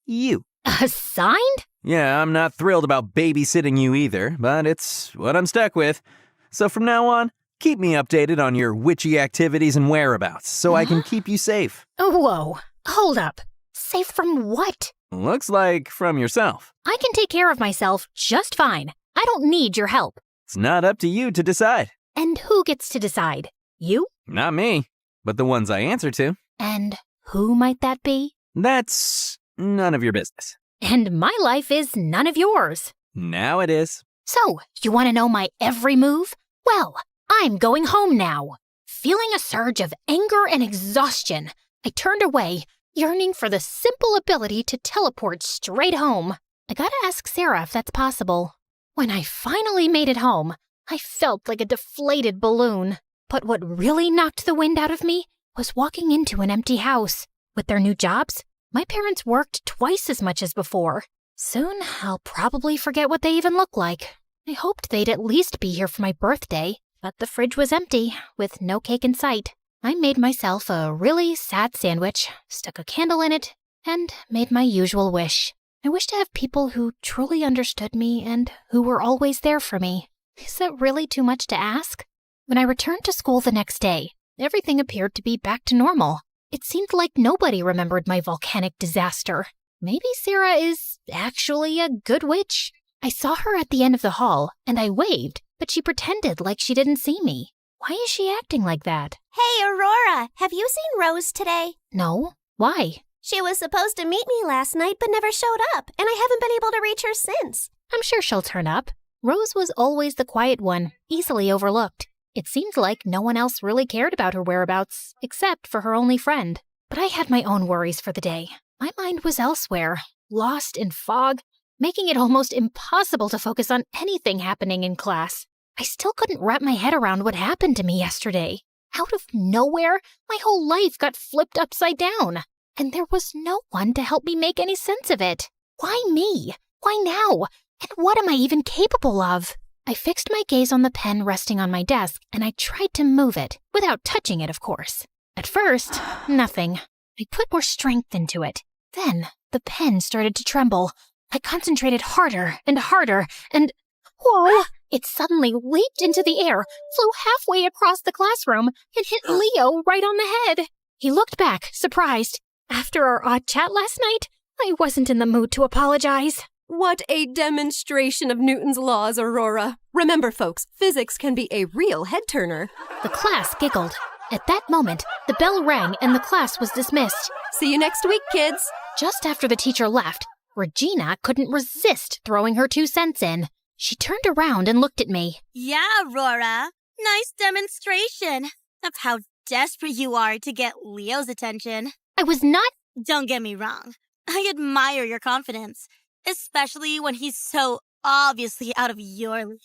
You. Assigned? Yeah, I'm not thrilled about babysitting you either, but it's what I'm stuck with. So from now on, keep me updated on your witchy activities and whereabouts so I can keep you safe. Whoa, hold up. Safe from what? Looks like from yourself. I can take care of myself just fine. I don't need your help. It's not up to you to decide. And who gets to decide? You? Not me, but the ones I answer to. And who might that be? That's none of your business. And my life is none of yours. Now it is. So, you want to know my every move? Well, I'm going home now. Feeling a surge of anger and exhaustion, I turned away, yearning for the simple ability to teleport straight home. I gotta ask Sarah if that's possible. When I finally made it home, I felt like a deflated balloon. But what really knocked the wind out of me was walking into an empty house. With their new jobs, my parents worked twice as much as before. Soon, I'll probably forget what they even look like. I hoped they'd at least be here for my birthday, but the fridge was empty, with no cake in sight. I made myself a really sad sandwich, stuck a candle in it, and made my usual wish. I wish to have people who truly understood me and who were always there for me. Is that really too much to ask? When I returned to school the next day, everything appeared to be back to normal. It seemed like nobody remembered my volcanic disaster. Maybe Sarah is actually a good witch. I saw her at the end of the hall, and I waved, but she pretended like she didn't see me. Why is she acting like that? Hey, Aurora, have you seen Rose today? No. Why? She was supposed to meet me last night, but never showed up, and I haven't been able to reach her since. I'm sure she'll turn up. Rose was always the quiet one, easily overlooked. It seemed like no one else really cared about her whereabouts, except for her only friend. But I had my own worries for the day. My mind was elsewhere, lost in fog, making it almost impossible to focus on anything happening in class. I still couldn't wrap my head around what happened to me yesterday. Out of nowhere, my whole life got flipped upside down, and there was no one to help me make any sense of it. Why me? Why now? And what am I even capable of? I fixed my gaze on the pen resting on my desk, and I tried to move it, without touching it, of course. At first, nothing. I put more strength into it. Then, the pen started to tremble. I concentrated harder, and whoa! It suddenly leaped into the air, flew halfway across the classroom, and hit Leo right on the head. He looked back, surprised. After our odd chat last night, I wasn't in the mood to apologize. What a demonstration of Newton's laws, Aurora. Remember, folks, physics can be a real head-turner. The class giggled. At that moment, the bell rang and the class was dismissed. See you next week, kids. Just after the teacher left, Regina couldn't resist throwing her 2 cents in. She turned around and looked at me. Yeah, Aurora. Nice demonstration of how desperate you are to get Leo's attention. I was not... Don't get me wrong. I admire your confidence, especially when he's so obviously out of your league.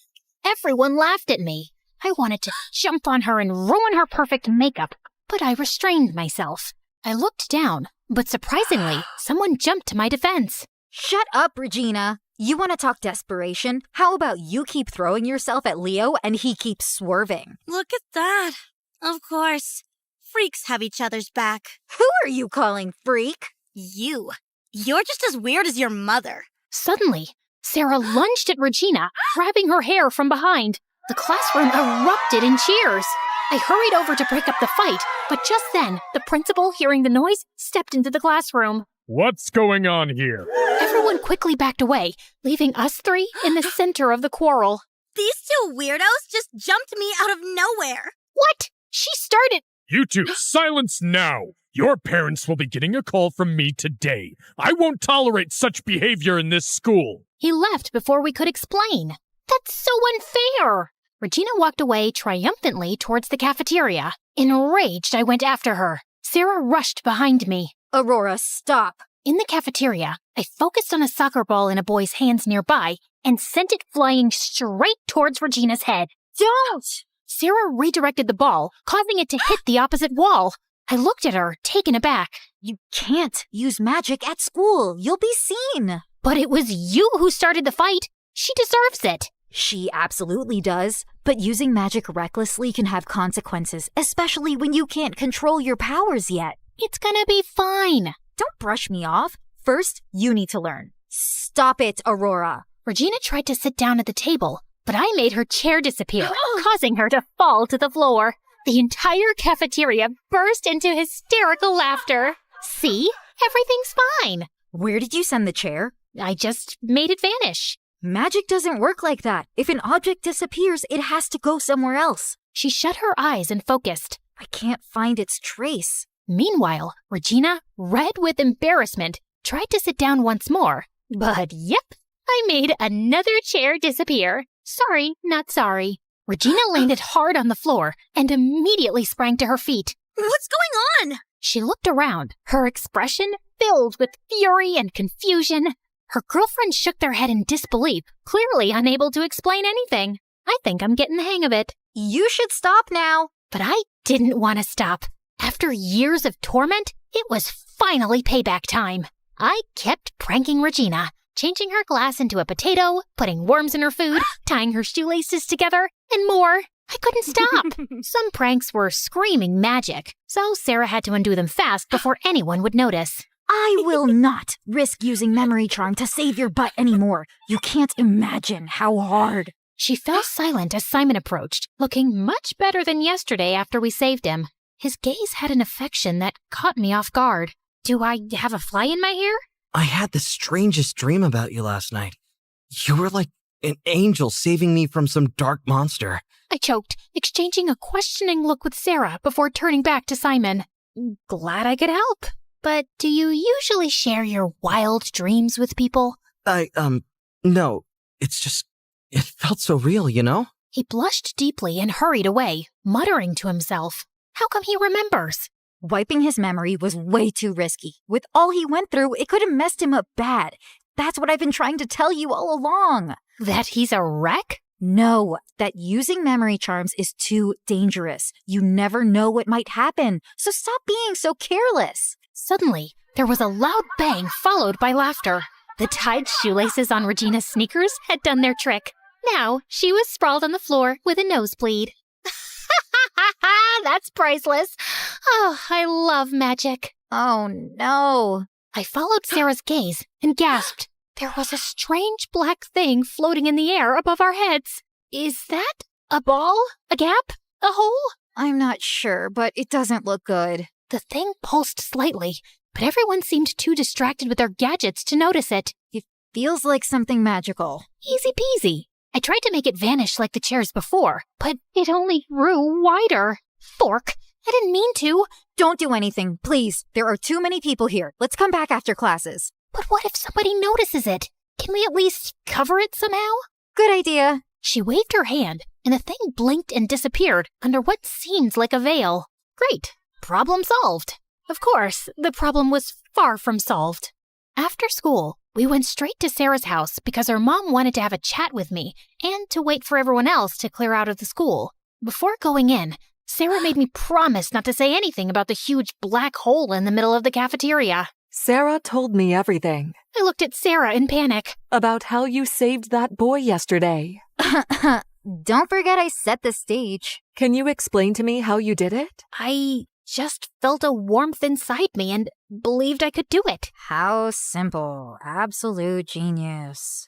Everyone laughed at me. I wanted to jump on her and ruin her perfect makeup, but I restrained myself. I looked down, but surprisingly, someone jumped to my defense. Shut up, Regina. You want to talk desperation? How about you keep throwing yourself at Leo and he keeps swerving? Look at that. Of course. Freaks have each other's back. Who are you calling freak? You. You're just as weird as your mother. Suddenly, Sarah lunged at Regina, grabbing her hair from behind. The classroom erupted in cheers. I hurried over to break up the fight, but just then, the principal, hearing the noise, stepped into the classroom. What's going on here? Everyone quickly backed away, leaving us 3 in the center of the quarrel. These 2 weirdos just jumped me out of nowhere. What? She started... You 2, silence now. Your parents will be getting a call from me today. I won't tolerate such behavior in this school. He left before we could explain. That's so unfair. Regina walked away triumphantly towards the cafeteria. Enraged, I went after her. Sarah rushed behind me. Aurora, stop. In the cafeteria, I focused on a soccer ball in a boy's hands nearby and sent it flying straight towards Regina's head. Don't! Sarah redirected the ball, causing it to hit the opposite wall. I looked at her, taken aback. You can't use magic at school. You'll be seen. But it was you who started the fight. She deserves it. She absolutely does. But using magic recklessly can have consequences, especially when you can't control your powers yet. It's gonna be fine. Don't brush me off. First, you need to learn. Stop it, Aurora. Regina tried to sit down at the table, but I made her chair disappear, causing her to fall to the floor. The entire cafeteria burst into hysterical laughter. See? Everything's fine. Where did you send the chair? I just made it vanish. Magic doesn't work like that. If an object disappears, it has to go somewhere else. She shut her eyes and focused. I can't find its trace. Meanwhile, Regina, red with embarrassment, tried to sit down once more. But yep, I made another chair disappear. Sorry, not sorry. Regina landed hard on the floor and immediately sprang to her feet. What's going on? She looked around, her expression filled with fury and confusion. Her girlfriends shook their head in disbelief, clearly unable to explain anything. I think I'm getting the hang of it. You should stop now. But I didn't want to stop. After years of torment, it was finally payback time. I kept pranking Regina, changing her glass into a potato, putting worms in her food, tying her shoelaces together, and more. I couldn't stop. Some pranks were screaming magic, so Sarah had to undo them fast before anyone would notice. I will not risk using memory charm to save your butt anymore. You can't imagine how hard. She fell silent as Simon approached, looking much better than yesterday after we saved him. His gaze had an affection that caught me off guard. Do I have a fly in my hair? I had the strangest dream about you last night. You were like an angel saving me from some dark monster. I choked, exchanging a questioning look with Sarah before turning back to Simon. Glad I could help. But do you usually share your wild dreams with people? No. It's just, it felt so real, you know? He blushed deeply and hurried away, muttering to himself. How come he remembers? Wiping his memory was way too risky. With all he went through, it could have messed him up bad. That's what I've been trying to tell you all along. That he's a wreck? No, that using memory charms is too dangerous. You never know what might happen, so stop being so careless. Suddenly, there was a loud bang followed by laughter. The tied shoelaces on Regina's sneakers had done their trick. Now, she was sprawled on the floor with a nosebleed. That's priceless. Oh, I love magic. Oh, no. I followed Sarah's gaze and gasped. There was a strange black thing floating in the air above our heads. Is that a ball? A gap? A hole? I'm not sure, but it doesn't look good. The thing pulsed slightly, but everyone seemed too distracted with their gadgets to notice it. It feels like something magical. Easy peasy. I tried to make it vanish like the chairs before, but it only grew wider. Fork, I didn't mean to. Don't do anything, please. There are too many people here. Let's come back after classes. But what if somebody notices it? Can we at least cover it somehow? Good idea. She waved her hand, and the thing blinked and disappeared under what seemed like a veil. Great. Problem solved. Of course, the problem was far from solved. After school, we went straight to Sarah's house because her mom wanted to have a chat with me and to wait for everyone else to clear out of the school. Before going in, Sarah made me promise not to say anything about the huge black hole in the middle of the cafeteria. Sarah told me everything. I looked at Sarah in panic. About how you saved that boy yesterday. Don't forget I set the stage. Can you explain to me how you did it? I just felt a warmth inside me and believed I could do it. How simple. Absolute genius.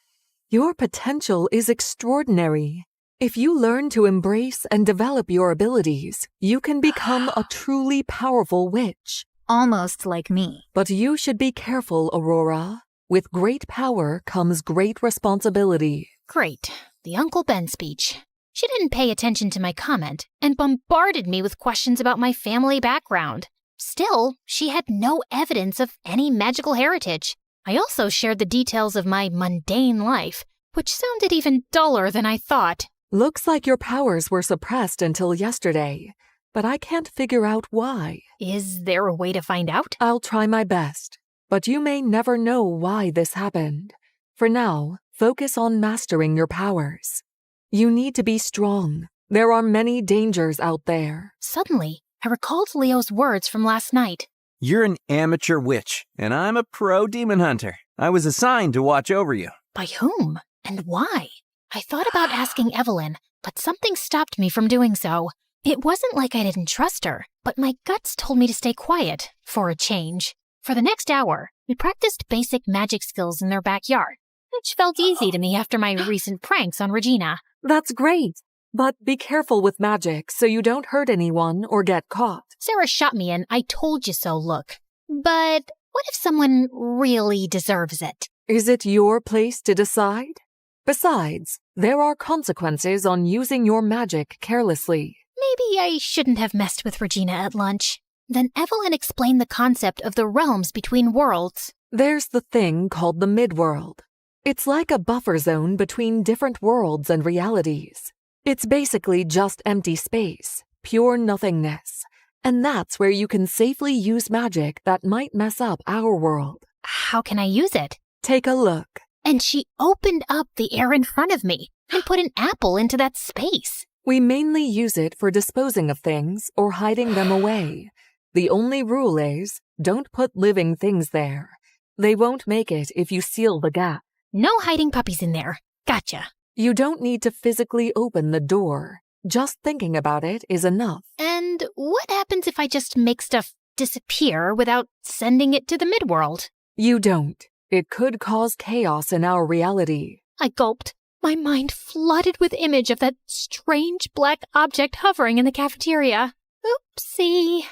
Your potential is extraordinary. If you learn to embrace and develop your abilities, you can become a truly powerful witch. Almost like me. But you should be careful, Aurora. With great power comes great responsibility. Great. The Uncle Ben speech. She didn't pay attention to my comment and bombarded me with questions about my family background. Still, she had no evidence of any magical heritage. I also shared the details of my mundane life, which sounded even duller than I thought. Looks like your powers were suppressed until yesterday, but I can't figure out why. Is there a way to find out? I'll try my best, but you may never know why this happened. For now, focus on mastering your powers. You need to be strong. There are many dangers out there. Suddenly, I recalled Leo's words from last night. You're an amateur witch, and I'm a pro demon hunter. I was assigned to watch over you. By whom? And why? I thought about asking Evelyn, but something stopped me from doing so. It wasn't like I didn't trust her, but my guts told me to stay quiet, for a change. For the next hour, we practiced basic magic skills in their backyard, which felt easy to me after my recent pranks on Regina. That's great, but be careful with magic so you don't hurt anyone or get caught. Sarah shot me an I told you so look. But what if someone really deserves it? Is it your place to decide? Besides, there are consequences on using your magic carelessly. Maybe I shouldn't have messed with Regina at lunch. Then Evelyn explained the concept of the realms between worlds. There's the thing called the midworld. It's like a buffer zone between different worlds and realities. It's basically just empty space, pure nothingness. And that's where you can safely use magic that might mess up our world. How can I use it? Take a look. And she opened up the air in front of me and put an apple into that space. We mainly use it for disposing of things or hiding them away. The only rule is, don't put living things there. They won't make it if you seal the gap. No hiding puppies in there. Gotcha. You don't need to physically open the door. Just thinking about it is enough. And what happens if I just make stuff disappear without sending it to the midworld? You don't. It could cause chaos in our reality. I gulped. My mind flooded with image of that strange black object hovering in the cafeteria. Oopsie.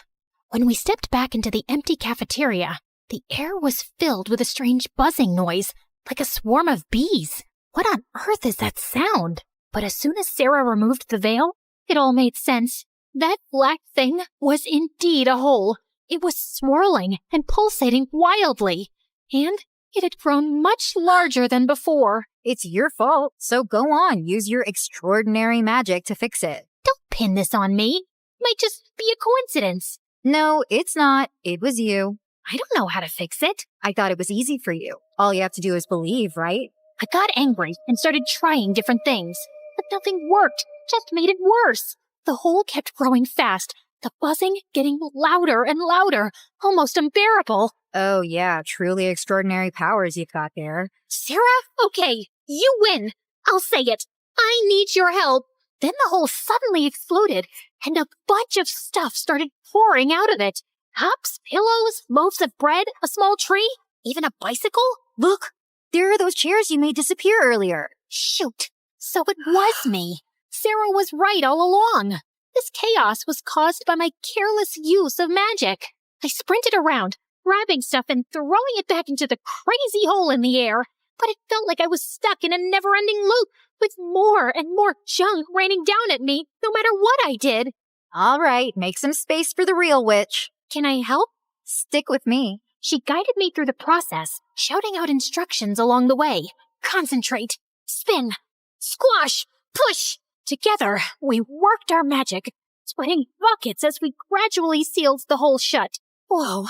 When we stepped back into the empty cafeteria, the air was filled with a strange buzzing noise, like a swarm of bees. What on earth is that sound? But as soon as Sarah removed the veil, it all made sense. That black thing was indeed a hole. It was swirling and pulsating wildly. And it had grown much larger than before. It's your fault, so go on. Use your extraordinary magic to fix it. Don't pin this on me. Might just be a coincidence. No, it's not. It was you. I don't know how to fix it. I thought it was easy for you. All you have to do is believe, right? I got angry and started trying different things. But nothing worked, just made it worse. The hole kept growing fast, the buzzing getting louder and louder, almost unbearable. Oh yeah, truly extraordinary powers you've got there. Sarah? Okay, you win. I'll say it. I need your help. Then the hole suddenly exploded, and a bunch of stuff started pouring out of it. Cups, pillows, loaves of bread, a small tree, even a bicycle. Look, there are those chairs you made disappear earlier. Shoot. So it was me. Sarah was right all along. This chaos was caused by my careless use of magic. I sprinted around, grabbing stuff and throwing it back into the crazy hole in the air, but it felt like I was stuck in a never-ending loop with more and more junk raining down at me, no matter what I did. All right, make some space for the real witch. Can I help? Stick with me. She guided me through the process, shouting out instructions along the way. Concentrate, spin, squash, push. Together, we worked our magic, sweating buckets as we gradually sealed the hole shut. Whoa,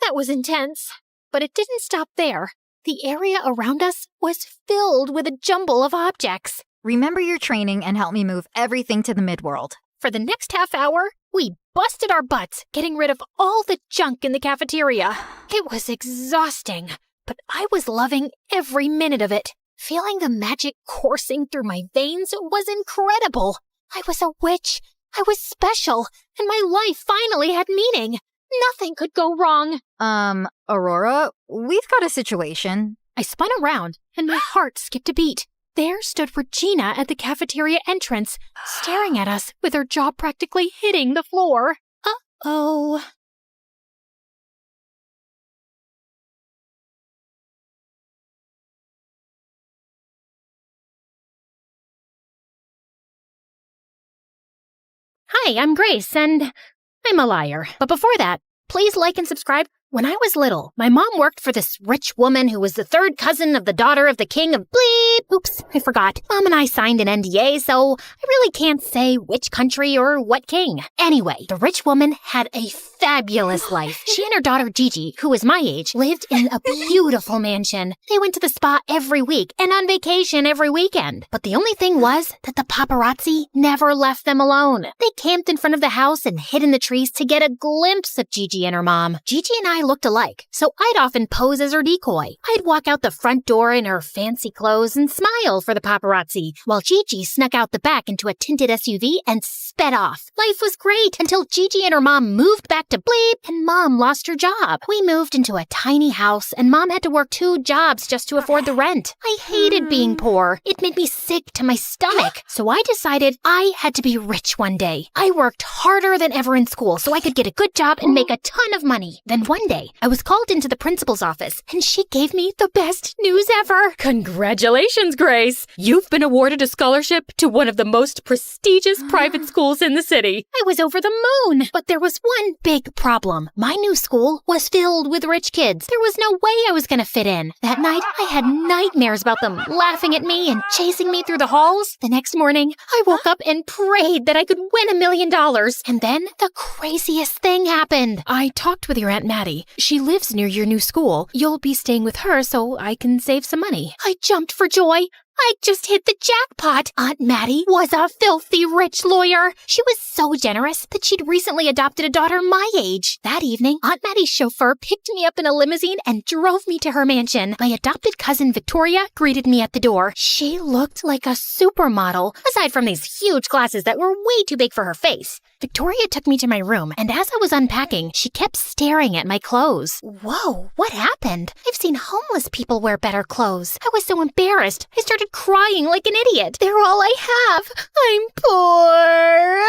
that was intense. But it didn't stop there. The area around us was filled with a jumble of objects. Remember your training and help me move everything to the midworld. For the next half hour, we busted our butts, getting rid of all the junk in the cafeteria. It was exhausting, but I was loving every minute of it. Feeling the magic coursing through my veins was incredible. I was a witch, I was special, and my life finally had meaning. Nothing could go wrong. Aurora, we've got a situation. I spun around, and my heart skipped a beat. There stood Regina at the cafeteria entrance, staring at us with her jaw practically hitting the floor. Uh-oh. Hi, I'm Grace, and I'm a liar. But before that, please like and subscribe. When I was little, my mom worked for this rich woman who was the third cousin of the daughter of the king of bleep. Oops, I forgot. Mom and I signed an NDA, so I really can't say which country or what king. Anyway, the rich woman had a fabulous life. She and her daughter Gigi, who was my age, lived in a beautiful mansion. They went to the spa every week and on vacation every weekend. But the only thing was that the paparazzi never left them alone. They camped in front of the house and hid in the trees to get a glimpse of Gigi and her mom. Gigi and I looked alike, so I'd often pose as her decoy. I'd walk out the front door in her fancy clothes and smile for the paparazzi, while Gigi snuck out the back into a tinted SUV and sped off. Life was great until Gigi and her mom moved back to bleep and Mom lost her job. We moved into a tiny house and Mom had to work 2 jobs just to afford the rent. I hated being poor. It made me sick to my stomach. So I decided I had to be rich one day. I worked harder than ever in school so I could get a good job and make a ton of money. Then one day, I was called into the principal's office and she gave me the best news ever. Congratulations, Grace! You've been awarded a scholarship to one of the most prestigious private schools in the city. I was over the moon, but there was one big problem. My new school was filled with rich kids. There was no way I was going to fit in. That night, I had nightmares about them laughing at me and chasing me through the halls. The next morning, I woke up and prayed that I could win $1 million. And then the craziest thing happened. I talked with your Aunt Maddie. She lives near your new school. You'll be staying with her so I can save some money. I jumped for joy. I just hit the jackpot. Aunt Maddie was a filthy rich lawyer. She was so generous that she'd recently adopted a daughter my age. That evening, Aunt Maddie's chauffeur picked me up in a limousine and drove me to her mansion. My adopted cousin Victoria greeted me at the door. She looked like a supermodel, aside from these huge glasses that were way too big for her face. Victoria took me to my room, and as I was unpacking, she kept staring at my clothes. Whoa, what happened? I've seen homeless people wear better clothes. I was so embarrassed. I started crying like an idiot. They're all I have. I'm poor.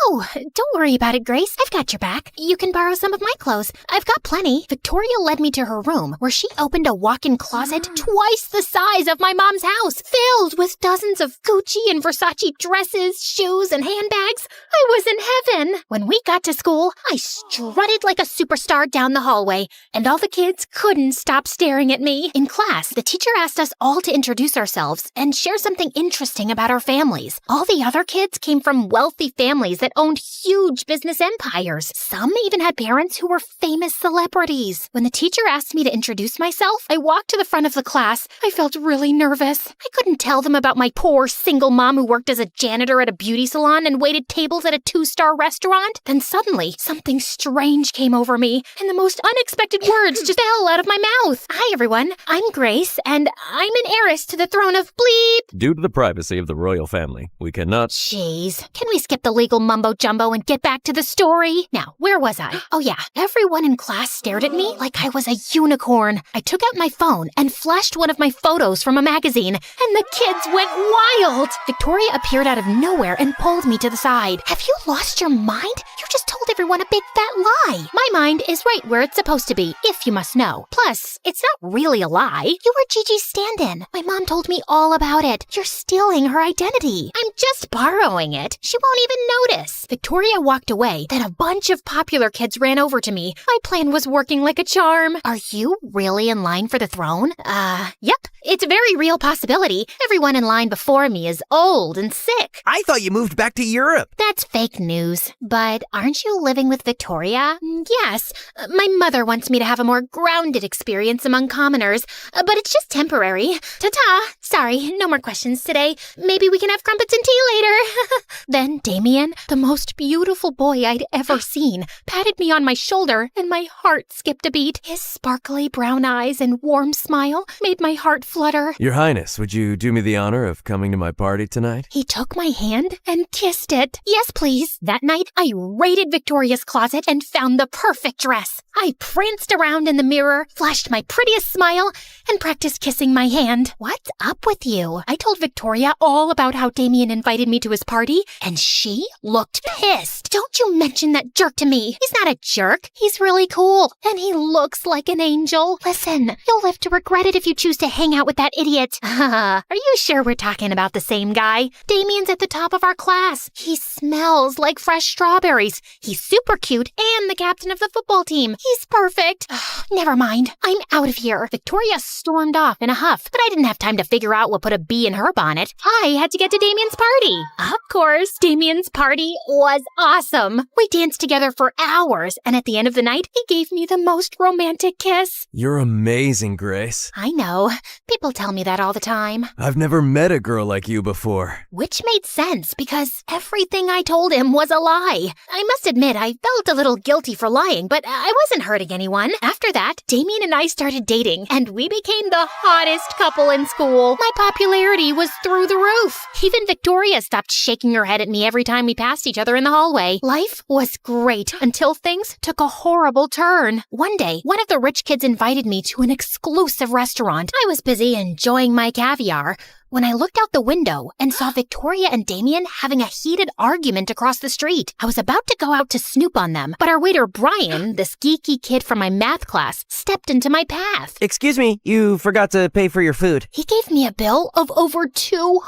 Oh, don't worry about it, Grace. I've got your back. You can borrow some of my clothes. I've got plenty. Victoria led me to her room, where she opened a walk-in closet twice the size of my mom's house, filled with dozens of Gucci and Versace dresses, shoes, and handbags. I was in heaven. When we got to school, I strutted like a superstar down the hallway, and all the kids couldn't stop staring at me. In class, the teacher asked us all to introduce ourselves and share something interesting about our families. All the other kids came from wealthy families that owned huge business empires. Some even had parents who were famous celebrities. When the teacher asked me to introduce myself, I walked to the front of the class. I felt really nervous. I couldn't tell them about my poor single mom who worked as a janitor at a beauty salon and waited tables at a 2-star restaurant. Then suddenly, something strange came over me, and the most unexpected words just fell out of my mouth. Hi, everyone. I'm Grace, and I'm an heiress to the throne of Bleep. Due to the privacy of the royal family, we cannot... Jeez. Can we skip the legal mumbo-jumbo and get back to the story? Now, where was I? Oh yeah, everyone in class stared at me like I was a unicorn. I took out my phone and flashed one of my photos from a magazine, and the kids went wild. Victoria appeared out of nowhere and pulled me to the side. Have you lost your mind? You just told everyone a big fat lie. My mind is right where it's supposed to be, if you must know. Plus, it's not really a lie. You were Gigi's stand-in. My mom told me all about it. You're stealing her identity. I'm just borrowing it. She won't even notice. Victoria walked away. Then a bunch of popular kids ran over to me. My plan was working like a charm. Are you really in line for the throne? Yep. It's a very real possibility. Everyone in line before me is old and sick. I thought you moved back to Europe. That's fake news. But aren't you living with Victoria? Yes. My mother wants me to have a more grounded experience among commoners, but it's just temporary. Ta-ta. Sorry, no more questions today. Maybe we can have crumpets and tea later. Then Damien, the most beautiful boy I'd ever seen, patted me on my shoulder and my heart skipped a beat. His sparkly brown eyes and warm smile made my heart flutter. Your Highness, would you do me the honor of coming to my party tonight? He took my hand and kissed it. Yes, please. That night, I raided Victoria's closet and found the perfect dress. I pranced around in the mirror, flashed my prettiest smile, and practiced kissing my hand. What's up with you? I told Victoria all about how Damien invited me to his party, and she looked pissed. Don't you mention that jerk to me. He's not a jerk. He's really cool, and he looks like an angel. Listen, you'll live to regret it if you choose to hang out with that idiot. Are you sure we're talking about the same guy? Damien's at the top of our class. He smells like fresh strawberries. He's super cute and the captain of the football team. He's perfect. Never mind. I'm out of here. Victoria stormed off in a huff, but I didn't have time to figure out what put a bee in her bonnet. I had to get to Damien's party. Of course, Damien's party was awesome. We danced together for hours, and at the end of the night, he gave me the most romantic kiss. You're amazing, Grace. I know. People tell me that all the time. I've never met a girl like you before. Which made sense, because everything I told him was a lie. I must admit, I felt a little guilty for lying, but I wasn't hurting anyone. After that, Damien and I started dating, and we became the hottest couple in school. My popularity was through the roof. Even Victoria stopped shaking her head at me every time we passed each other in the hallway. Life was great until things took a horrible turn. One day, one of the rich kids invited me to an exclusive restaurant. I was busy enjoying my caviar when I looked out the window and saw Victoria and Damien having a heated argument across the street. I was about to go out to snoop on them, but our waiter Brian, this geeky kid from my math class, stepped into my path. Excuse me, you forgot to pay for your food. He gave me a bill of over $200.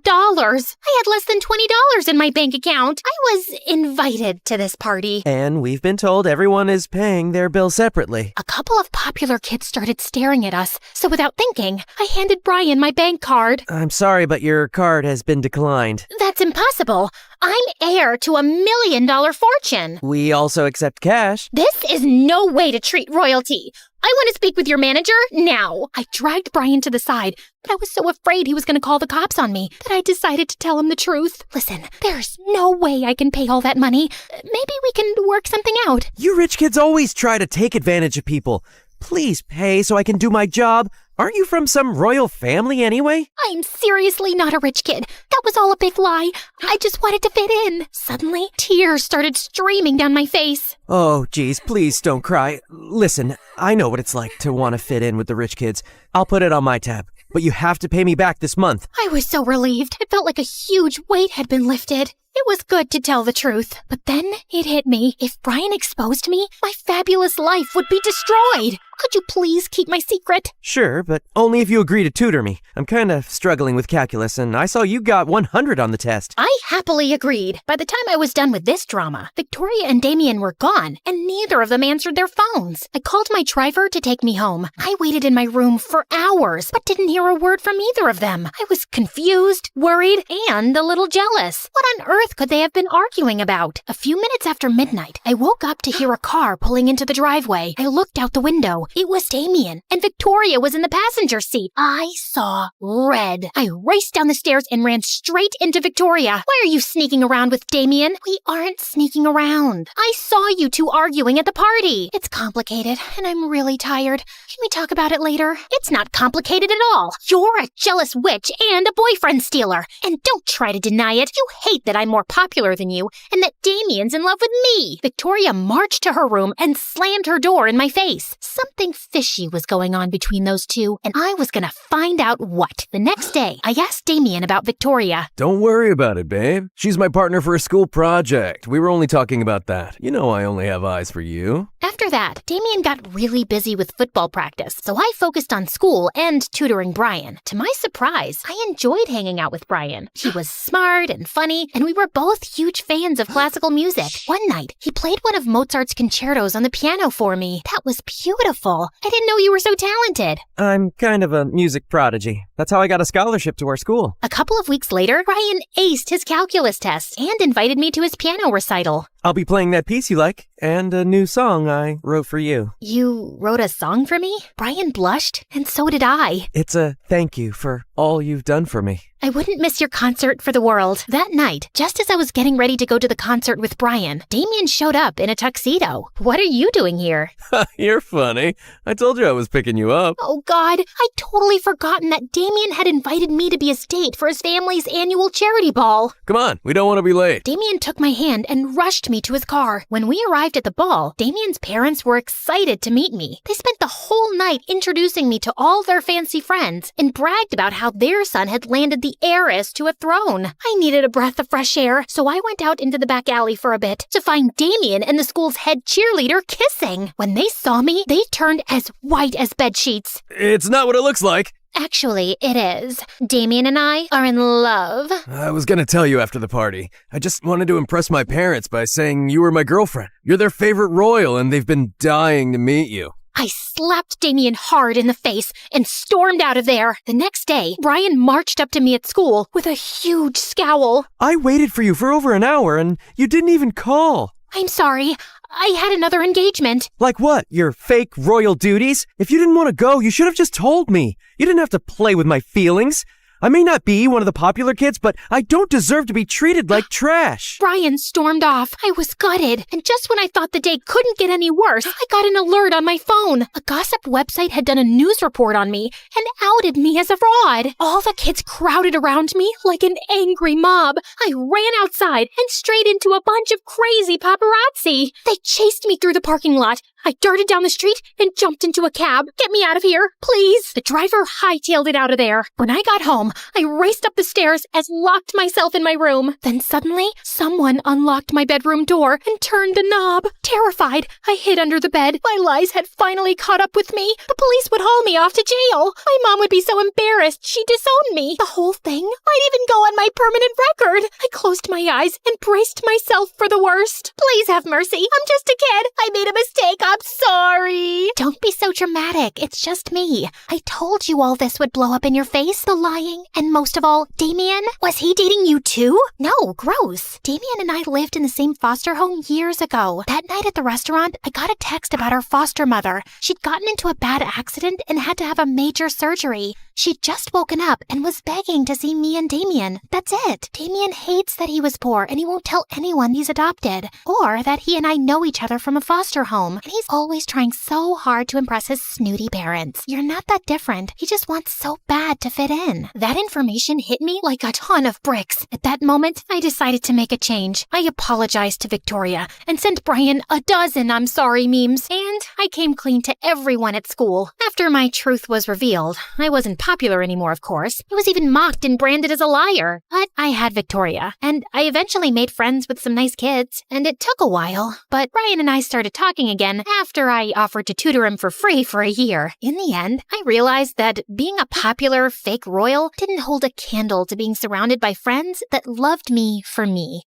I had less than $20 in my bank account. I was invited to this party. And we've been told everyone is paying their bill separately. A couple of popular kids started staring at us, so without thinking, I handed Brian my bank card. I'm sorry, but your card has been declined. That's impossible. I'm heir to $1 million fortune. We also accept cash. This is no way to treat royalty. I want to speak with your manager now. I dragged Brian to the side, but I was so afraid he was going to call the cops on me that I decided to tell him the truth. Listen, there's no way I can pay all that money. Maybe we can work something out. You rich kids always try to take advantage of people. Please pay so I can do my job. Aren't you from some royal family anyway? I'm seriously not a rich kid. That was all a big lie. I just wanted to fit in. Suddenly, tears started streaming down my face. Oh, geez, please don't cry. Listen, I know what it's like to want to fit in with the rich kids. I'll put it on my tab, but you have to pay me back this month. I was so relieved. It felt like a huge weight had been lifted. It was good to tell the truth, but then it hit me. If Brian exposed me, my fabulous life would be destroyed. Could you please keep my secret? Sure, but only if you agree to tutor me. I'm kinda struggling with calculus, and I saw you got 100 on the test. I happily agreed. By the time I was done with this drama, Victoria and Damien were gone, and neither of them answered their phones. I called my driver to take me home. I waited in my room for hours, but didn't hear a word from either of them. I was confused, worried, and a little jealous. What on earth could they have been arguing about? A few minutes after midnight, I woke up to hear a car pulling into the driveway. I looked out the window. It was Damien, and Victoria was in the passenger seat. I saw red. I raced down the stairs and ran straight into Victoria. Why are you sneaking around with Damien? We aren't sneaking around. I saw you two arguing at the party. It's complicated, and I'm really tired. Can we talk about it later? It's not complicated at all. You're a jealous witch and a boyfriend stealer. And don't try to deny it. You hate that I'm more popular than you and that Damien's in love with me. Victoria marched to her room and slammed her door in my face. Something fishy was going on between those two, and I was gonna find out what. The next day, I asked Damien about Victoria. Don't worry about it, babe. She's my partner for a school project. We were only talking about that. You know I only have eyes for you. After that, Damien got really busy with football practice, so I focused on school and tutoring Brian. To my surprise, I enjoyed hanging out with Brian. He was smart and funny, and we were both huge fans of classical music. One night, he played one of Mozart's concertos on the piano for me. That was beautiful. I didn't know you were so talented. I'm kind of a music prodigy. That's how I got a scholarship to our school. A couple of weeks later, Brian aced his calculus test and invited me to his piano recital. I'll be playing that piece you like, and a new song I wrote for you. You wrote a song for me? Brian blushed, and so did I. It's a thank you for all you've done for me. I wouldn't miss your concert for the world. That night, just as I was getting ready to go to the concert with Brian, Damien showed up in a tuxedo. What are you doing here? You're funny. I told you I was picking you up. Oh God, I'd totally forgotten that Damien had invited me to be his date for his family's annual charity ball. Come on, we don't want to be late. Damien took my hand and rushed me to his car. When we arrived at the ball, Damien's parents were excited to meet me. They spent the whole night introducing me to all their fancy friends and bragged about how their son had landed the heiress to a throne. I needed a breath of fresh air, so I went out into the back alley for a bit to find Damien and the school's head cheerleader kissing. When they saw me, they turned as white as bed sheets. It's not what it looks like. Actually, it is. Damien and I are in love. I was gonna tell you after the party. I just wanted to impress my parents by saying you were my girlfriend. You're their favorite royal, and they've been dying to meet you. I slapped Damien hard in the face and stormed out of there. The next day, Brian marched up to me at school with a huge scowl. I waited for you for over an hour, and you didn't even call. I'm sorry. I had another engagement. Like what? Your fake royal duties? If you didn't want to go, you should have just told me. You didn't have to play with my feelings. I may not be one of the popular kids, but I don't deserve to be treated like trash. Brian stormed off. I was gutted. And just when I thought the day couldn't get any worse, I got an alert on my phone. A gossip website had done a news report on me and outed me as a fraud. All the kids crowded around me like an angry mob. I ran outside and straight into a bunch of crazy paparazzi. They chased me through the parking lot. I darted down the street and jumped into a cab. Get me out of here, please. The driver hightailed it out of there. When I got home, I raced up the stairs and locked myself in my room. Then suddenly, someone unlocked my bedroom door and turned the knob. Terrified, I hid under the bed. My lies had finally caught up with me. The police would haul me off to jail. My mom would be so embarrassed she'd disown me. The whole thing might even go on my permanent record. I closed my eyes and braced myself for the worst. Please have mercy. I'm just a kid. I made a mistake. I'm sorry. Don't be so dramatic. It's just me. I told you all this would blow up in your face. The lying. And most of all, Damien, was he dating you too? No, gross. Damien and I lived in the same foster home years ago. That night at the restaurant, I got a text about our foster mother. She'd gotten into a bad accident and had to have a major surgery. She'd just woken up and was begging to see me and Damien. That's it. Damien hates that he was poor and he won't tell anyone he's adopted. Or that he and I know each other from a foster home. And he's always trying so hard to impress his snooty parents. You're not that different. He just wants so bad to fit in. That information hit me like a ton of bricks. At that moment, I decided to make a change. I apologized to Victoria and sent Brian a dozen I'm sorry memes. And I came clean to everyone at school. After my truth was revealed, I wasn't popular anymore, of course. I was even mocked and branded as a liar. But I had Victoria, and I eventually made friends with some nice kids, and it took a while. But Brian and I started talking again after I offered to tutor him for free for a year. In the end, I realized that being a popular fake royal didn't hold a candle to being surrounded by friends that loved me for me.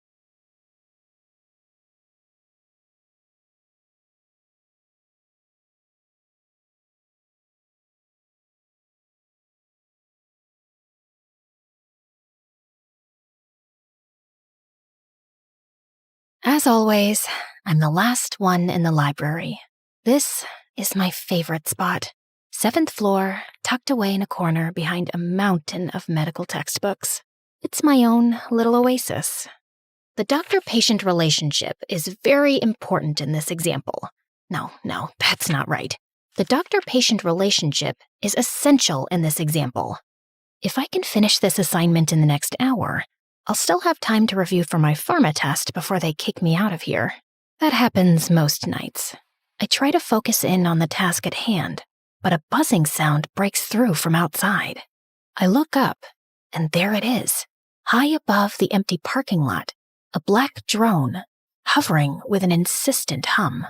As always, I'm the last one in the library. This is my favorite spot. 7th floor, tucked away in a corner behind a mountain of medical textbooks. It's my own little oasis. The doctor-patient relationship is very important in this example. No, that's not right. The doctor-patient relationship is essential in this example. If I can finish this assignment in the next hour, I'll still have time to review for my pharma test before they kick me out of here. That happens most nights. I try to focus in on the task at hand, but a buzzing sound breaks through from outside. I look up, and there it is, high above the empty parking lot, a black drone, hovering with an insistent hum.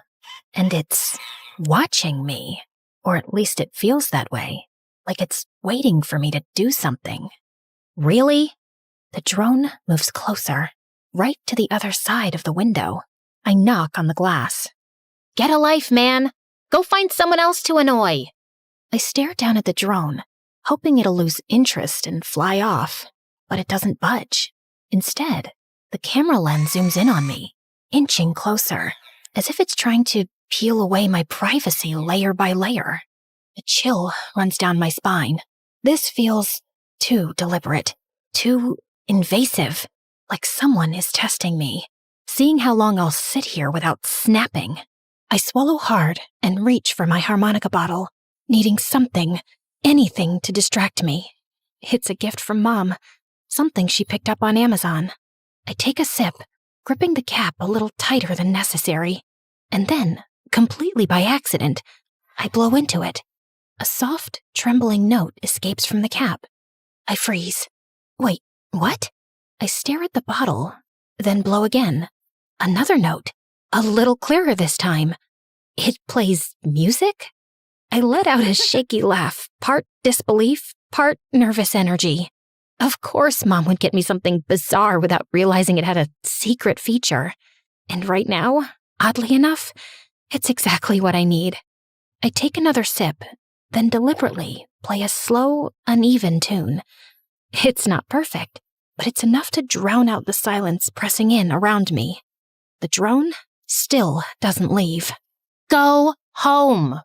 And it's watching me, or at least it feels that way, like it's waiting for me to do something. Really? The drone moves closer, right to the other side of the window. I knock on the glass. Get a life, man! Go find someone else to annoy! I stare down at the drone, hoping it'll lose interest and fly off, but it doesn't budge. Instead, the camera lens zooms in on me, inching closer, as if it's trying to peel away my privacy layer by layer. A chill runs down my spine. This feels too deliberate, too invasive, like someone is testing me, seeing how long I'll sit here without snapping. I swallow hard and reach for my harmonica bottle, needing something, anything to distract me. It's a gift from Mom, something she picked up on Amazon. I take a sip, gripping the cap a little tighter than necessary, and then, completely by accident, I blow into it. A soft, trembling note escapes from the cap. I freeze. Wait. What? I stare at the bottle, then blow again. Another note, a little clearer this time. It plays music? I let out a shaky laugh, part disbelief, part nervous energy. Of course Mom would get me something bizarre without realizing it had a secret feature. And right now, oddly enough, it's exactly what I need. I take another sip, then deliberately play a slow, uneven tune. It's not perfect, but it's enough to drown out the silence pressing in around me. The drone still doesn't leave. Go home!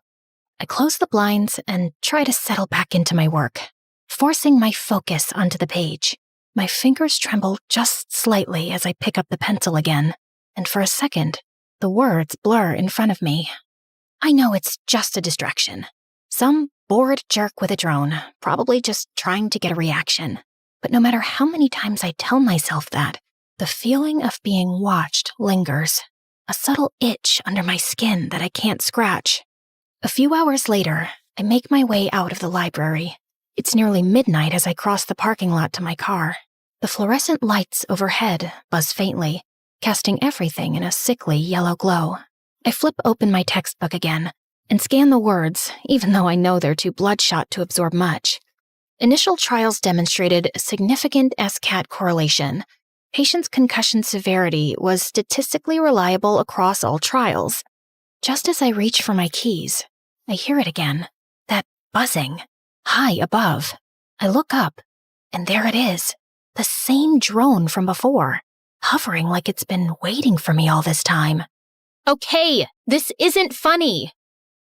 I close the blinds and try to settle back into my work, forcing my focus onto the page. My fingers tremble just slightly as I pick up the pencil again, and for a second, the words blur in front of me. I know it's just a distraction. Some bored jerk with a drone, probably just trying to get a reaction. But no matter how many times I tell myself that, the feeling of being watched lingers, a subtle itch under my skin that I can't scratch. A few hours later, I make my way out of the library. It's nearly midnight as I cross the parking lot to my car. The fluorescent lights overhead buzz faintly, casting everything in a sickly yellow glow. I flip open my textbook again and scan the words, even though I know they're too bloodshot to absorb much. Initial trials demonstrated significant SCAT correlation. Patients' concussion severity was statistically reliable across all trials. Just as I reach for my keys, I hear it again, that buzzing, high above. I look up, and there it is, the same drone from before, hovering like it's been waiting for me all this time. Okay, this isn't funny.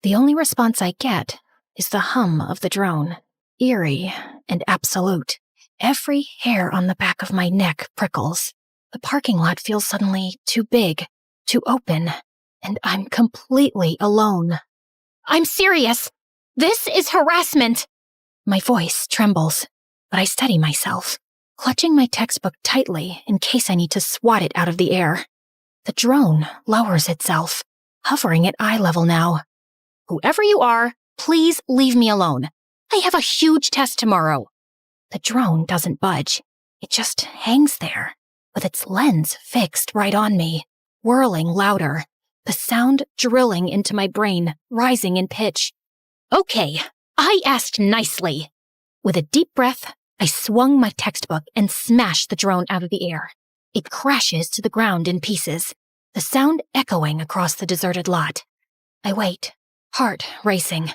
The only response I get is the hum of the drone, eerie and absolute. Every hair on the back of my neck prickles. The parking lot feels suddenly too big, too open, and I'm completely alone. I'm serious. This is harassment. My voice trembles, but I steady myself, clutching my textbook tightly in case I need to swat it out of the air. The drone lowers itself, hovering at eye level now. Whoever you are, please leave me alone. I have a huge test tomorrow. The drone doesn't budge. It just hangs there, with its lens fixed right on me, whirling louder, the sound drilling into my brain, rising in pitch. Okay, I asked nicely. With a deep breath, I swung my textbook and smashed the drone out of the air. It crashes to the ground in pieces, the sound echoing across the deserted lot. I wait, heart racing,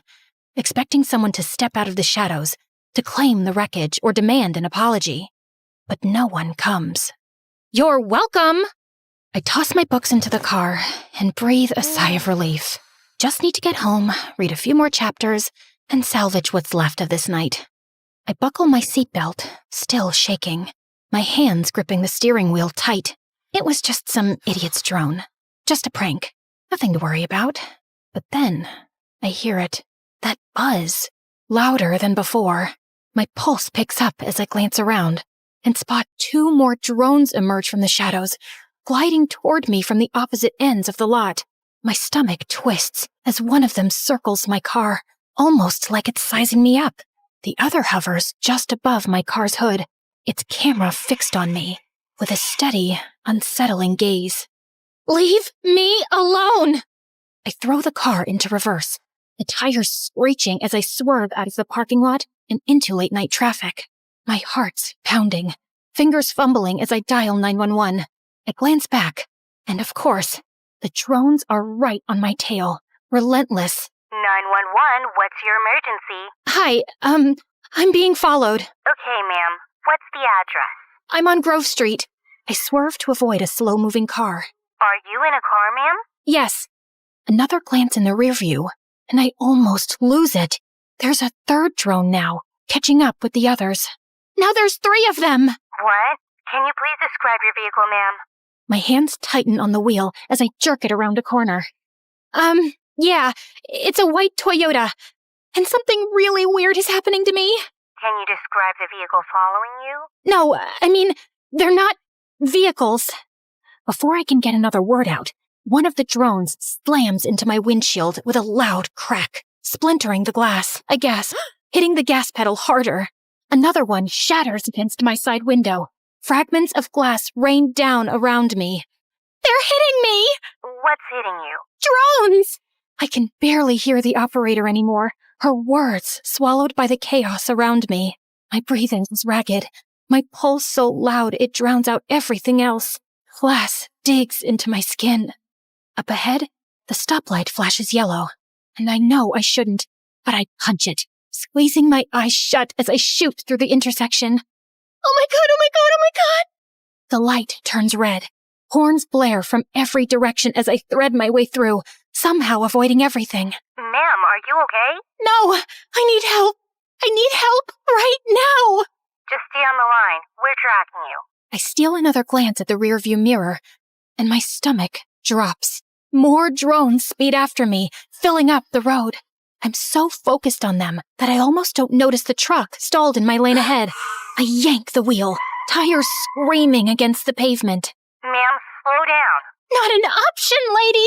expecting someone to step out of the shadows, to claim the wreckage or demand an apology. But no one comes. You're welcome! I toss my books into the car and breathe a sigh of relief. Just need to get home, read a few more chapters, and salvage what's left of this night. I buckle my seatbelt, still shaking, my hands gripping the steering wheel tight. It was just some idiot's drone. Just a prank. Nothing to worry about. But then, I hear it. That buzz. Louder than before. My pulse picks up as I glance around and spot 2 more drones emerge from the shadows, gliding toward me from the opposite ends of the lot. My stomach twists as one of them circles my car, almost like it's sizing me up. The other hovers just above my car's hood, its camera fixed on me, with a steady, unsettling gaze. Leave me alone! I throw the car into reverse, the tires screeching as I swerve out of the parking lot and into late-night traffic. My heart's pounding, fingers fumbling as I dial 911. I glance back, and of course, the drones are right on my tail, relentless. 911, what's your emergency? Hi, I'm being followed. Okay, ma'am. What's the address? I'm on Grove Street. I swerve to avoid a slow-moving car. Are you in a car, ma'am? Yes. Another glance in the rear view, and I almost lose it. There's a third drone now, catching up with the others. Now there's 3 of them! What? Can you please describe your vehicle, ma'am? My hands tighten on the wheel as I jerk it around a corner. Yeah, it's a white Toyota, and something really weird is happening to me. Can you describe the vehicle following you? No, I mean, they're not vehicles. Before I can get another word out, one of the drones slams into my windshield with a loud crack, splintering the glass. I gasp, hitting the gas pedal harder. Another one shatters against my side window. Fragments of glass rain down around me. They're hitting me! What's hitting you? Drones! I can barely hear the operator anymore, her words swallowed by the chaos around me. My breathing is ragged, my pulse so loud it drowns out everything else. Glass digs into my skin. Up ahead, the stoplight flashes yellow, and I know I shouldn't, but I punch it, squeezing my eyes shut as I shoot through the intersection. Oh my god, oh my god, oh my god! The light turns red. Horns blare from every direction as I thread my way through, somehow avoiding everything. Ma'am, are you okay? No! I need help! I need help right now! Just stay on the line. We're tracking you. I steal another glance at the rearview mirror, and my stomach drops. More drones speed after me, filling up the road. I'm so focused on them that I almost don't notice the truck stalled in my lane ahead. I yank the wheel, tires screaming against the pavement. Ma'am, slow down. Not an option, lady!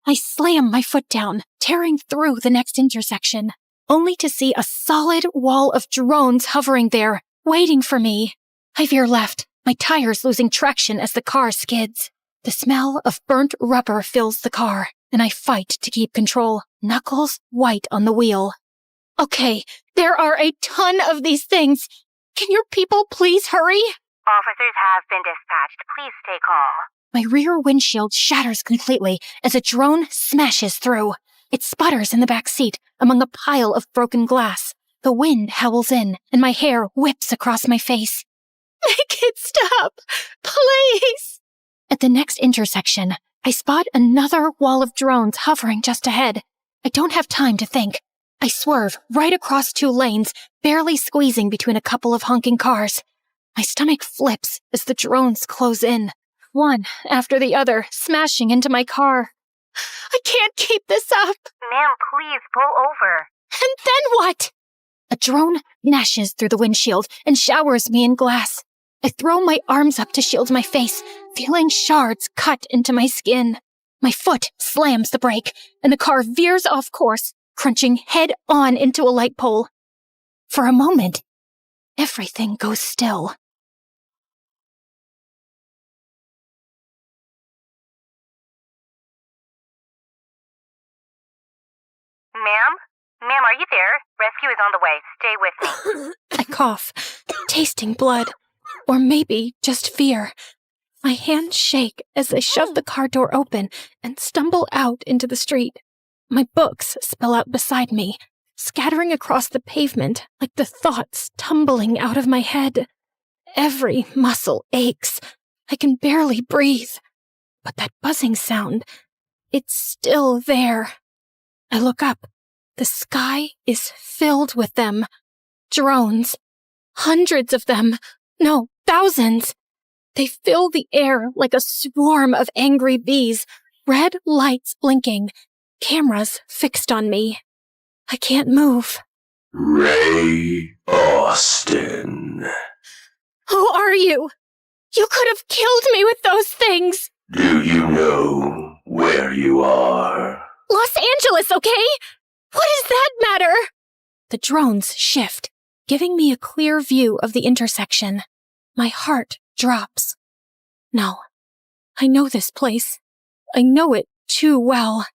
I slam my foot down, tearing through the next intersection, only to see a solid wall of drones hovering there, waiting for me. I veer left, my tires losing traction as the car skids. The smell of burnt rubber fills the car, and I fight to keep control, knuckles white on the wheel. Okay, there are a ton of these things. Can your people please hurry? Officers have been dispatched. Please stay calm. My rear windshield shatters completely as a drone smashes through. It sputters in the back seat among a pile of broken glass. The wind howls in, and my hair whips across my face. Make it stop, please! At the next intersection, I spot another wall of drones hovering just ahead. I don't have time to think. I swerve right across 2 lanes, barely squeezing between a couple of honking cars. My stomach flips as the drones close in, one after the other, smashing into my car. I can't keep this up. Ma'am, please pull over. And then what? A drone gnashes through the windshield and showers me in glass. I throw my arms up to shield my face, feeling shards cut into my skin. My foot slams the brake, and the car veers off course, crunching head-on into a light pole. For a moment, everything goes still. Ma'am? Ma'am, are you there? Rescue is on the way. Stay with me. I cough, tasting blood, or maybe just fear. My hands shake as I shove the car door open and stumble out into the street. My books spill out beside me, scattering across the pavement like the thoughts tumbling out of my head. Every muscle aches. I can barely breathe. But that buzzing sound, it's still there. I look up. The sky is filled with them. Drones. Hundreds of them. No, thousands. They fill the air like a swarm of angry bees, red lights blinking, cameras fixed on me. I can't move. Ray Austin. Who are you? You could have killed me with those things. Do you know where you are? Los Angeles, okay? What does that matter? The drones shift, giving me a clear view of the intersection. My heart drops. No, I know this place. I know it too well.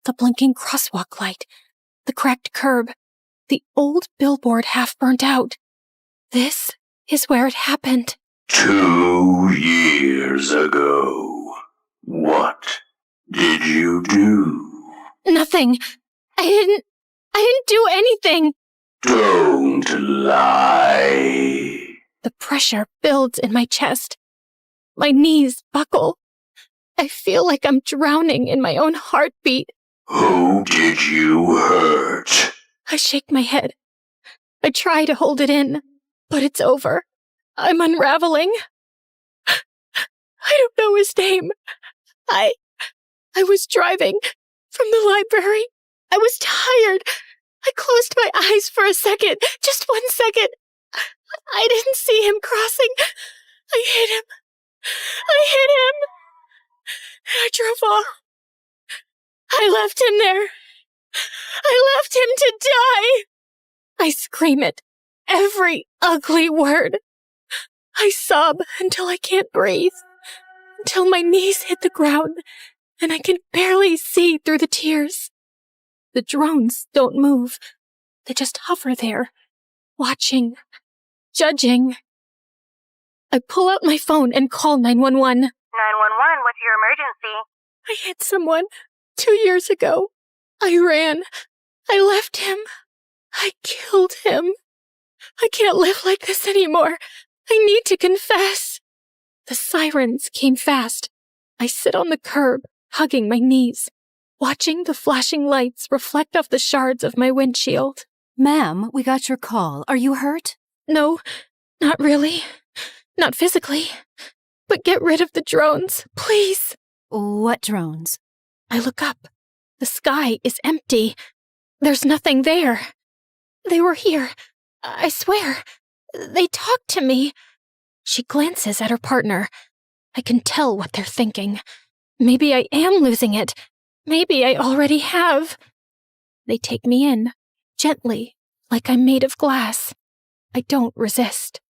The blinking crosswalk light, the cracked curb, the old billboard half burnt out. This is where it happened. 2 years ago. What did you do? Nothing. I didn't do anything. Don't lie. The pressure builds in my chest. My knees buckle. I feel like I'm drowning in my own heartbeat. Who did you hurt? I shake my head. I try to hold it in, but it's over. I'm unraveling. I don't know his name. I was driving from the library. I was tired. I closed my eyes for a second, just 1 second. I didn't see him crossing. I hit him. I drove off. I left him there. I left him to die. I scream it. Every ugly word. I sob until I can't breathe. Until my knees hit the ground and I can barely see through the tears. The drones don't move. They just hover there, watching, judging. I pull out my phone and call 911. 911, what's your emergency? I hit someone 2 years ago. I ran. I left him. I killed him. I can't live like this anymore. I need to confess. The sirens came fast. I sit on the curb, hugging my knees, watching the flashing lights reflect off the shards of my windshield. Ma'am, we got your call. Are you hurt? No, not really. Not physically. But get rid of the drones, please. What drones? I look up. The sky is empty. There's nothing there. They were here. I swear. They talked to me. She glances at her partner. I can tell what they're thinking. Maybe I am losing it. Maybe I already have. They take me in, gently, like I'm made of glass. I don't resist.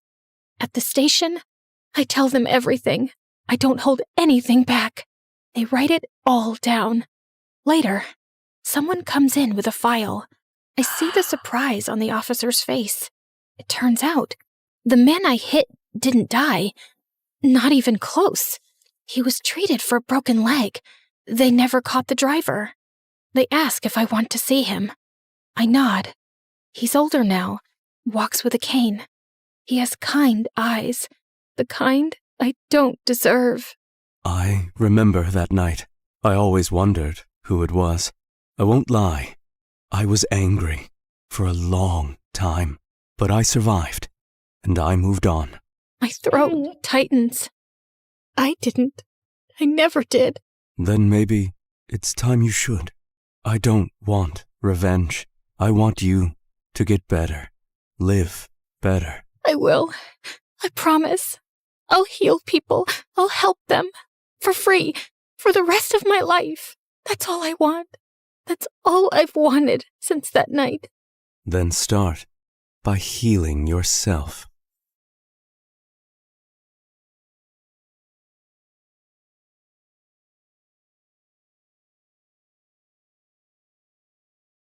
At the station, I tell them everything. I don't hold anything back. They write it all down. Later, someone comes in with a file. I see the surprise on the officer's face. It turns out, the man I hit didn't die. Not even close. He was treated for a broken leg. They never caught the driver. They ask if I want to see him. I nod. He's older now, walks with a cane. He has kind eyes, the kind I don't deserve. I remember that night. I always wondered who it was. I won't lie. I was angry for a long time, but I survived, and I moved on. My throat tightens. I didn't. I never did. Then maybe it's time you should. I don't want revenge. I want you to get better. Live better. I will. I promise. I'll heal people. I'll help them. For free. For the rest of my life. That's all I want. That's all I've wanted since that night. Then start by healing yourself.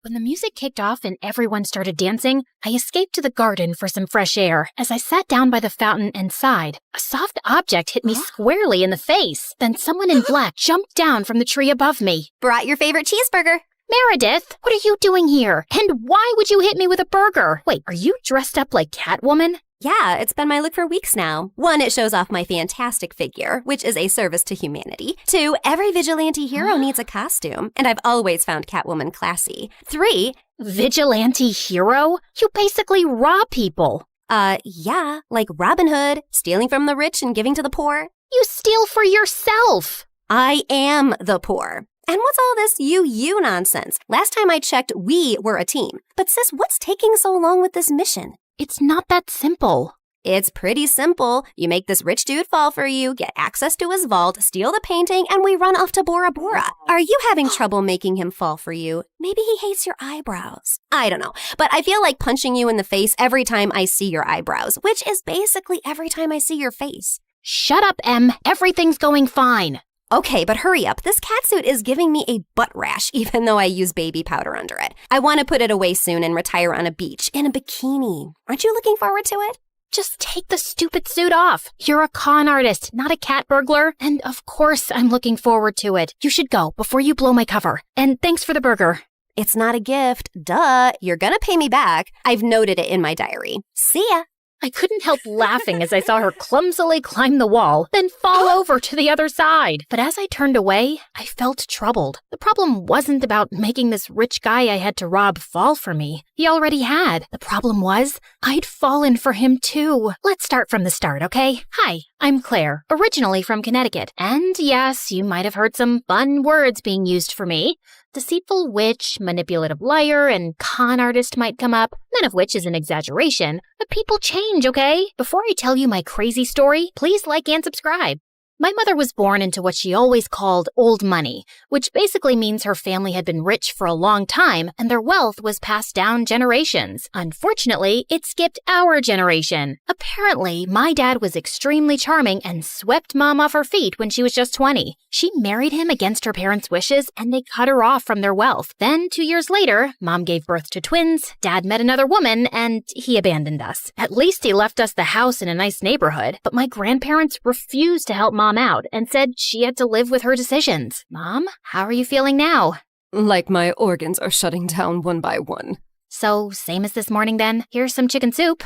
When the music kicked off and everyone started dancing, I escaped to the garden for some fresh air. As I sat down by the fountain and sighed, a soft object hit me squarely in the face. Then someone in black jumped down from the tree above me. Brought your favorite cheeseburger. Meredith, what are you doing here? And why would you hit me with a burger? Wait, are you dressed up like Catwoman? Yeah, it's been my look for weeks now. 1, it shows off my fantastic figure, which is a service to humanity. 2, every vigilante hero needs a costume, and I've always found Catwoman classy. 3, Vigilante hero? You basically rob people. Yeah, like Robin Hood, stealing from the rich and giving to the poor. You steal for yourself. I am the poor. And what's all this you nonsense? Last time I checked, we were a team. But sis, what's taking so long with this mission? It's not that simple. It's pretty simple. You make this rich dude fall for you, get access to his vault, steal the painting, and we run off to Bora Bora. Are you having trouble making him fall for you? Maybe he hates your eyebrows. I don't know, but I feel like punching you in the face every time I see your eyebrows, which is basically every time I see your face. Shut up, Em. Everything's going fine. Okay, but hurry up. This catsuit is giving me a butt rash, even though I use baby powder under it. I want to put it away soon and retire on a beach in a bikini. Aren't you looking forward to it? Just take the stupid suit off. You're a con artist, not a cat burglar. And of course, I'm looking forward to it. You should go before you blow my cover. And thanks for the burger. It's not a gift. Duh. You're gonna pay me back. I've noted it in my diary. See ya. I couldn't help laughing as I saw her clumsily climb the wall, then fall over to the other side. But as I turned away, I felt troubled. The problem wasn't about making this rich guy I had to rob fall for me. He already had. The problem was, I'd fallen for him too. Let's start from the start, okay? Hi, I'm Claire, originally from Connecticut. And yes, you might have heard some fun words being used for me. Deceitful witch, manipulative liar, and con artist might come up, none of which is an exaggeration. But people change, okay? Before I tell you my crazy story, please like and subscribe. My mother was born into what she always called old money, which basically means her family had been rich for a long time and their wealth was passed down generations. Unfortunately, it skipped our generation. Apparently, my dad was extremely charming and swept Mom off her feet when she was just 20. She married him against her parents' wishes and they cut her off from their wealth. Then, 2 years later, Mom gave birth to twins, Dad met another woman, and he abandoned us. At least he left us the house in a nice neighborhood, but my grandparents refused to help Mom out and said she had to live with her decisions. Mom, how are you feeling now? Like my organs are shutting down one by one. So, same as this morning then? Here's some chicken soup.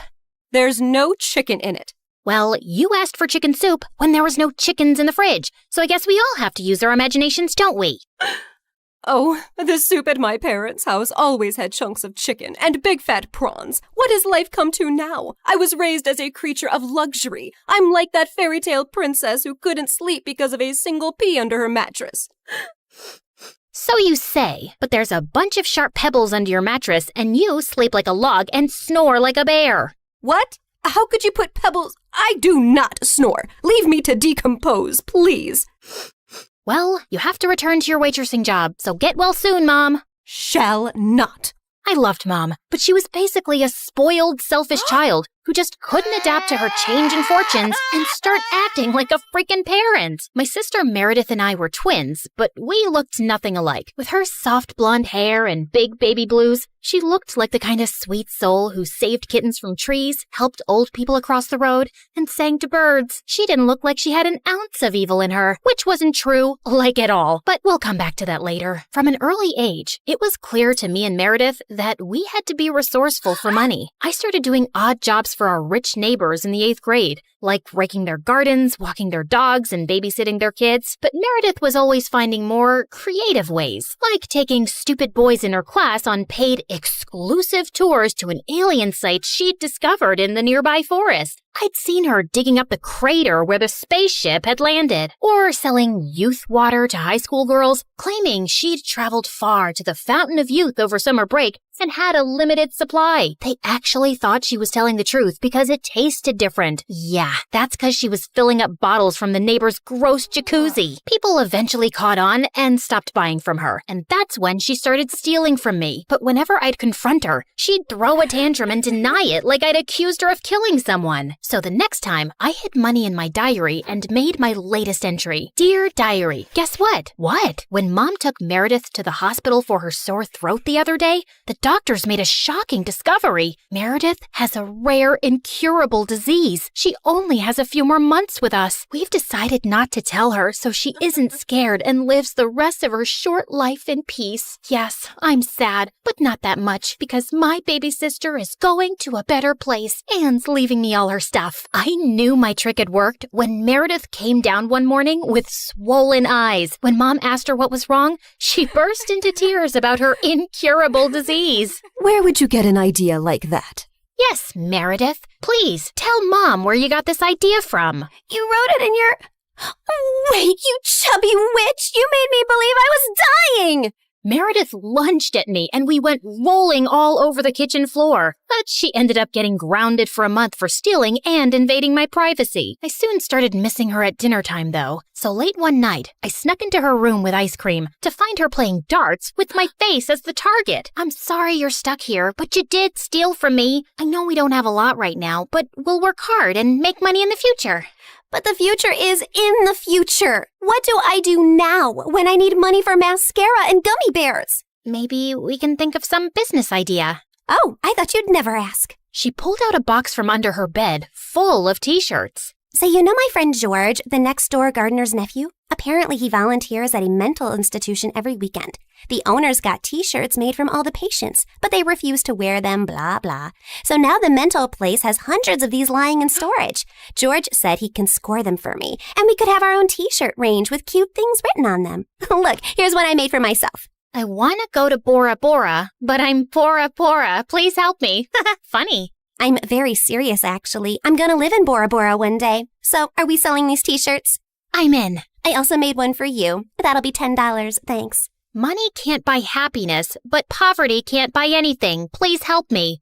There's no chicken in it. Well, you asked for chicken soup when there was no chickens in the fridge, so I guess we all have to use our imaginations, don't we? Oh, the soup at my parents' house always had chunks of chicken and big fat prawns. What has life come to now? I was raised as a creature of luxury. I'm like that fairy tale princess who couldn't sleep because of a single pea under her mattress. So you say, but there's a bunch of sharp pebbles under your mattress and you sleep like a log and snore like a bear. What? How could you put pebbles? I do not snore. Leave me to decompose, please. Well, you have to return to your waitressing job, so get well soon, Mom. Shall not. I loved Mom, but she was basically a spoiled, selfish child who just couldn't adapt to her change in fortunes and start acting like a freaking parent. My sister Meredith and I were twins, but we looked nothing alike. With her soft blonde hair and big baby blues, she looked like the kind of sweet soul who saved kittens from trees, helped old people across the road, and sang to birds. She didn't look like she had an ounce of evil in her, which wasn't true, like at all. But we'll come back to that later. From an early age, it was clear to me and Meredith that we had to be resourceful for money. I started doing odd jobs for our rich neighbors in the 8th grade, like raking their gardens, walking their dogs, and babysitting their kids. But Meredith was always finding more creative ways, like taking stupid boys in her class on paid exclusive tours to an alien site she'd discovered in the nearby forest. I'd seen her digging up the crater where the spaceship had landed, or selling youth water to high school girls, claiming she'd traveled far to the Fountain of Youth over summer break and had a limited supply. They actually thought she was telling the truth because it tasted different. Yeah, that's because she was filling up bottles from the neighbor's gross jacuzzi. People eventually caught on and stopped buying from her, and that's when she started stealing from me. But whenever I'd confront her, she'd throw a tantrum and deny it like I'd accused her of killing someone. So the next time, I hid money in my diary and made my latest entry. Dear Diary, guess what? What? When Mom took Meredith to the hospital for her sore throat the other day, the doctors made a shocking discovery. Meredith has a rare, incurable disease. She only has a few more months with us. We've decided not to tell her so she isn't scared and lives the rest of her short life in peace. Yes, I'm sad, but not that much because my baby sister is going to a better place. Anne's leaving me all her stuff. I knew my trick had worked when Meredith came down one morning with swollen eyes. When Mom asked her what was wrong, she burst into tears about her incurable disease. Where would you get an idea like that? Yes, Meredith. Please, tell Mom where you got this idea from. You wrote it in your... Oh, wait, you chubby witch! You made me believe I was dying! Meredith lunged at me and we went rolling all over the kitchen floor. But she ended up getting grounded for a month for stealing and invading my privacy. I soon started missing her at dinner time, though. So late one night, I snuck into her room with ice cream to find her playing darts with my face as the target. I'm sorry you're stuck here, but you did steal from me. I know we don't have a lot right now, but we'll work hard and make money in the future. But the future is in the future. What do I do now when I need money for mascara and gummy bears? Maybe we can think of some business idea. Oh, I thought you'd never ask. She pulled out a box from under her bed full of t-shirts. So you know my friend George, the next-door gardener's nephew? Apparently he volunteers at a mental institution every weekend. The owners got t-shirts made from all the patients, but they refuse to wear them, blah, blah. So now the mental place has hundreds of these lying in storage. George said he can score them for me, and we could have our own t-shirt range with cute things written on them. Look, here's one I made for myself. I want to go to Bora Bora, but I'm Bora Bora. Please help me. Funny. I'm very serious, actually. I'm gonna live in Bora Bora one day. So, are we selling these t-shirts? I'm in. I also made one for you. That'll be $10, thanks. Money can't buy happiness, but poverty can't buy anything. Please help me.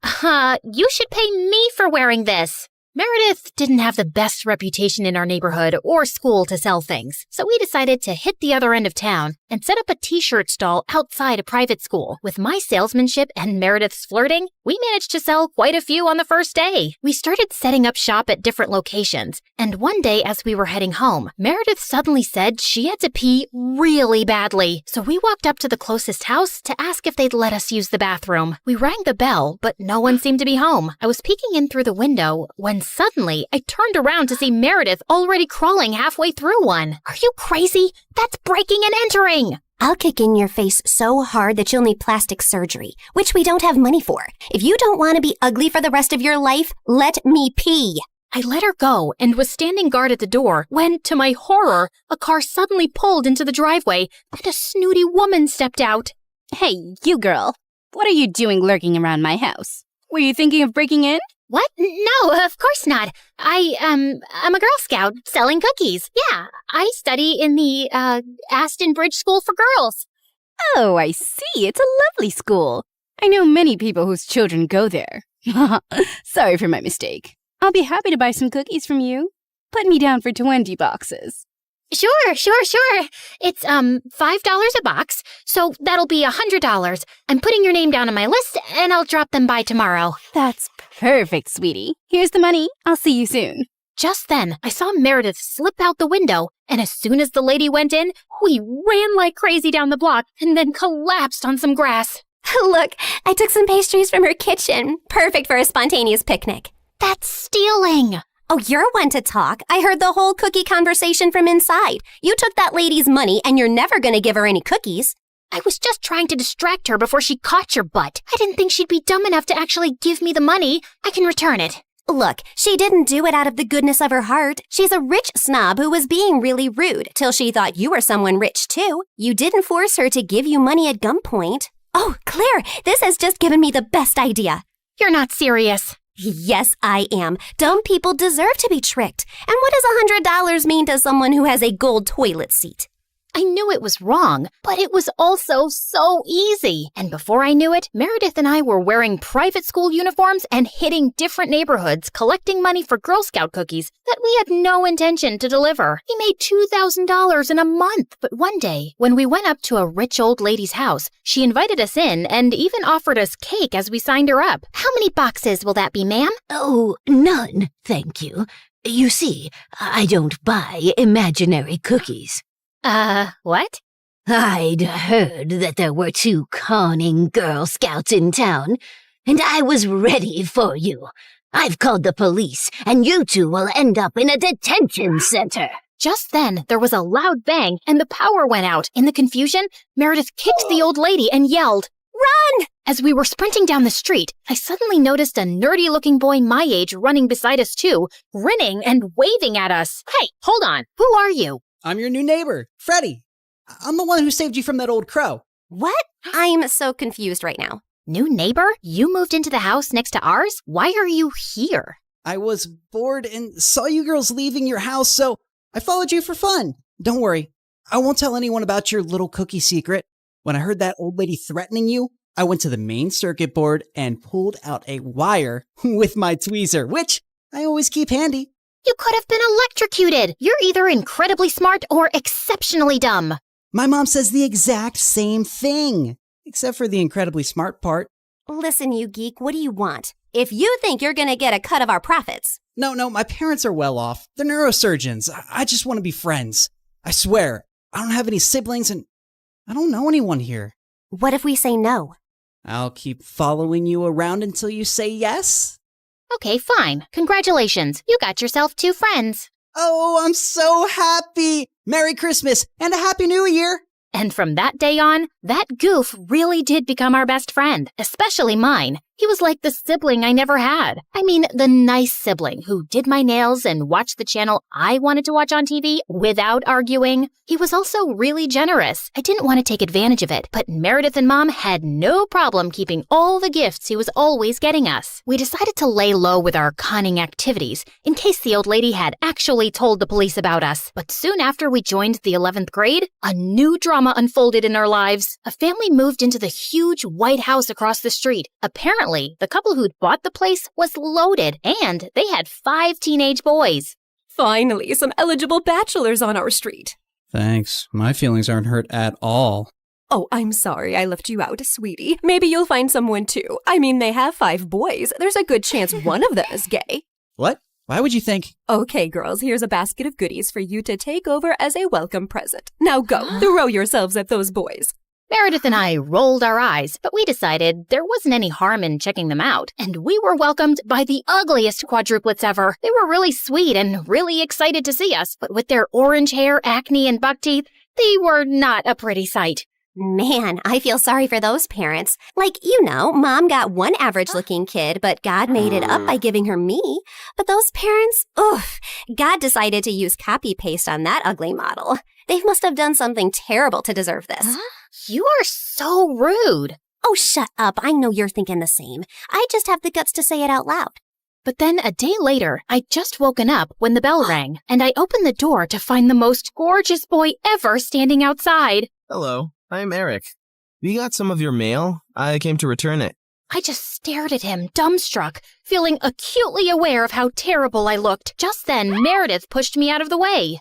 You should pay me for wearing this. Meredith didn't have the best reputation in our neighborhood or school to sell things, so we decided to hit the other end of town and set up a t-shirt stall outside a private school. With my salesmanship and Meredith's flirting, we managed to sell quite a few on the first day. We started setting up shop at different locations, and one day as we were heading home, Meredith suddenly said she had to pee really badly. So we walked up to the closest house to ask if they'd let us use the bathroom. We rang the bell, but no one seemed to be home. I was peeking in through the window when suddenly I turned around to see Meredith already crawling halfway through one. Are you crazy? That's breaking and entering! I'll kick in your face so hard that you'll need plastic surgery, which we don't have money for. If you don't want to be ugly for the rest of your life, let me pee. I let her go and was standing guard at the door when, to my horror, a car suddenly pulled into the driveway and a snooty woman stepped out. Hey, you girl. What are you doing lurking around my house? Were you thinking of breaking in? What? No, of course not. I'm a Girl Scout selling cookies. Yeah, I study in the, Aston Bridge School for Girls. Oh, I see. It's a lovely school. I know many people whose children go there. Sorry for my mistake. I'll be happy to buy some cookies from you. Put me down for 20 boxes. Sure. It's, $5 a box, so that'll be $100. I'm putting your name down on my list, and I'll drop them by tomorrow. That's perfect, sweetie. Here's the money. I'll see you soon. Just then, I saw Meredith slip out the window, and as soon as the lady went in, we ran like crazy down the block and then collapsed on some grass. Look, I took some pastries from her kitchen. Perfect for a spontaneous picnic. That's stealing. Oh, you're one to talk. I heard the whole cookie conversation from inside. You took that lady's money and you're never going to give her any cookies. I was just trying to distract her before she caught your butt. I didn't think she'd be dumb enough to actually give me the money. I can return it. Look, she didn't do it out of the goodness of her heart. She's a rich snob who was being really rude till she thought you were someone rich too. You didn't force her to give you money at gunpoint. Oh, Claire, this has just given me the best idea. You're not serious. Yes, I am. Dumb people deserve to be tricked. And what does $100 mean to someone who has a gold toilet seat? I knew it was wrong, but it was also so easy. And before I knew it, Meredith and I were wearing private school uniforms and hitting different neighborhoods collecting money for Girl Scout cookies that we had no intention to deliver. We made $2,000 in a month. But one day, when we went up to a rich old lady's house, she invited us in and even offered us cake as we signed her up. How many boxes will that be, ma'am? Oh, none, thank you. You see, I don't buy imaginary cookies. What? I'd heard that there were 2 conning Girl Scouts in town, and I was ready for you. I've called the police, and you 2 will end up in a detention center. Just then, there was a loud bang, and the power went out. In the confusion, Meredith kicked the old lady and yelled, "Run!" As we were sprinting down the street, I suddenly noticed a nerdy-looking boy my age running beside us too, grinning and waving at us. Hey, hold on. Who are you? I'm your new neighbor, Freddy. I'm the one who saved you from that old crow. What? I'm so confused right now. New neighbor? You moved into the house next to ours? Why are you here? I was bored and saw you girls leaving your house, so I followed you for fun. Don't worry, I won't tell anyone about your little cookie secret. When I heard that old lady threatening you, I went to the main circuit board and pulled out a wire with my tweezer, which I always keep handy. You could have been electrocuted. You're either incredibly smart or exceptionally dumb. My mom says the exact same thing, except for the incredibly smart part. Listen, you geek, what do you want? If you think you're gonna get a cut of our profits. No, my parents are well off. They're neurosurgeons. I just want to be friends. I swear, I don't have any siblings and I don't know anyone here. What if we say no? I'll keep following you around until you say yes. Okay, fine. Congratulations. You got yourself 2 friends. Oh, I'm so happy. Merry Christmas and a Happy New Year. And from that day on, that goof really did become our best friend, especially mine. He was like the sibling I never had. I mean, the nice sibling who did my nails and watched the channel I wanted to watch on TV without arguing. He was also really generous. I didn't want to take advantage of it, but Meredith and Mom had no problem keeping all the gifts he was always getting us. We decided to lay low with our conning activities in case the old lady had actually told the police about us. But soon after we joined the 11th grade, a new drama unfolded in our lives. A family moved into the huge white house across the street. Apparently, the couple who'd bought the place was loaded, and they had 5 teenage boys. Finally, some eligible bachelors on our street. Thanks. My feelings aren't hurt at all. Oh, I'm sorry I left you out, sweetie. Maybe you'll find someone too. I mean, they have 5 boys. There's a good chance one of them is gay. What? Why would you think? Okay, girls, here's a basket of goodies for you to take over as a welcome present. Now go, throw yourselves at those boys. Meredith and I rolled our eyes, but we decided there wasn't any harm in checking them out, and we were welcomed by the ugliest quadruplets ever. They were really sweet and really excited to see us, but with their orange hair, acne, and buck teeth, they were not a pretty sight. Man, I feel sorry for those parents. Like, Mom got one average-looking kid, but God made it up by giving her me. But those parents, God decided to use copy-paste on that ugly model. They must have done something terrible to deserve this. Huh? You are so rude. Oh, shut up. I know you're thinking the same. I just have the guts to say it out loud. But then a day later, I'd just woken up when the bell rang, and I opened the door to find the most gorgeous boy ever standing outside. Hello, I'm Eric. We got some of your mail. I came to return it. I just stared at him, dumbstruck, feeling acutely aware of how terrible I looked. Just then, Meredith pushed me out of the way.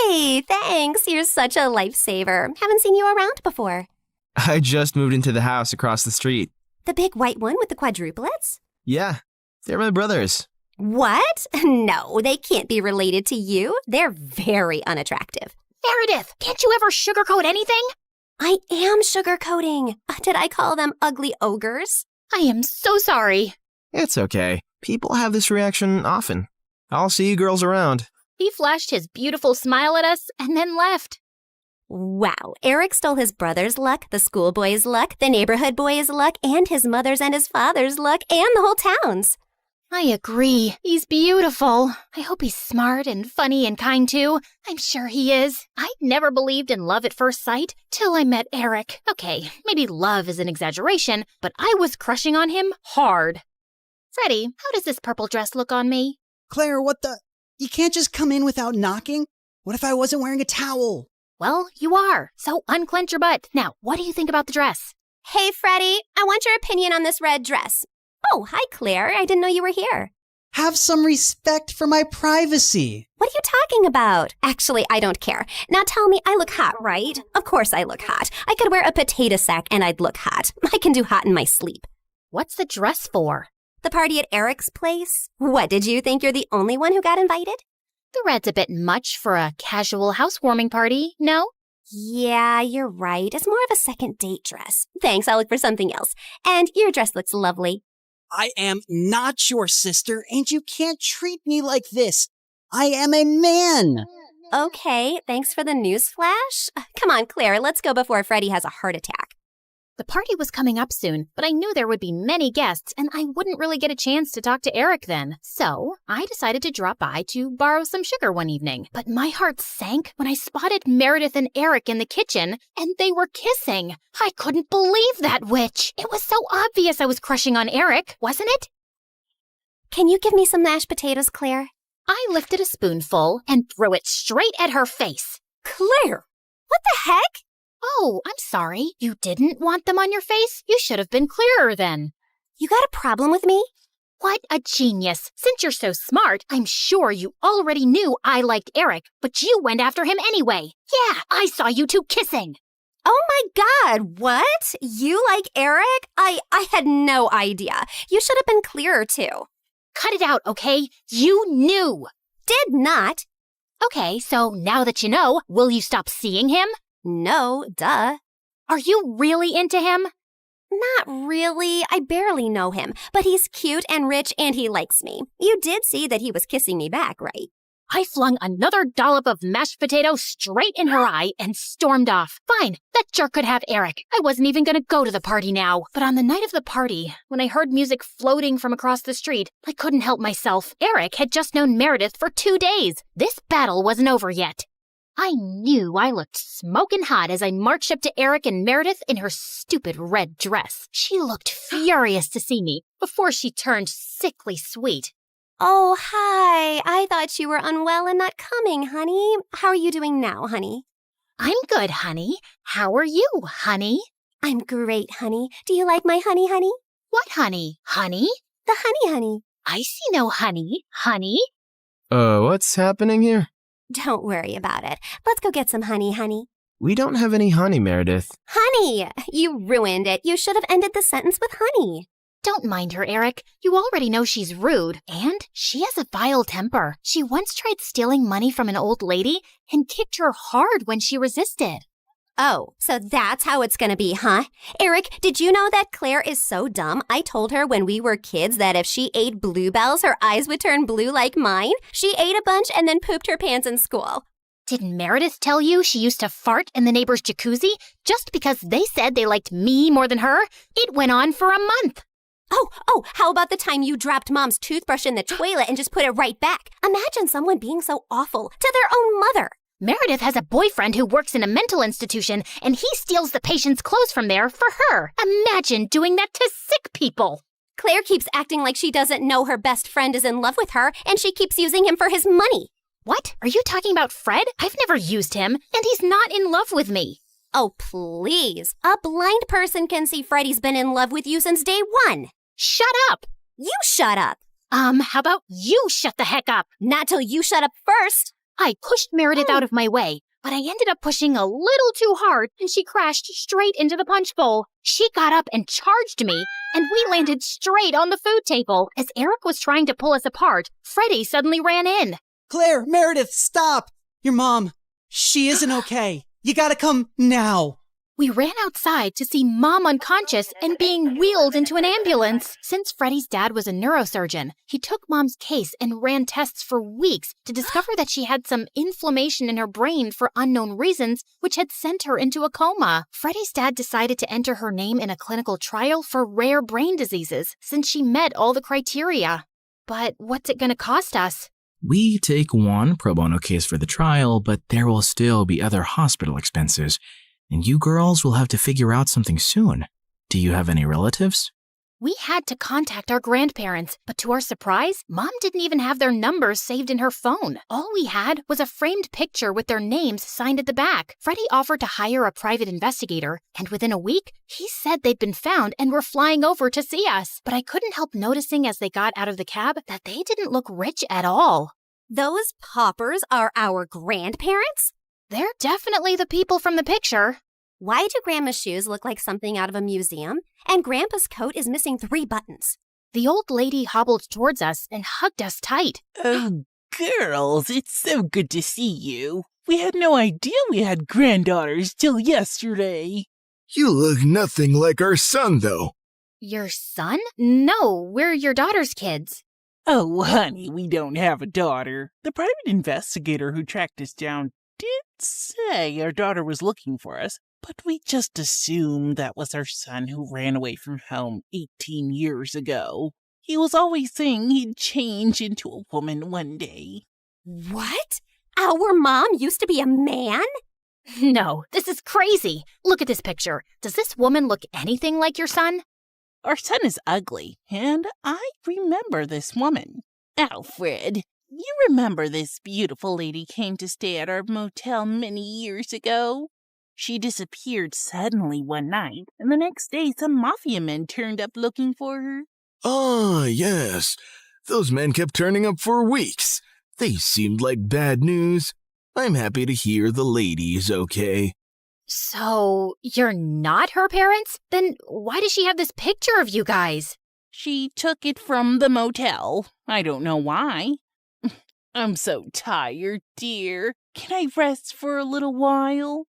Hey, thanks. You're such a lifesaver. Haven't seen you around before. I just moved into the house across the street. The big white one with the quadruplets? Yeah, they're my brothers. What? No, they can't be related to you. They're very unattractive. Meredith, can't you ever sugarcoat anything? I am sugarcoating. Did I call them ugly ogres? I am so sorry. It's okay. People have this reaction often. I'll see you girls around. He flashed his beautiful smile at us and then left. Wow, Eric stole his brother's luck, the schoolboy's luck, the neighborhood boy's luck, and his mother's and his father's luck, and the whole town's. I agree. He's beautiful. I hope he's smart and funny and kind too. I'm sure he is. I never believed in love at first sight till I met Eric. Okay, maybe love is an exaggeration, but I was crushing on him hard. Freddie, how does this purple dress look on me? Claire, what the? You can't just come in without knocking. What if I wasn't wearing a towel? Well, you are. So unclench your butt. Now, what do you think about the dress? Hey, Freddie, I want your opinion on this red dress. Oh, hi, Claire. I didn't know you were here. Have some respect for my privacy. What are you talking about? Actually, I don't care. Now tell me, I look hot, right? Of course I look hot. I could wear a potato sack and I'd look hot. I can do hot in my sleep. What's the dress for? The party at Eric's place? What, did you think you're the only one who got invited? The red's a bit much for a casual housewarming party, no? Yeah, you're right. It's more of a second date dress. Thanks, I'll look for something else. And your dress looks lovely. I am not your sister, and you can't treat me like this. I am a man. Okay, thanks for the news flash. Come on, Claire, let's go before Freddie has a heart attack. The party was coming up soon, but I knew there would be many guests, and I wouldn't really get a chance to talk to Eric then. So I decided to drop by to borrow some sugar one evening. But my heart sank when I spotted Meredith and Eric in the kitchen, and they were kissing. I couldn't believe that witch. It was so obvious I was crushing on Eric, wasn't it? Can you give me some mashed potatoes, Claire? I lifted a spoonful and threw it straight at her face. Claire! What the heck? Oh, I'm sorry. You didn't want them on your face? You should have been clearer then. You got a problem with me? What a genius. Since you're so smart, I'm sure you already knew I liked Eric, but you went after him anyway. Yeah, I saw you two kissing. Oh my God, what? You like Eric? I had no idea. You should have been clearer too. Cut it out, okay? You knew. Did not. Okay, so now that you know, will you stop seeing him? No, duh. Are you really into him? Not really. I barely know him, but he's cute and rich and he likes me. You did see that he was kissing me back, right? I flung another dollop of mashed potato straight in her eye and stormed off. Fine, that jerk could have Eric. I wasn't even going to go to the party now. But on the night of the party, when I heard music floating from across the street, I couldn't help myself. Eric had just known Meredith for 2 days. This battle wasn't over yet. I knew I looked smoking hot as I marched up to Eric and Meredith in her stupid red dress. She looked furious to see me before she turned sickly sweet. Oh, hi. I thought you were unwell and not coming, honey. How are you doing now, honey? I'm good, honey. How are you, honey? I'm great, honey. Do you like my honey, honey? What honey? Honey? The honey, honey. I see no honey, honey. What's happening here? Don't worry about it. Let's go get some honey, honey. We don't have any honey, Meredith. Honey! You ruined it. You should have ended the sentence with honey. Don't mind her, Eric. You already know she's rude. And she has a vile temper. She once tried stealing money from an old lady and kicked her hard when she resisted. Oh, so that's how it's gonna be, huh? Eric, did you know that Claire is so dumb? I told her when we were kids that if she ate bluebells, her eyes would turn blue like mine. She ate a bunch and then pooped her pants in school. Didn't Meredith tell you she used to fart in the neighbor's jacuzzi just because they said they liked me more than her? It went on for a month. Oh, how about the time you dropped Mom's toothbrush in the toilet and just put it right back? Imagine someone being so awful to their own mother. Meredith has a boyfriend who works in a mental institution, and he steals the patient's clothes from there for her. Imagine doing that to sick people. Claire keeps acting like she doesn't know her best friend is in love with her, and she keeps using him for his money. What? Are you talking about Fred? I've never used him, and he's not in love with me. Oh, please. A blind person can see Freddie's been in love with you since day one. Shut up. You shut up. How about you shut the heck up? Not till you shut up first. I pushed Meredith out of my way, but I ended up pushing a little too hard, and she crashed straight into the punch bowl. She got up and charged me, and we landed straight on the food table. As Eric was trying to pull us apart, Freddie suddenly ran in. Claire, Meredith, stop! Your mom, she isn't okay. You gotta come now. We ran outside to see Mom unconscious and being wheeled into an ambulance. Since Freddie's dad was a neurosurgeon, he took Mom's case and ran tests for weeks to discover that she had some inflammation in her brain for unknown reasons, which had sent her into a coma. Freddie's dad decided to enter her name in a clinical trial for rare brain diseases, since she met all the criteria. But what's it going to cost us? We take one pro bono case for the trial, but there will still be other hospital expenses. And you girls will have to figure out something soon. Do you have any relatives? We had to contact our grandparents, but to our surprise, Mom didn't even have their numbers saved in her phone. All we had was a framed picture with their names signed at the back. Freddie offered to hire a private investigator, and within a week, he said they'd been found and were flying over to see us. But I couldn't help noticing as they got out of the cab that they didn't look rich at all. Those paupers are our grandparents? They're definitely the people from the picture. Why do Grandma's shoes look like something out of a museum? And Grandpa's coat is missing 3 buttons. The old lady hobbled towards us and hugged us tight. Oh, girls, it's so good to see you. We had no idea we had granddaughters till yesterday. You look nothing like our son, though. Your son? No, we're your daughter's kids. Oh, honey, we don't have a daughter. The private investigator who tracked us down did say our daughter was looking for us, but we just assumed that was our son who ran away from home 18 years ago. He was always saying he'd change into a woman one day. What? Our mom used to be a man? No, this is crazy. Look at this picture. Does this woman look anything like your son? Our son is ugly, and I remember this woman. Alfred, you remember this beautiful lady came to stay at our motel many years ago? She disappeared suddenly one night, and the next day some mafia men turned up looking for her. Ah, yes. Those men kept turning up for weeks. They seemed like bad news. I'm happy to hear the lady is okay. So, you're not her parents? Then why does she have this picture of you guys? She took it from the motel. I don't know why. I'm so tired, dear. Can I rest for a little while?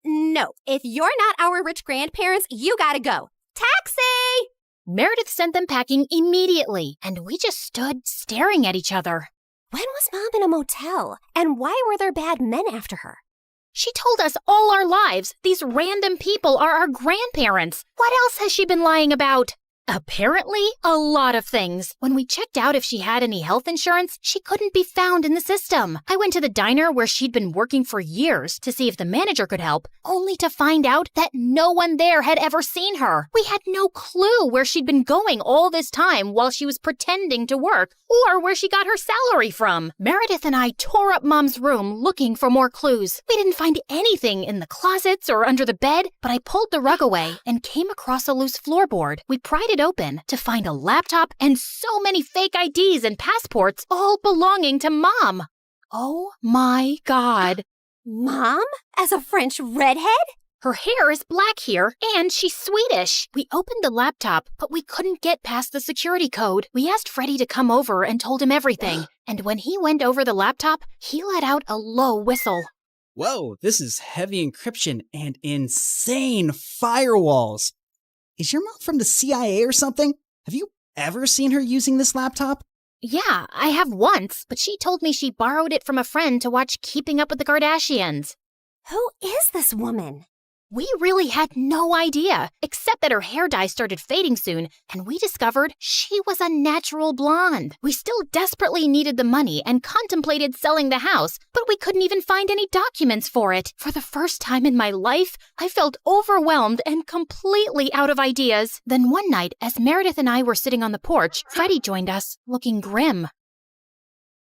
No, if you're not our rich grandparents, you gotta go. Taxi! Meredith sent them packing immediately, and we just stood staring at each other. When was Mom in a motel? And why were there bad men after her? She told us all our lives these random people are our grandparents. What else has she been lying about? Apparently, a lot of things. When we checked out if she had any health insurance, she couldn't be found in the system. I went to the diner where she'd been working for years to see if the manager could help, only to find out that no one there had ever seen her. We had no clue where she'd been going all this time while she was pretending to work, or where she got her salary from. Meredith and I tore up Mom's room looking for more clues. We didn't find anything in the closets or under the bed, but I pulled the rug away and came across a loose floorboard. We pried it open to find a laptop and so many fake IDs and passports, all belonging to Mom. Oh my God. Mom? As a French redhead? Her hair is black here, and she's Swedish. We opened the laptop, but we couldn't get past the security code. We asked Freddie to come over and told him everything. And when he went over the laptop, he let out a low whistle. Whoa, this is heavy encryption and insane firewalls. Is your mom from the CIA or something? Have you ever seen her using this laptop? Yeah, I have once, but she told me she borrowed it from a friend to watch Keeping Up with the Kardashians. Who is this woman? We really had no idea, except that her hair dye started fading soon, and we discovered she was a natural blonde. We still desperately needed the money and contemplated selling the house, but we couldn't even find any documents for it. For the first time in my life, I felt overwhelmed and completely out of ideas. Then one night, as Meredith and I were sitting on the porch, Freddie joined us, looking grim.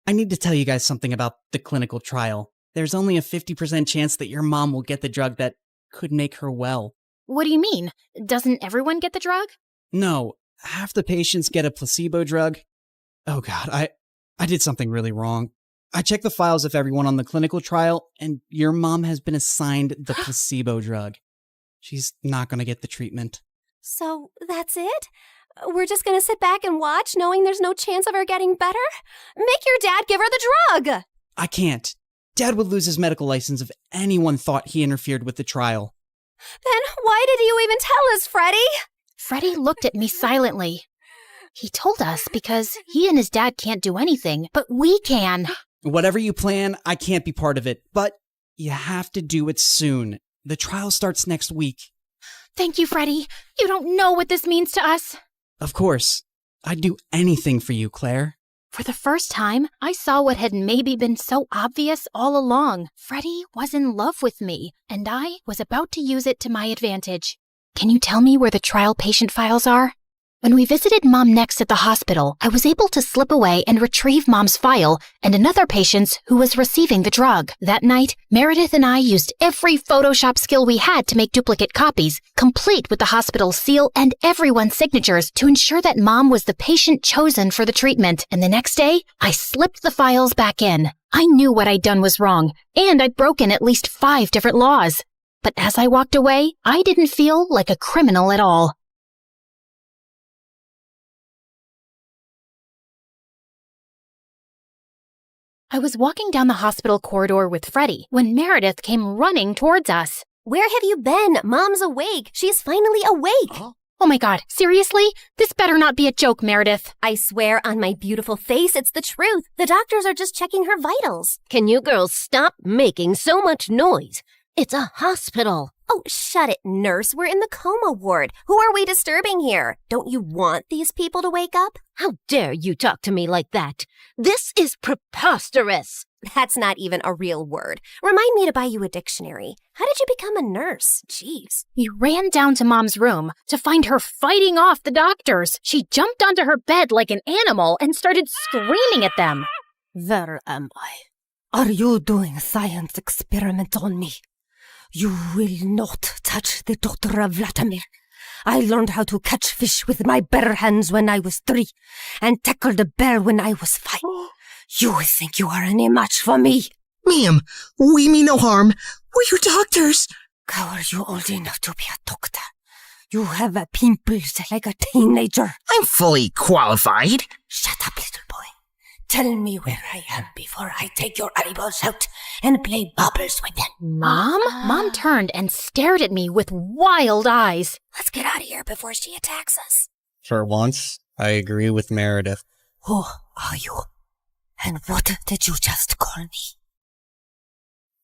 I need to tell you guys something about the clinical trial. There's only a 50% chance that your mom will get the drug that could make her well. What do you mean? Doesn't everyone get the drug? No, half the patients get a placebo drug. Oh God, I did something really wrong. I checked the files of everyone on the clinical trial, and your mom has been assigned the placebo drug. She's not going to get the treatment. So that's it? We're just gonna sit back and watch, knowing there's no chance of her getting better? Make your dad give her the drug! I can't. Dad would lose his medical license if anyone thought he interfered with the trial. Then why did you even tell us, Freddie? Freddie looked at me silently. He told us because he and his dad can't do anything, but we can. Whatever you plan, I can't be part of it, but you have to do it soon. The trial starts next week. Thank you, Freddie. You don't know what this means to us. Of course. I'd do anything for you, Claire. For the first time, I saw what had maybe been so obvious all along. Freddie was in love with me, and I was about to use it to my advantage. Can you tell me where the trial patient files are? When we visited Mom next at the hospital, I was able to slip away and retrieve Mom's file and another patient's who was receiving the drug. That night, Meredith and I used every Photoshop skill we had to make duplicate copies, complete with the hospital seal and everyone's signatures to ensure that Mom was the patient chosen for the treatment. And the next day, I slipped the files back in. I knew what I'd done was wrong, and I'd broken at least 5 different laws. But as I walked away, I didn't feel like a criminal at all. I was walking down the hospital corridor with Freddie when Meredith came running towards us. Where have you been? Mom's awake. She's finally awake. Oh my God, seriously? This better not be a joke, Meredith. I swear on my beautiful face, it's the truth. The doctors are just checking her vitals. Can you girls stop making so much noise? It's a hospital. Oh, shut it, nurse. We're in the coma ward. Who are we disturbing here? Don't you want these people to wake up? How dare you talk to me like that? This is preposterous. That's not even a real word. Remind me to buy you a dictionary. How did you become a nurse? Jeez. We ran down to Mom's room to find her fighting off the doctors. She jumped onto her bed like an animal and started screaming at them. Where am I? Are you doing a science experiment on me? You will not touch the daughter of Vladimir. I learned how to catch fish with my bare hands when I was 3 and tackled a bear when I was 5. You think you are any match for me? Ma'am, we mean no harm. We're your doctors. How are you old enough to be a doctor? You have a pimples like a teenager. I'm fully qualified. Shut up, little boy. Tell me where I am before I take your eyeballs out and play bubbles with them. Mom? Mom turned and stared at me with wild eyes. Let's get out of here before she attacks us. For once, I agree with Meredith. Who are you? And what did you just call me?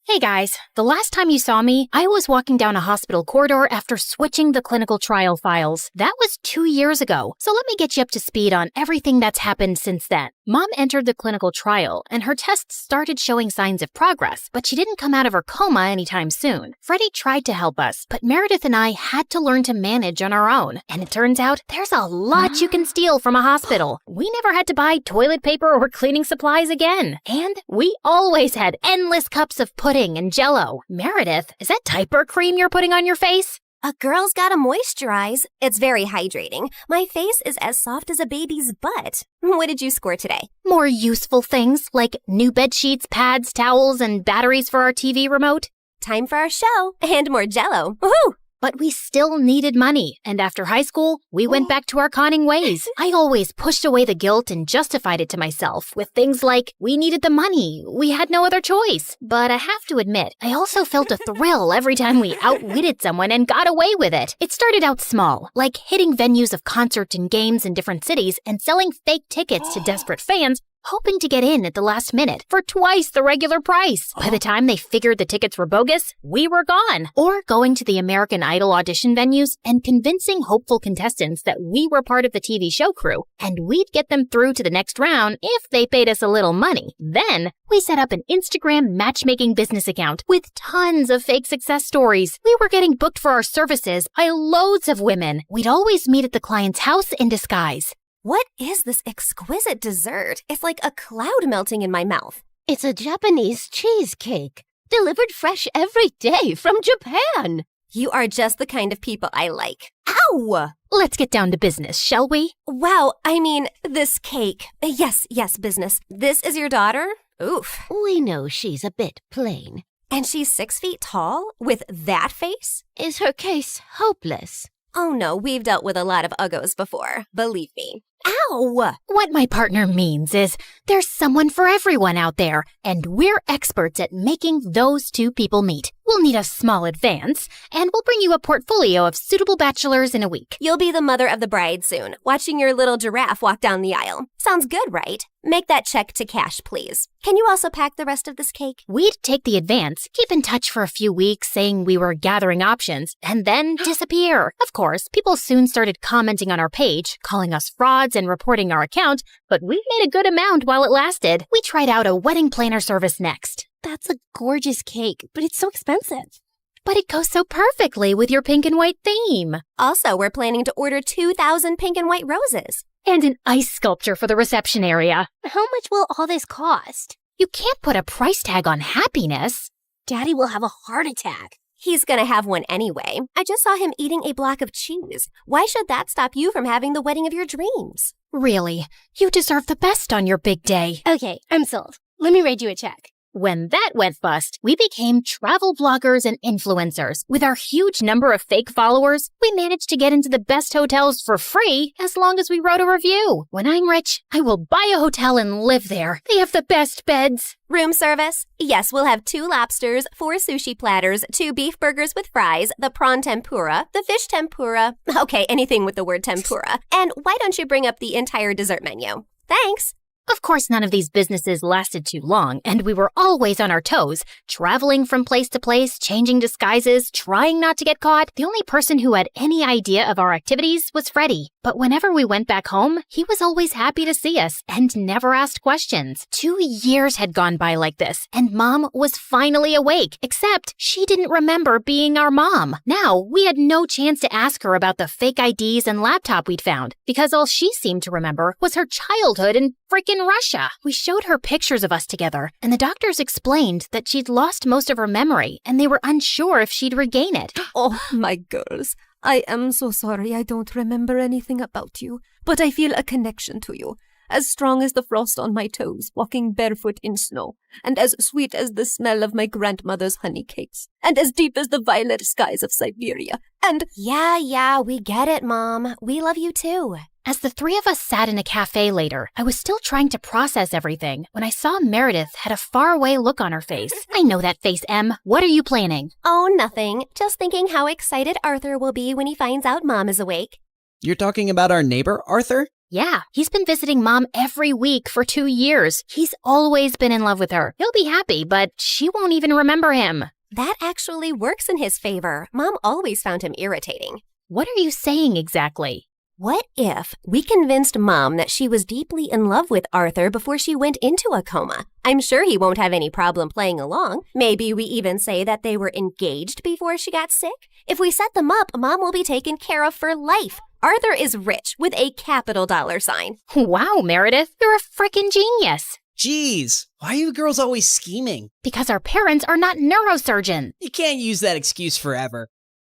Hey guys, the last time you saw me, I was walking down a hospital corridor after switching the clinical trial files. That was 2 years ago, so let me get you up to speed on everything that's happened since then. Mom entered the clinical trial, and her tests started showing signs of progress, but she didn't come out of her coma anytime soon. Freddie tried to help us, but Meredith and I had to learn to manage on our own. And it turns out, there's a lot you can steal from a hospital. We never had to buy toilet paper or cleaning supplies again. And we always had endless cups of pudding and Jell-O. Meredith, is that diaper cream you're putting on your face? A girl's gotta moisturize. It's very hydrating. My face is as soft as a baby's butt. What did you score today? More useful things like new bed sheets, pads, towels, and batteries for our TV remote. Time for our show and more Jell-O. Woohoo! But we still needed money, and after high school, we went back to our conning ways. I always pushed away the guilt and justified it to myself with things like, we needed the money, we had no other choice. But I have to admit, I also felt a thrill every time we outwitted someone and got away with it. It started out small, like hitting venues of concerts and games in different cities and selling fake tickets to desperate fans, hoping to get in at the last minute for twice the regular price. By the time they figured the tickets were bogus, we were gone. Or going to the American Idol audition venues and convincing hopeful contestants that we were part of the TV show crew, and we'd get them through to the next round if they paid us a little money. Then, we set up an Instagram matchmaking business account with tons of fake success stories. We were getting booked for our services by loads of women. We'd always meet at the client's house in disguise. What is this exquisite dessert? It's like a cloud melting in my mouth. It's a Japanese cheesecake, delivered fresh every day from Japan. You are just the kind of people I like. Ow! Let's get down to business, shall we? Wow, I mean, this cake. Yes, business. This is your daughter? Oof. We know she's a bit plain. And she's 6 feet tall? With that face? Is her case hopeless? Oh no, we've dealt with a lot of uggos before. Believe me. Ow! What my partner means is there's someone for everyone out there, and we're experts at making those two people meet. We'll need a small advance, and we'll bring you a portfolio of suitable bachelors in a week. You'll be the mother of the bride soon, watching your little giraffe walk down the aisle. Sounds good, right? Make that check to cash, please. Can you also pack the rest of this cake? We'd take the advance, keep in touch for a few weeks saying we were gathering options, and then disappear. Of course, people soon started commenting on our page, calling us frauds and reporting our account, but we made a good amount while it lasted. We tried out a wedding planner service next. That's a gorgeous cake, but it's so expensive. But it goes so perfectly with your pink and white theme. Also, we're planning to order 2,000 pink and white roses. And an ice sculpture for the reception area. How much will all this cost? You can't put a price tag on happiness. Daddy will have a heart attack. He's gonna have one anyway. I just saw him eating a block of cheese. Why should that stop you from having the wedding of your dreams? Really, you deserve the best on your big day. Okay, I'm sold. Let me write you a check. When that went bust, we became travel bloggers and influencers. With our huge number of fake followers, we managed to get into the best hotels for free as long as we wrote a review. When I'm rich, I will buy a hotel and live there. They have the best beds. Room service? Yes, we'll have 2 lobsters, 4 sushi platters, 2 beef burgers with fries, the prawn tempura, the fish tempura. Okay, anything with the word tempura. And why don't you bring up the entire dessert menu? Thanks. Of course, none of these businesses lasted too long, and we were always on our toes, traveling from place to place, changing disguises, trying not to get caught. The only person who had any idea of our activities was Freddie. But whenever we went back home, he was always happy to see us and never asked questions. 2 years had gone by like this, and Mom was finally awake, except she didn't remember being our mom. Now, we had no chance to ask her about the fake IDs and laptop we'd found, because all she seemed to remember was her childhood in frickin' Russia. We showed her pictures of us together, and the doctors explained that she'd lost most of her memory, and they were unsure if she'd regain it. Oh, my girls. I am so sorry I don't remember anything about you, but I feel a connection to you, as strong as the frost on my toes, walking barefoot in snow, and as sweet as the smell of my grandmother's honey cakes, and as deep as the violet skies of Siberia, and— Yeah, we get it, Mom. We love you too. As the 3 of us sat in a cafe later, I was still trying to process everything when I saw Meredith had a faraway look on her face. I know that face, Em. What are you planning? Oh, nothing. Just thinking how excited Arthur will be when he finds out Mom is awake. You're talking about our neighbor, Arthur? Yeah, he's been visiting Mom every week for 2 years. He's always been in love with her. He'll be happy, but she won't even remember him. That actually works in his favor. Mom always found him irritating. What are you saying exactly? What if we convinced Mom that she was deeply in love with Arthur before she went into a coma? I'm sure he won't have any problem playing along. Maybe we even say that they were engaged before she got sick. If we set them up, Mom will be taken care of for life. Arthur is rich with a capital $sign. Wow, Meredith, you're a frickin' genius. Jeez, why are you girls always scheming? Because our parents are not neurosurgeons. You can't use that excuse forever.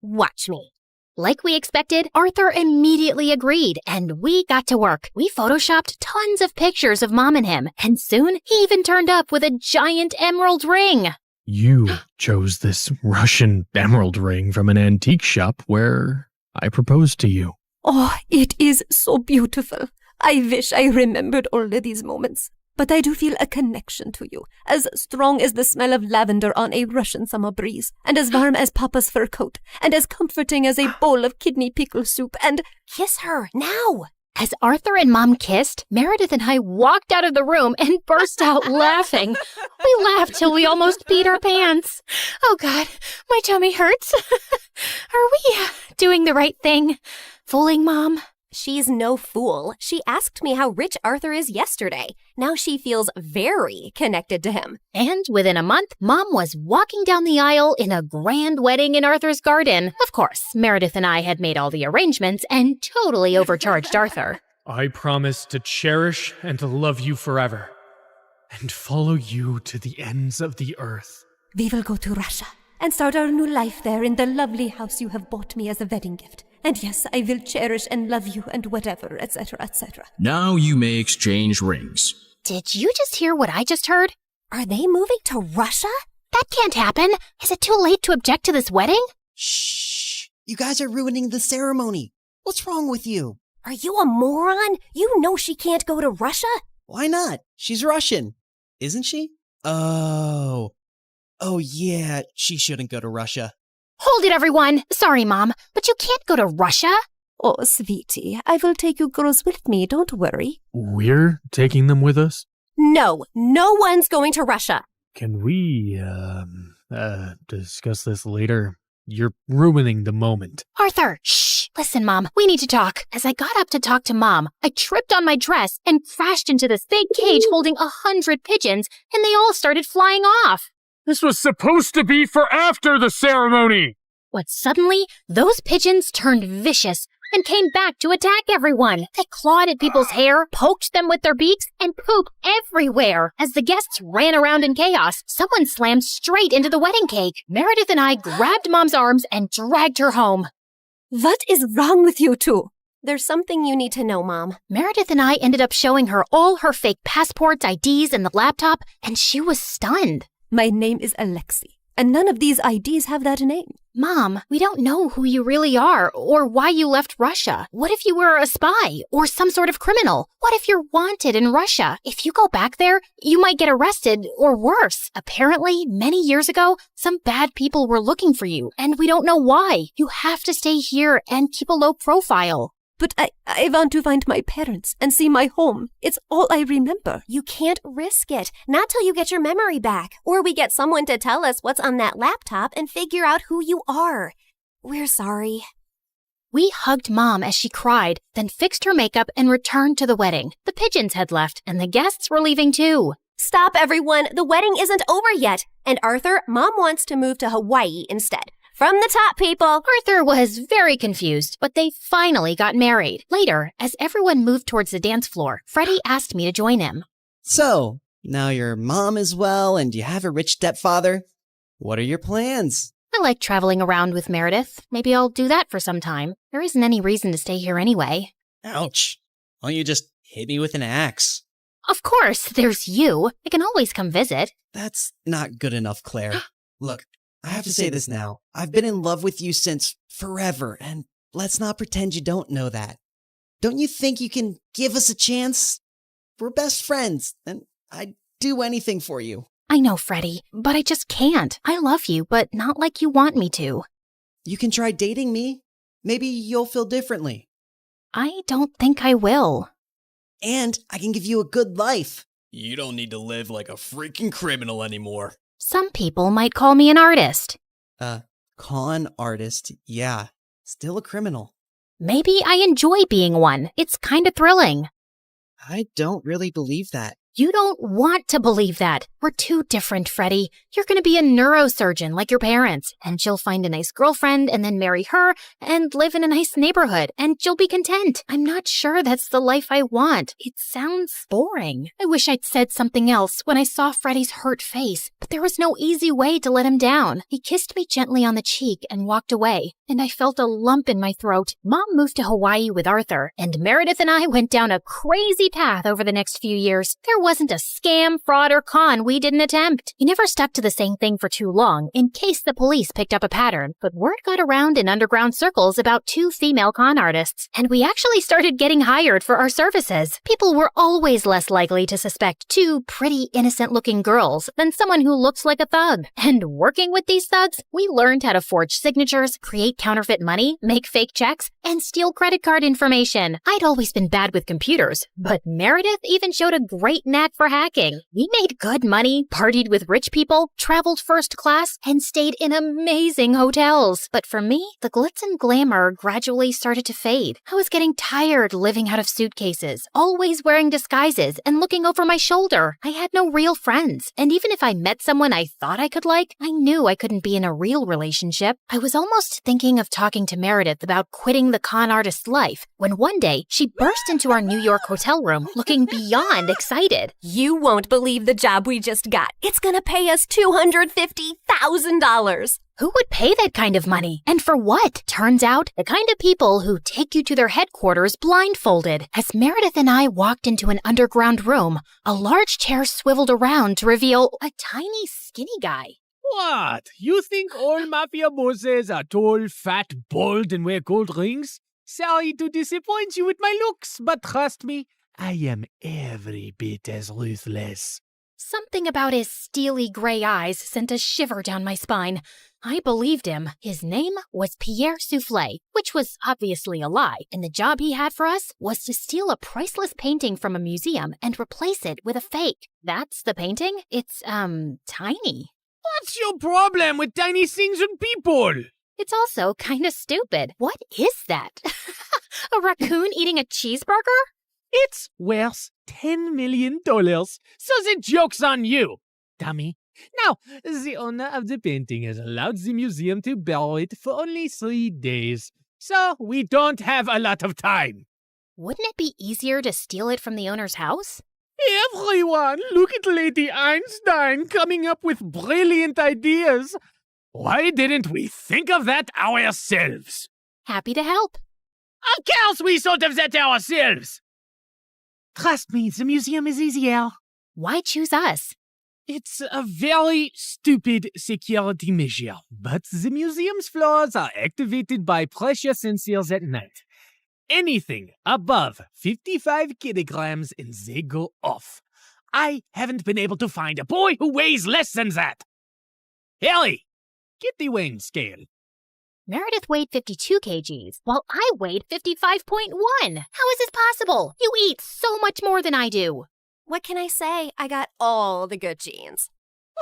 Watch me. Like we expected, Arthur immediately agreed, and we got to work. We photoshopped tons of pictures of Mom and him, and soon he even turned up with a giant emerald ring. You chose this Russian emerald ring from an antique shop where I proposed to you. Oh, it is so beautiful. I wish I remembered all of these moments. But I do feel a connection to you, as strong as the smell of lavender on a Russian summer breeze, and as warm as Papa's fur coat, and as comforting as a bowl of kidney pickle soup, and— Kiss her, now! As Arthur and Mom kissed, Meredith and I walked out of the room and burst out laughing. We laughed till we almost peed our pants. Oh God, my tummy hurts. Are we doing the right thing? Fooling Mom? She's no fool. She asked me how rich Arthur is yesterday. Now she feels very connected to him. And within a month, Mom was walking down the aisle in a grand wedding in Arthur's garden. Of course, Meredith and I had made all the arrangements and totally overcharged Arthur. I promise to cherish and to love you forever, and follow you to the ends of the earth. We will go to Russia and start our new life there in the lovely house you have bought me as a wedding gift. And yes, I will cherish and love you and whatever, etc., etc. Now you may exchange rings. Did you just hear what I just heard? Are they moving to Russia? That can't happen. Is it too late to object to this wedding? Shh! You guys are ruining the ceremony. What's wrong with you? Are you a moron? You know she can't go to Russia? Why not? She's Russian. Isn't she? Oh, yeah, she shouldn't go to Russia. Hold it, everyone! Sorry, Mom, but you can't go to Russia. Oh, sweetie, I will take you girls with me, don't worry. We're taking them with us? No one's going to Russia. Can we, discuss this later? You're ruining the moment. Arthur, shh! Listen, Mom, we need to talk. As I got up to talk to Mom, I tripped on my dress and crashed into this big cage holding 100 pigeons, and they all started flying off. This was supposed to be for after the ceremony! But suddenly, those pigeons turned vicious and came back to attack everyone. They clawed at people's hair, poked them with their beaks, and pooped everywhere. As the guests ran around in chaos, someone slammed straight into the wedding cake. Meredith and I grabbed Mom's arms and dragged her home. What is wrong with you two? There's something you need to know, Mom. Meredith and I ended up showing her all her fake passports, IDs, and the laptop, and she was stunned. My name is Alexi, and none of these IDs have that name. Mom, we don't know who you really are or why you left Russia. What if you were a spy or some sort of criminal? What if you're wanted in Russia? If you go back there, you might get arrested or worse. Apparently, many years ago, some bad people were looking for you, and we don't know why. You have to stay here and keep a low profile. But I want to find my parents and see my home. It's all I remember. You can't risk it. Not till you get your memory back. Or we get someone to tell us what's on that laptop and figure out who you are. We're sorry. We hugged Mom as she cried, then fixed her makeup and returned to the wedding. The pigeons had left, and the guests were leaving too. Stop, everyone. The wedding isn't over yet. And Arthur, Mom wants to move to Hawaii instead. From the top, people! Arthur was very confused, but they finally got married. Later, as everyone moved towards the dance floor, Freddie asked me to join him. So, now your mom is well and you have a rich stepfather. What are your plans? I like traveling around with Meredith. Maybe I'll do that for some time. There isn't any reason to stay here anyway. Ouch. Why don't you just hit me with an axe? Of course, there's you. I can always come visit. That's not good enough, Claire. Look, I have to say this now. I've been in love with you since forever, and let's not pretend you don't know that. Don't you think you can give us a chance? We're best friends, and I'd do anything for you. I know, Freddie, but I just can't. I love you, but not like you want me to. You can try dating me. Maybe you'll feel differently. I don't think I will. And I can give you a good life. You don't need to live like a freaking criminal anymore. Some people might call me an artist. Con artist, yeah. Still a criminal. Maybe I enjoy being one. It's kind of thrilling. I don't really believe that. You don't want to believe that. We're too different, Freddie. You're going to be a neurosurgeon like your parents, and you'll find a nice girlfriend and then marry her and live in a nice neighborhood, and you'll be content. I'm not sure that's the life I want. It sounds boring. I wish I'd said something else when I saw Freddie's hurt face, but there was no easy way to let him down. He kissed me gently on the cheek and walked away, and I felt a lump in my throat. Mom moved to Hawaii with Arthur, and Meredith and I went down a crazy path over the next few years. There wasn't a scam, fraud, or con we didn't attempt. We never stuck to the same thing for too long, in case the police picked up a pattern, but word got around in underground circles about 2 female con artists, and we actually started getting hired for our services. People were always less likely to suspect 2 pretty, innocent-looking girls than someone who looks like a thug. And working with these thugs, we learned how to forge signatures, create counterfeit money, make fake checks, and steal credit card information. I'd always been bad with computers, but Meredith even showed a great knack for hacking. We made good money, partied with rich people, traveled first class, and stayed in amazing hotels. But for me, the glitz and glamour gradually started to fade. I was getting tired living out of suitcases, always wearing disguises and looking over my shoulder. I had no real friends, and even if I met someone I thought I could like, I knew I couldn't be in a real relationship. I was almost thinking of talking to Meredith about quitting the con artist life when one day she burst into our New York hotel room looking beyond excited. You won't believe the job we just got. It's gonna pay us $250,000. Who would pay that kind of money? And for what? Turns out, the kind of people who take you to their headquarters blindfolded. As Meredith and I walked into an underground room, a large chair swiveled around to reveal a tiny, skinny guy. What? You think all mafia bosses are tall, fat, bald, and wear gold rings? Sorry to disappoint you with my looks, but trust me, I am every bit as ruthless. Something about his steely gray eyes sent a shiver down my spine. I believed him. His name was Pierre Soufflet, which was obviously a lie, and the job he had for us was to steal a priceless painting from a museum and replace it with a fake. That's the painting? It's, tiny. What's your problem with tiny things and people? It's also kinda stupid. What is that? A raccoon eating a cheeseburger? It's worth $10 million, so the joke's on you. Dummy, Now, the owner of the painting has allowed the museum to borrow it for only 3 days, so we don't have a lot of time. Wouldn't it be easier to steal it from the owner's house? Everyone, look at Lady Einstein coming up with brilliant ideas. Why didn't we think of that ourselves? Happy to help. Of course we thought of that ourselves. Trust me, the museum is easier. Why choose us? It's a very stupid security measure, but the museum's floors are activated by pressure sensors at night. Anything above 55 kilograms and they go off. I haven't been able to find a boy who weighs less than that. Harry, get the weighing scale. Meredith weighed 52 kgs, while I weighed 55.1. How is this possible? You eat so much more than I do. What can I say? I got all the good genes.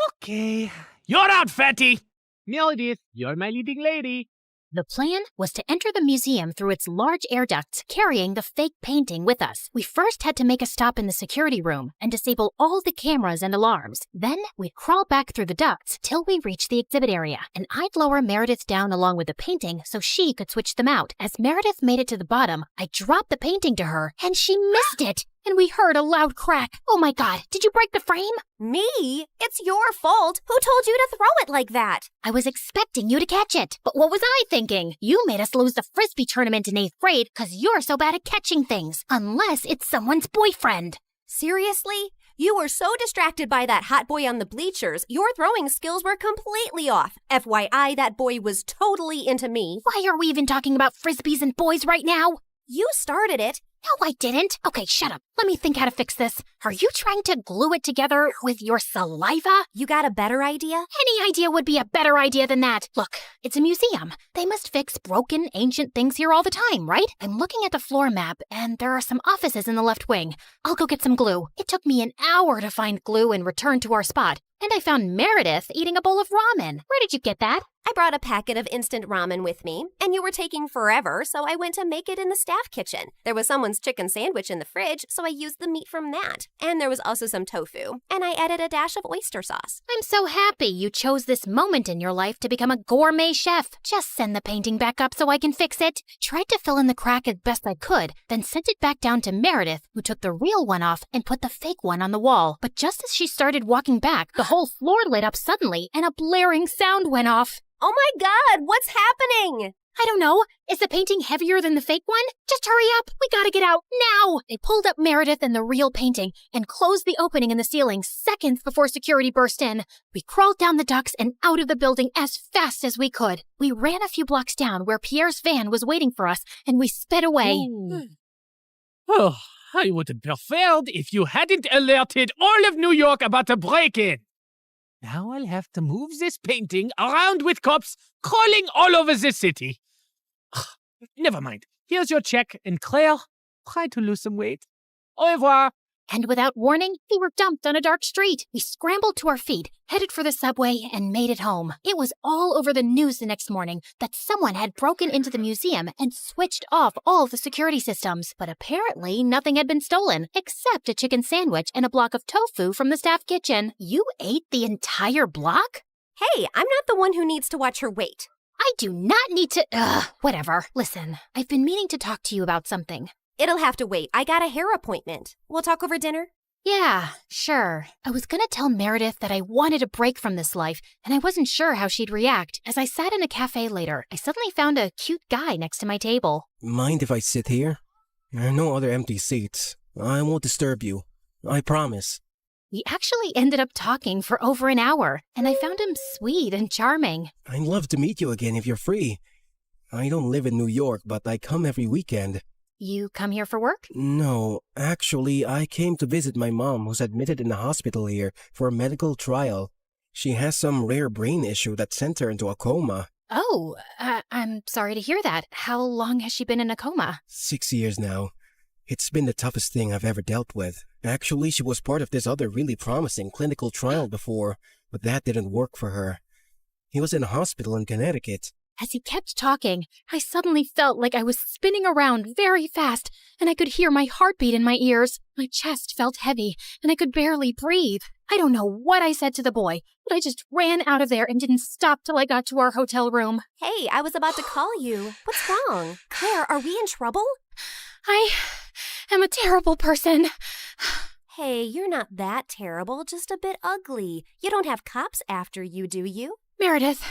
Okay, you're out, fatty. Meredith, you're my leading lady. The plan was to enter the museum through its large air ducts, carrying the fake painting with us. We first had to make a stop in the security room and disable all the cameras and alarms. Then we'd crawl back through the ducts till we reached the exhibit area, and I'd lower Meredith down along with the painting so she could switch them out. As Meredith made it to the bottom, I dropped the painting to her, and she missed it. And we heard a loud crack. Oh my God, did you break the frame? Me? It's your fault. Who told you to throw it like that? I was expecting you to catch it. But what was I thinking? You made us lose the Frisbee tournament in 8th grade because you're so bad at catching things. Unless it's someone's boyfriend. Seriously? You were so distracted by that hot boy on the bleachers, your throwing skills were completely off. FYI, that boy was totally into me. Why are we even talking about Frisbees and boys right now? You started it. No, I didn't. Okay, shut up. Let me think how to fix this. Are you trying to glue it together with your saliva? You got a better idea? Any idea would be a better idea than that. Look, it's a museum. They must fix broken, ancient things here all the time, right? I'm looking at the floor map, and there are some offices in the left wing. I'll go get some glue. It took me an hour to find glue and return to our spot. And I found Meredith eating a bowl of ramen. Where did you get that? I brought a packet of instant ramen with me, and you were taking forever, so I went to make it in the staff kitchen. There was someone's chicken sandwich in the fridge, so I used the meat from that. And there was also some tofu, and I added a dash of oyster sauce. I'm so happy you chose this moment in your life to become a gourmet chef. Just send the painting back up so I can fix it. Tried to fill in the crack as best I could, then sent it back down to Meredith, who took the real one off and put the fake one on the wall. But just as she started walking back, the whole floor lit up suddenly, and a blaring sound went off. Oh my God, what's happening? I don't know. Is the painting heavier than the fake one? Just hurry up. We gotta get out now. They pulled up Meredith and the real painting and closed the opening in the ceiling seconds before security burst in. We crawled down the ducts and out of the building as fast as we could. We ran a few blocks down where Pierre's van was waiting for us, and we sped away. Oh, I would have preferred if you hadn't alerted all of New York about a break-in. Now I'll have to move this painting around with cops crawling all over the city. Never mind. Here's your check, and Claire, try to lose some weight. Au revoir. And without warning, we were dumped on a dark street. We scrambled to our feet, headed for the subway, and made it home. It was all over the news the next morning that someone had broken into the museum and switched off all the security systems. But apparently, nothing had been stolen, except a chicken sandwich and a block of tofu from the staff kitchen. You ate the entire block? Hey, I'm not the one who needs to watch her weight. I do not need to. Whatever. Listen, I've been meaning to talk to you about something. It'll have to wait. I got a hair appointment. We'll talk over dinner? Yeah, sure. I was gonna tell Meredith that I wanted a break from this life, and I wasn't sure how she'd react. As I sat in a cafe later, I suddenly found a cute guy next to my table. Mind if I sit here? There are no other empty seats. I won't disturb you. I promise. We actually ended up talking for over an hour, and I found him sweet and charming. I'd love to meet you again if you're free. I don't live in New York, but I come every weekend. You come here for work? No, actually, I came to visit my mom, who's admitted in the hospital here for a medical trial. She has some rare brain issue that sent her into a coma. Oh, I'm sorry to hear that. How long has she been in a coma? 6 years now. It's been the toughest thing I've ever dealt with. Actually, she was part of this other really promising clinical trial before, but that didn't work for her. He was in a hospital in Connecticut. As he kept talking, I suddenly felt like I was spinning around very fast, and I could hear my heartbeat in my ears. My chest felt heavy, and I could barely breathe. I don't know what I said to the boy, but I just ran out of there and didn't stop till I got to our hotel room. Hey, I was about to call you. What's wrong? Claire, are we in trouble? I am a terrible person. Hey, you're not that terrible, just a bit ugly. You don't have cops after you, do you? Meredith,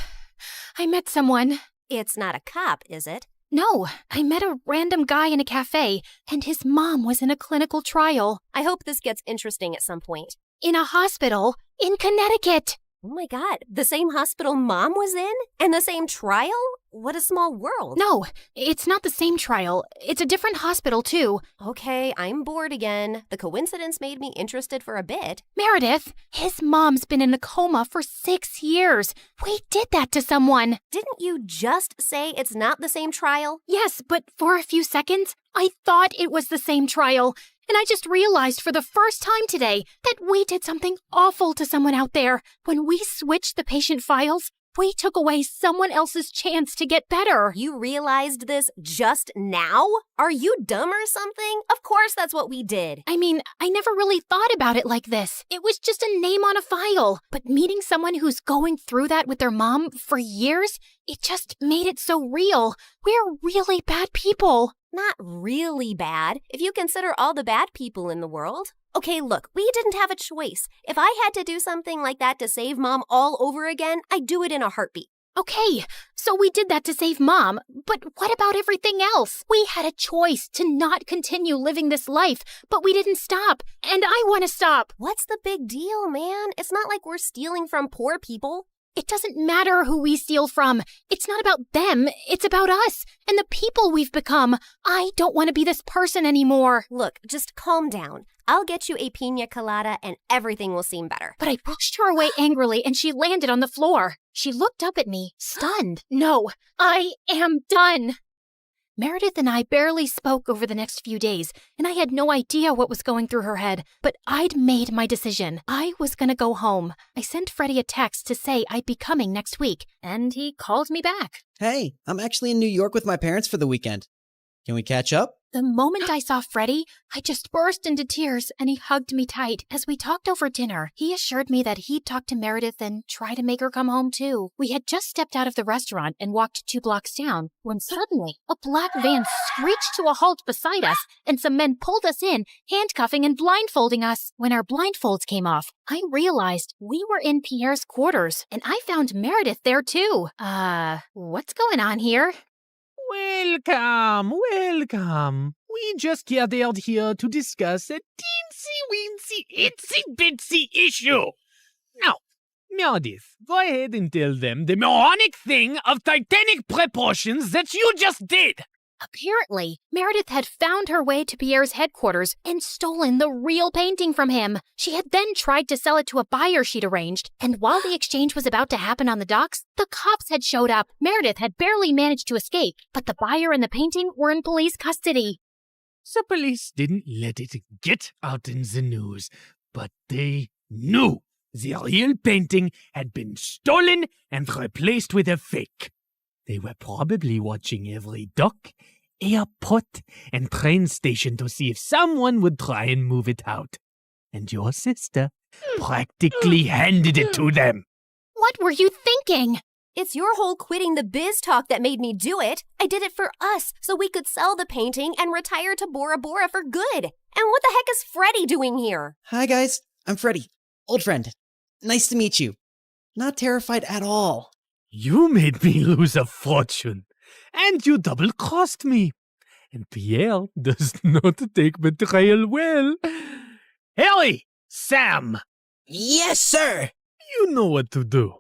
I met someone. It's not a cop, is it? No, I met a random guy in a cafe, and his mom was in a clinical trial. I hope this gets interesting at some point. In a hospital in Connecticut. Oh my God, the same hospital Mom was in? And the same trial? What a small world. No, it's not the same trial. It's a different hospital, too. Okay, I'm bored again. The coincidence made me interested for a bit. Meredith, his mom's been in a coma for 6 years. We did that to someone. Didn't you just say it's not the same trial? Yes, but for a few seconds, I thought it was the same trial. And I just realized for the first time today that we did something awful to someone out there. When we switched the patient files, we took away someone else's chance to get better. You realized this just now? Are you dumb or something? Of course that's what we did. I mean, I never really thought about it like this. It was just a name on a file. But meeting someone who's going through that with their mom for years, it just made it so real. We're really bad people. Not really bad, if you consider all the bad people in the world. Okay, look, we didn't have a choice. If I had to do something like that to save Mom all over again, I'd do it in a heartbeat. Okay, so we did that to save Mom, but what about everything else? We had a choice to not continue living this life, but we didn't stop, and I want to stop. What's the big deal, man? It's not like we're stealing from poor people. It doesn't matter who we steal from. It's not about them. It's about us and the people we've become. I don't want to be this person anymore. Look, just calm down. I'll get you a pina colada and everything will seem better. But I pushed her away angrily and she landed on the floor. She looked up at me, stunned. No, I am done. Meredith and I barely spoke over the next few days, and I had no idea what was going through her head. But I'd made my decision. I was going to go home. I sent Freddie a text to say I'd be coming next week, and he called me back. Hey, I'm actually in New York with my parents for the weekend. Can we catch up? The moment I saw Freddie, I just burst into tears, and he hugged me tight. As we talked over dinner, he assured me that he'd talk to Meredith and try to make her come home too. We had just stepped out of the restaurant and walked 2 blocks down when suddenly a black van screeched to a halt beside us, and some men pulled us in, handcuffing and blindfolding us. When our blindfolds came off, I realized we were in Pierre's quarters, and I found Meredith there too. What's going on here? Welcome, welcome. We just gathered here to discuss a teensy-weensy, itsy-bitsy issue. Now, Meredith, go ahead and tell them the moronic thing of titanic proportions that you just did. Apparently, Meredith had found her way to Pierre's headquarters and stolen the real painting from him. She had then tried to sell it to a buyer she'd arranged, and while the exchange was about to happen on the docks, the cops had showed up. Meredith had barely managed to escape, but the buyer and the painting were in police custody. The police didn't let it get out in the news, but they knew the real painting had been stolen and replaced with a fake. They were probably watching every dock, airport, and train station to see if someone would try and move it out. And your sister practically handed it to them. What were you thinking? It's your whole quitting the biz talk that made me do it. I did it for us, so we could sell the painting and retire to Bora Bora for good. And what the heck is Freddie doing here? Hi guys, I'm Freddie, old friend. Nice to meet you. Not terrified at all. You made me lose a fortune, and you double-crossed me. And Pierre does not take betrayal well. Harry! Sam! Yes, sir! You know what to do.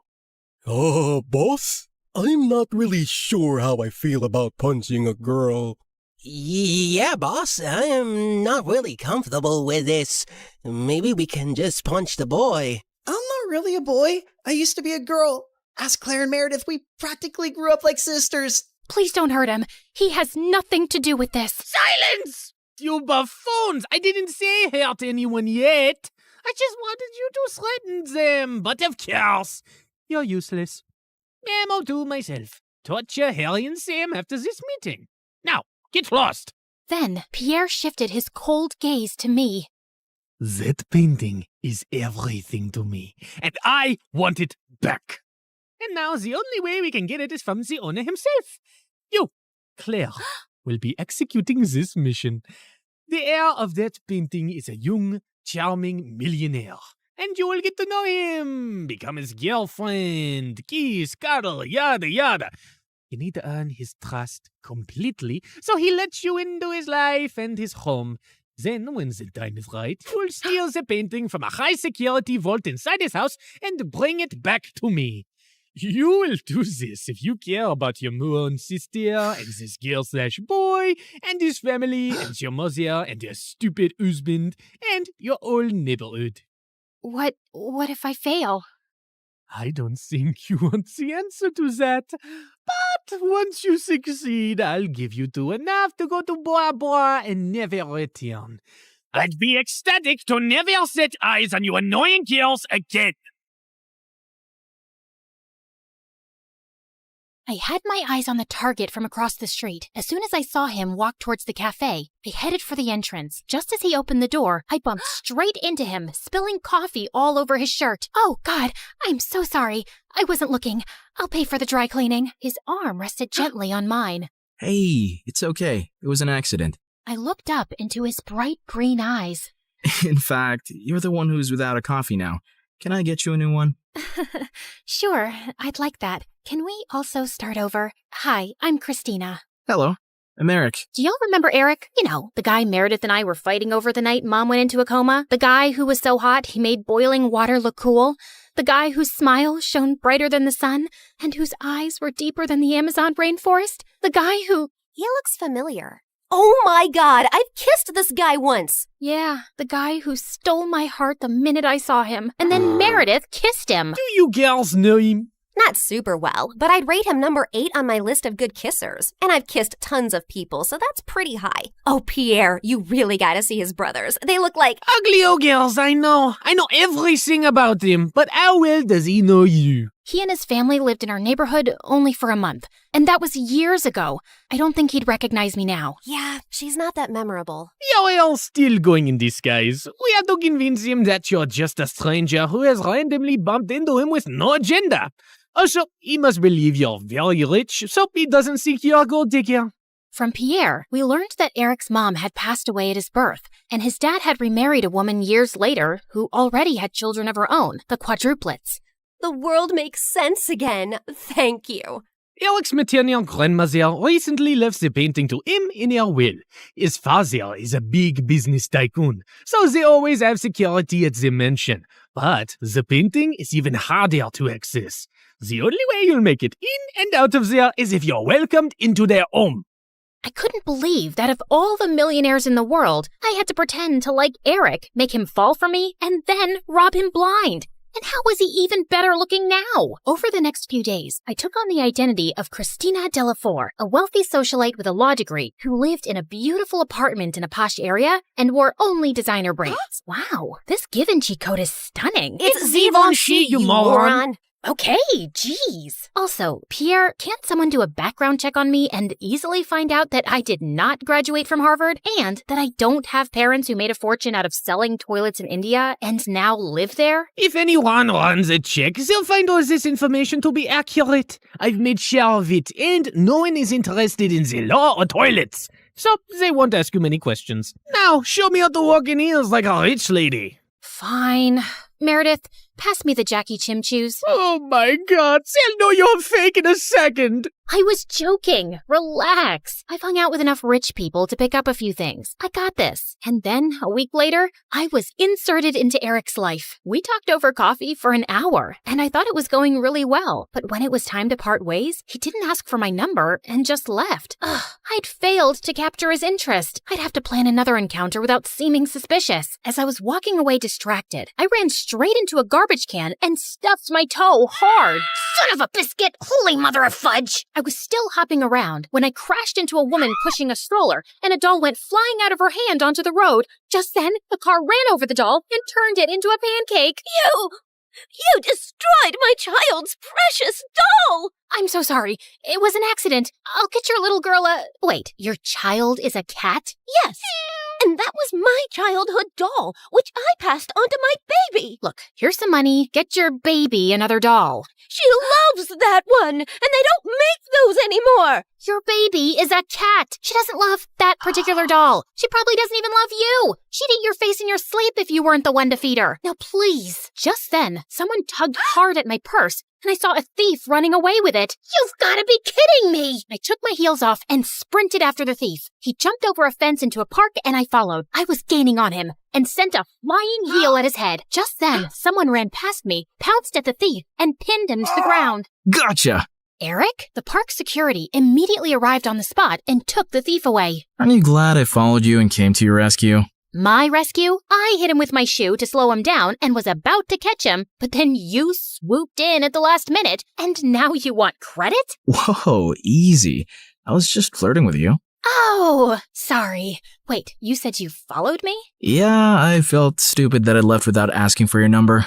Boss? I'm not really sure how I feel about punching a girl. Yeah, boss, I am not really comfortable with this. Maybe we can just punch the boy. I'm not really a boy. I used to be a girl. Ask Claire and Meredith, we practically grew up like sisters. Please don't hurt him. He has nothing to do with this. Silence! You buffoons! I didn't say hurt anyone yet. I just wanted you to threaten them. But of course, you're useless. Memo to myself. torture Harry and Sam after this meeting. Now, get lost. Then Pierre shifted his cold gaze to me. That painting is everything to me, and I want it back. And now the only way we can get it is from the owner himself. You, Claire, will be executing this mission. The heir of that painting is a young, charming millionaire, and you will get to know him, become his girlfriend, kiss, cuddle, yada yada. You need to earn his trust completely, so he lets you into his life and his home. Then, when the time is right, you'll steal the painting from a high-security vault inside his house and bring it back to me. You will do this if you care about your moon sister and this girl/boy and his family and your mother and your stupid husband and your whole neighborhood. What if I fail? I don't think you want the answer to that. But once you succeed, I'll give you two enough to go to Bora Bora and never return. I'd be ecstatic to never set eyes on you annoying girls again. I had my eyes on the target from across the street. As soon as I saw him walk towards the cafe, I headed for the entrance. Just as he opened the door, I bumped straight into him, spilling coffee all over his shirt. Oh, God, I'm so sorry. I wasn't looking. I'll pay for the dry cleaning. His arm rested gently on mine. Hey, it's okay. It was an accident. I looked up into his bright green eyes. In fact, you're the one who's without a coffee now. Can I get you a new one? Sure, I'd like that. Can we also start over? Hi, I'm Christina. Hello, I'm Eric. Do y'all remember Eric? You know, the guy Meredith and I were fighting over the night Mom went into a coma? The guy who was so hot he made boiling water look cool? The guy whose smile shone brighter than the sun and whose eyes were deeper than the Amazon rainforest? The guy who... He looks familiar. Oh my God, I've kissed this guy once. Yeah, the guy who stole my heart the minute I saw him. And then Meredith kissed him. Do you girls know him? Not super well, but I'd rate him number 8 on my list of good kissers. And I've kissed tons of people, so that's pretty high. Oh, Pierre, you really gotta see his brothers. They look like... Ugly old girls, I know. I know everything about him, but how well does he know you? He and his family lived in our neighborhood only for a month, and that was years ago. I don't think he'd recognize me now. Yeah, she's not that memorable. You're all still going in disguise. We have to convince him that you're just a stranger who has randomly bumped into him with no agenda. Also, he must believe you're very rich, so he doesn't think you're a gold digger. From Pierre, we learned that Eric's mom had passed away at his birth, and his dad had remarried a woman years later who already had children of her own, the quadruplets. The world makes sense again. Thank you. Eric's maternal grandmother recently left the painting to him in her will. His father is a big business tycoon, so they always have security at the mansion. But the painting is even harder to access. The only way you'll make it in and out of there is if you're welcomed into their home. I couldn't believe that of all the millionaires in the world, I had to pretend to like Eric, make him fall for me, and then rob him blind. And how was he even better looking now? Over the next few days, I took on the identity of Christina Delafour, a wealthy socialite with a law degree who lived in a beautiful apartment in a posh area and wore only designer brands. Wow, this Givenchy coat is stunning. It's Givenchy, you moron. Okay, geez. Also, Pierre, can't someone do a background check on me and easily find out that I did not graduate from Harvard and that I don't have parents who made a fortune out of selling toilets in India and now live there? If anyone runs a check, they'll find all this information to be accurate. I've made sure of it, and no one is interested in the law or toilets. So they won't ask you many questions. Now, show me how to walk in heels like a rich lady. Fine. Meredith, pass me the Jackie Chimchus. Oh my God, they'll know you're fake in a second. I was joking. Relax. I've hung out with enough rich people to pick up a few things. I got this. And then, a week later, I was inserted into Eric's life. We talked over coffee for an hour, and I thought it was going really well. But when it was time to part ways, he didn't ask for my number and just left. Ugh, I'd failed to capture his interest. I'd have to plan another encounter without seeming suspicious. As I was walking away distracted, I ran straight into a garbage can and stuffed my toe hard. Son of a biscuit! Holy mother of fudge! I was still hopping around when I crashed into a woman pushing a stroller, and a doll went flying out of her hand onto the road. Just then, the car ran over the doll and turned it into a pancake. You destroyed my child's precious doll! I'm so sorry. It was an accident. I'll get your little girl a... Wait, your child is a cat? Yes. And that was my childhood doll, which I passed on to my baby. Look, here's some money. Get your baby another doll. She loves that one, and they don't make those anymore. Your baby is a cat. She doesn't love that particular doll. She probably doesn't even love you. She'd eat your face in your sleep if you weren't the one to feed her. Now, please. Just then, someone tugged hard at my purse, and I saw a thief running away with it. You've got to be kidding me! I took my heels off and sprinted after the thief. He jumped over a fence into a park, and I followed. I was gaining on him and sent a flying heel at his head. Just then, someone ran past me, pounced at the thief, and pinned him to the ground. Gotcha! Eric, the park security, immediately arrived on the spot and took the thief away. Aren't you glad I followed you and came to your rescue? My rescue? I hit him with my shoe to slow him down and was about to catch him, but then you swooped in at the last minute, and now you want credit? Whoa, easy. I was just flirting with you. Oh, sorry. Wait, you said you followed me? Yeah, I felt stupid that I left without asking for your number.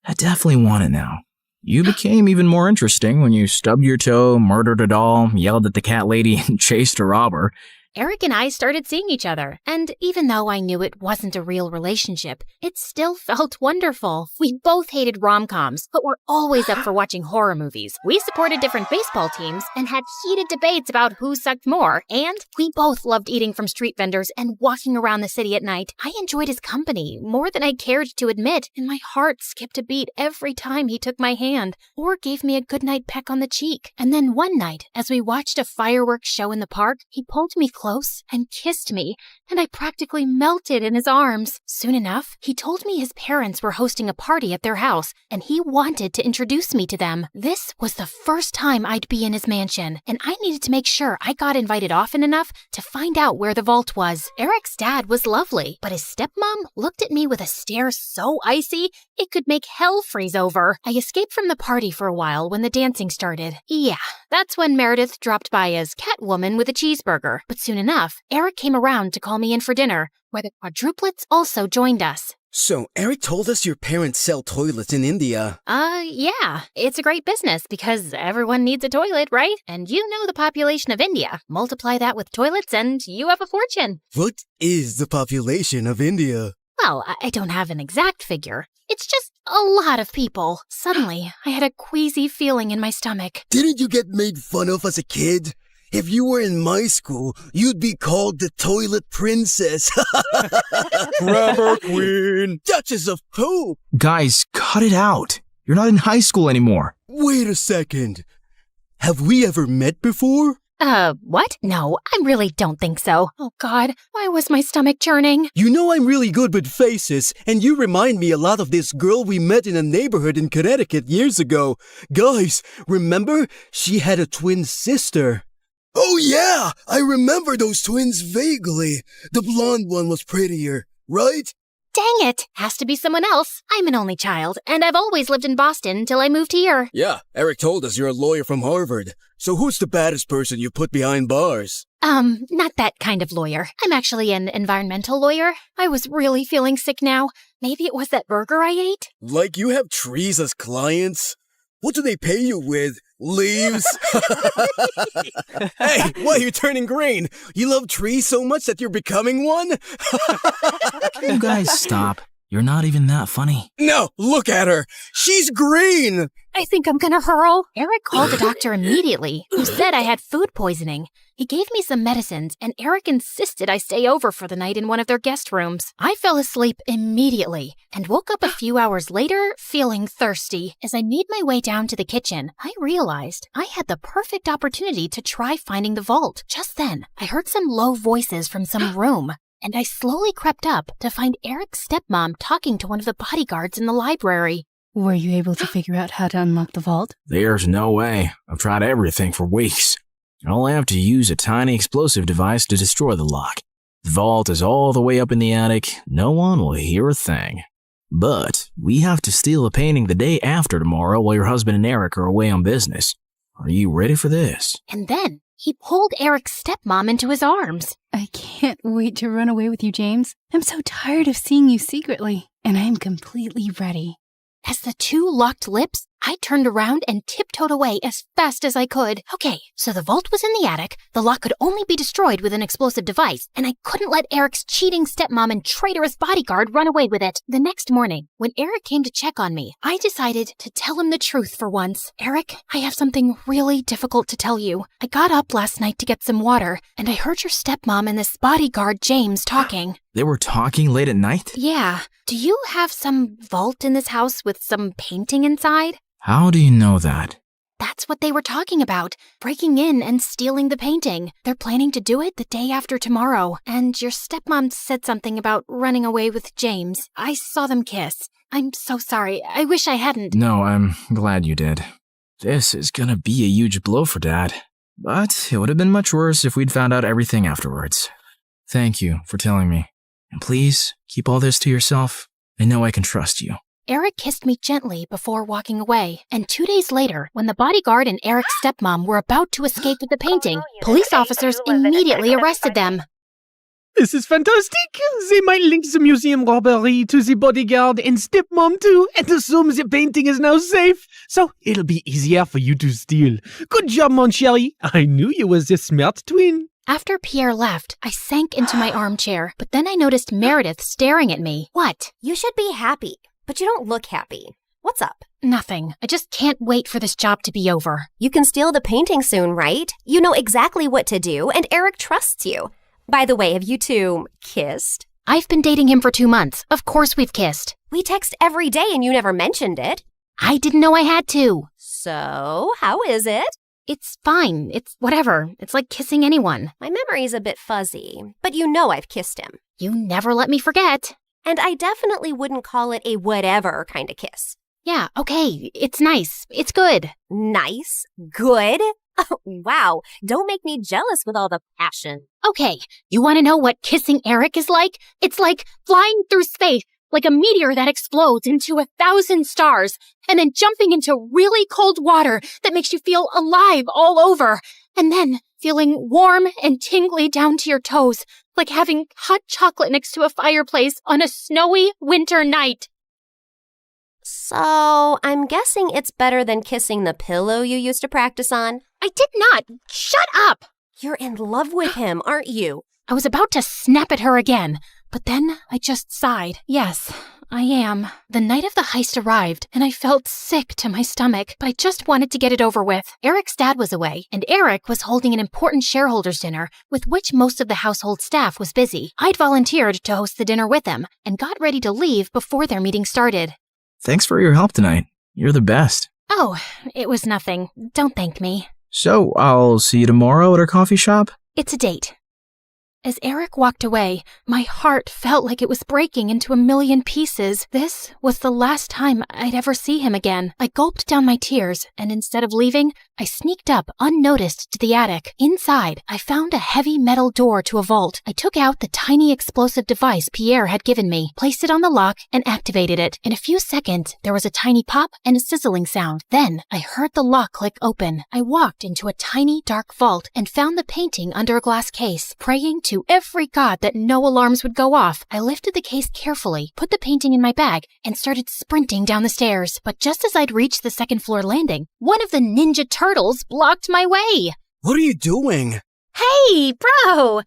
I definitely want it now. You became even more interesting when you stubbed your toe, murdered a doll, yelled at the cat lady, and chased a robber. Eric and I started seeing each other, and even though I knew it wasn't a real relationship, it still felt wonderful. We both hated rom-coms, but were always up for watching horror movies. We supported different baseball teams and had heated debates about who sucked more, and we both loved eating from street vendors and walking around the city at night. I enjoyed his company more than I cared to admit, and my heart skipped a beat every time he took my hand or gave me a goodnight peck on the cheek. And then one night, as we watched a fireworks show in the park, he pulled me close and kissed me, and I practically melted in his arms. Soon enough, he told me his parents were hosting a party at their house, and he wanted to introduce me to them. This was the first time I'd be in his mansion, and I needed to make sure I got invited often enough to find out where the vault was. Eric's dad was lovely, but his stepmom looked at me with a stare so icy it could make hell freeze over. I escaped from the party for a while when the dancing started. Yeah, that's when Meredith dropped by as Catwoman with a cheeseburger, but soon enough, Eric came around to call me in for dinner, where the quadruplets also joined us. So, Eric told us your parents sell toilets in India. Yeah. It's a great business because everyone needs a toilet, right? And you know the population of India. Multiply that with toilets and you have a fortune. What is the population of India? Well, I don't have an exact figure. It's just a lot of people. Suddenly, I had a queasy feeling in my stomach. Didn't you get made fun of as a kid? If you were in my school, you'd be called the Toilet Princess. Grabber Queen. Duchess of Poop. Guys, cut it out. You're not in high school anymore. Wait a second. Have we ever met before? What? No, I really don't think so. Oh God, why was my stomach churning? You know I'm really good with faces, and you remind me a lot of this girl we met in a neighborhood in Connecticut years ago. Guys, remember? She had a twin sister. Oh yeah, I remember those twins vaguely. The blonde one was prettier, right? Dang it! Has to be someone else. I'm an only child, and I've always lived in Boston until I moved here. Yeah, Eric told us you're a lawyer from Harvard. So who's the baddest person you put behind bars? Not that kind of lawyer. I'm actually an environmental lawyer. I was really feeling sick now. Maybe it was that burger I ate? Like you have trees as clients? What do they pay you with? Leaves? Hey, why are you turning green? You love trees so much that you're becoming one? You guys stop. You're not even that funny. No, look at her. She's green. I think I'm gonna hurl. Eric called the doctor immediately, who said I had food poisoning. He gave me some medicines, and Eric insisted I stay over for the night in one of their guest rooms. I fell asleep immediately and woke up a few hours later feeling thirsty. As I made my way down to the kitchen, I realized I had the perfect opportunity to try finding the vault. Just then, I heard some low voices from some room, and I slowly crept up to find Eric's stepmom talking to one of the bodyguards in the library. Were you able to figure out how to unlock the vault? There's no way. I've tried everything for weeks. I only have to use a tiny explosive device to destroy the lock. The vault is all the way up in the attic. No one will hear a thing. But we have to steal a painting the day after tomorrow while your husband and Eric are away on business. Are you ready for this? And then he pulled Eric's stepmom into his arms. I can't wait to run away with you, James. I'm so tired of seeing you secretly, and I am completely ready. As the two locked lips, I turned around and tiptoed away as fast as I could. Okay, so the vault was in the attic, the lock could only be destroyed with an explosive device, and I couldn't let Eric's cheating stepmom and traitorous bodyguard run away with it. The next morning, when Eric came to check on me, I decided to tell him the truth for once. Eric, I have something really difficult to tell you. I got up last night to get some water, and I heard your stepmom and this bodyguard James talking. They were talking late at night? Yeah. Do you have some vault in this house with some painting inside? How do you know that? That's what they were talking about, breaking in and stealing the painting. They're planning to do it the day after tomorrow, and your stepmom said something about running away with James. I saw them kiss. I'm so sorry. I wish I hadn't. No, I'm glad you did. This is gonna be a huge blow for Dad. But it would have been much worse if we'd found out everything afterwards. Thank you for telling me. And please, keep all this to yourself. I know I can trust you. Eric kissed me gently before walking away, and 2 days later, when the bodyguard and Eric's stepmom were about to escape with the painting, police officers immediately arrested them. This is fantastic. They might link the museum robbery to the bodyguard and stepmom too, and assume the painting is now safe. So it'll be easier for you to steal. Good job, mon chéri. I knew you was a smart twin. After Pierre left, I sank into my armchair, but then I noticed Meredith staring at me. What? You should be happy, but you don't look happy. What's up? Nothing. I just can't wait for this job to be over. You can steal the painting soon, right? You know exactly what to do, and Eric trusts you. By the way, have you two kissed? I've been dating him for 2 months. Of course we've kissed. We text every day and you never mentioned it. I didn't know I had to. So, how is it? It's fine. It's whatever. It's like kissing anyone. My memory's a bit fuzzy, but you know I've kissed him. You never let me forget. And I definitely wouldn't call it a whatever kind of kiss. Yeah, okay. It's nice. It's good. Nice? Good? Oh, wow. Don't make me jealous with all the passion. Okay, you want to know what kissing Eric is like? It's like flying through space, like a meteor that explodes into 1,000 stars, and then jumping into really cold water that makes you feel alive all over, and then feeling warm and tingly down to your toes, like having hot chocolate next to a fireplace on a snowy winter night. So, I'm guessing it's better than kissing the pillow you used to practice on? I did not! Shut up! You're in love with him, aren't you? I was about to snap at her again, but then I just sighed. Yes, I am. The night of the heist arrived, and I felt sick to my stomach, but I just wanted to get it over with. Eric's dad was away, and Eric was holding an important shareholders' dinner, with which most of the household staff was busy. I'd volunteered to host the dinner with them, and got ready to leave before their meeting started. Thanks for your help tonight. You're the best. Oh, it was nothing. Don't thank me. So, I'll see you tomorrow at our coffee shop? It's a date. As Eric walked away, my heart felt like it was breaking into a million pieces. This was the last time I'd ever see him again. I gulped down my tears, and instead of leaving, I sneaked up unnoticed to the attic. Inside, I found a heavy metal door to a vault. I took out the tiny explosive device Pierre had given me, placed it on the lock, and activated it. In a few seconds, there was a tiny pop and a sizzling sound. Then, I heard the lock click open. I walked into a tiny, dark vault and found the painting under a glass case, praying to every god that no alarms would go off. I lifted the case carefully, put the painting in my bag, and started sprinting down the stairs. But just as I'd reached the second floor landing, one of the Ninja Turtles blocked my way. What are you doing? Hey, bro!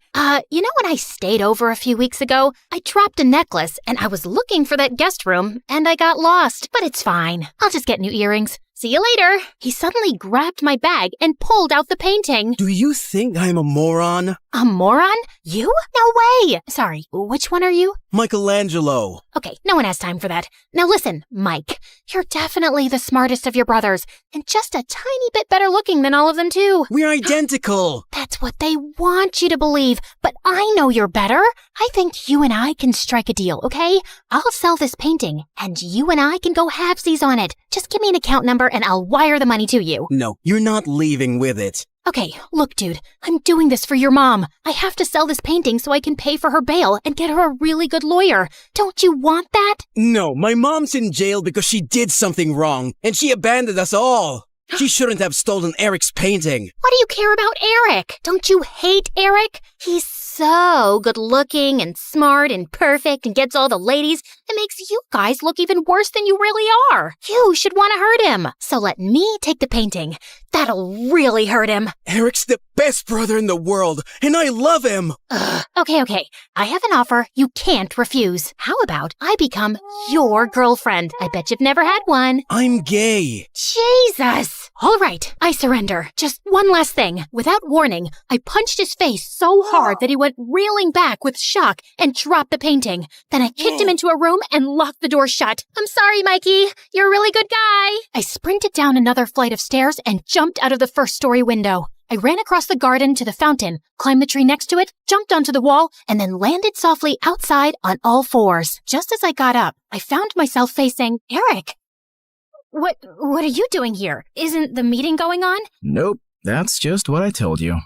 You know when I stayed over a few weeks ago? I dropped a necklace, and I was looking for that guest room, and I got lost. But it's fine. I'll just get new earrings. See you later. He suddenly grabbed my bag and pulled out the painting. Do you think I'm a moron? A moron? You? No way! Sorry, which one are you? Michelangelo. Okay, no one has time for that. Now listen, Mike, you're definitely the smartest of your brothers, and just a tiny bit better looking than all of them too. We're identical. That's what they want you to believe, but I know you're better. I think you and I can strike a deal, okay? I'll sell this painting, and you and I can go halvesies on it. Just give me an account number and I'll wire the money to you. No, you're not leaving with it. Okay, look, dude, I'm doing this for your mom. I have to sell this painting so I can pay for her bail and get her a really good lawyer. Don't you want that? No, my mom's in jail because she did something wrong, and she abandoned us all. She shouldn't have stolen Eric's painting. Why do you care about Eric? Don't you hate Eric? He's so good looking and smart and perfect and gets all the ladies. It makes you guys look even worse than you really are. You should want to hurt him. So let me take the painting. That'll really hurt him. Eric's the best brother in the world, and I love him. Okay. I have an offer you can't refuse. How about I become your girlfriend? I bet you've never had one. I'm gay. Jesus! All right, I surrender. Just one last thing. Without warning, I punched his face so hard that he went reeling back with shock and dropped the painting. Then I kicked him into a room and locked the door shut. I'm sorry, Mikey. You're a really good guy. I sprinted down another flight of stairs and jumped out of the first-story window. I ran across the garden to the fountain, climbed the tree next to it, jumped onto the wall, and then landed softly outside on all fours. Just as I got up, I found myself facing Eric. What are you doing here? Isn't the meeting going on? Nope, that's just what I told you.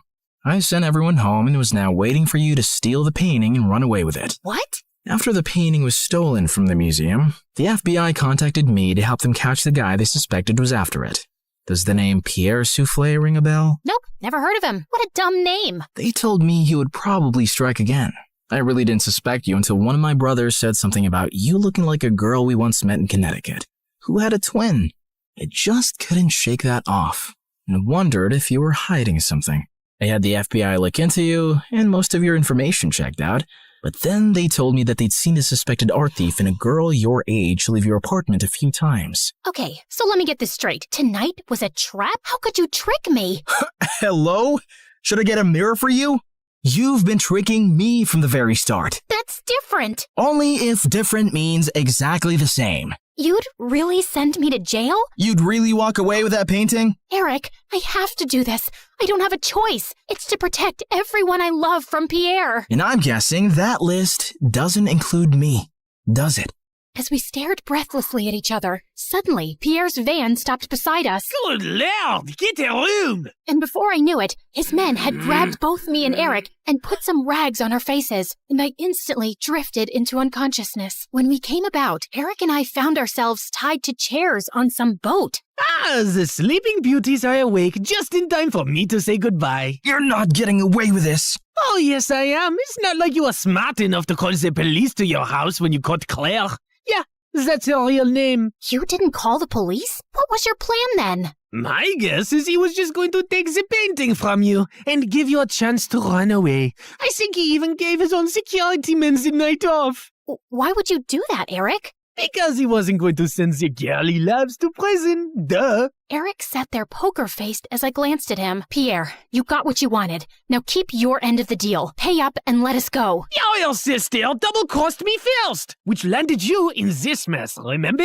I sent everyone home and was now waiting for you to steal the painting and run away with it. What? After the painting was stolen from the museum, the FBI contacted me to help them catch the guy they suspected was after it. Does the name Pierre Soufflé ring a bell? Nope, never heard of him. What a dumb name. They told me he would probably strike again. I really didn't suspect you until one of my brothers said something about you looking like a girl we once met in Connecticut, who had a twin. I just couldn't shake that off, and wondered if you were hiding something. I had the FBI look into you, and most of your information checked out, but then they told me that they'd seen a suspected art thief and a girl your age leave your apartment a few times. Okay, so let me get this straight. Tonight was a trap? How could you trick me? Hello? Should I get a mirror for you? You've been tricking me from the very start. That's different. Only if different means exactly the same. You'd really send me to jail? You'd really walk away with that painting? Eric, I have to do this. I don't have a choice. It's to protect everyone I love from Pierre. And I'm guessing that list doesn't include me, does it? As we stared breathlessly at each other, suddenly Pierre's van stopped beside us. Good Lord, get a room! And before I knew it, his men had grabbed both me and Eric and put some rags on our faces, and I instantly drifted into unconsciousness. When we came about, Eric and I found ourselves tied to chairs on some boat. The Sleeping Beauties are awake just in time for me to say goodbye. You're not getting away with this. Oh, yes, I am. It's not like you were smart enough to call the police to your house when you caught Claire. Yeah, that's her real name. You didn't call the police? What was your plan then? My guess is he was just going to take the painting from you and give you a chance to run away. I think he even gave his own security men the night off. Why would you do that, Eric? Because he wasn't going to send the girl he loves to prison. Duh. Eric sat there poker-faced as I glanced at him. Pierre, you got what you wanted. Now keep your end of the deal. Pay up and let us go. Your sister double-crossed me first, which landed you in this mess, remember?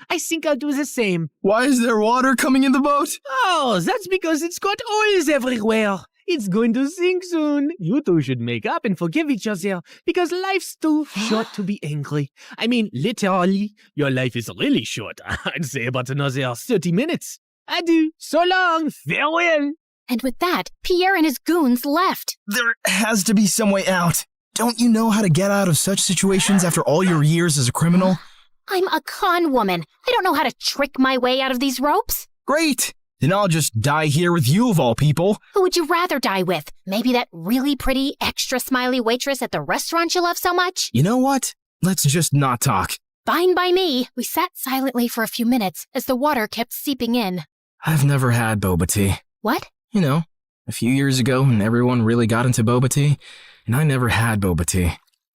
I think I'll do the same. Why is there water coming in the boat? Oh, that's because it's got oils everywhere. It's going to sink soon. You two should make up and forgive each other, because life's too short to be angry. I mean, literally, your life is really short. I'd say about another 30 minutes. Adieu, so long, farewell. And with that, Pierre and his goons left. There has to be some way out. Don't you know how to get out of such situations after all your years as a criminal? I'm a con woman. I don't know how to trick my way out of these ropes. Great. Then I'll just die here with you of all people. Who would you rather die with? Maybe that really pretty, extra smiley waitress at the restaurant you love so much? You know what? Let's just not talk. Fine by me. We sat silently for a few minutes as the water kept seeping in. I've never had boba tea. What? You know, a few years ago when everyone really got into boba tea, and I never had boba tea.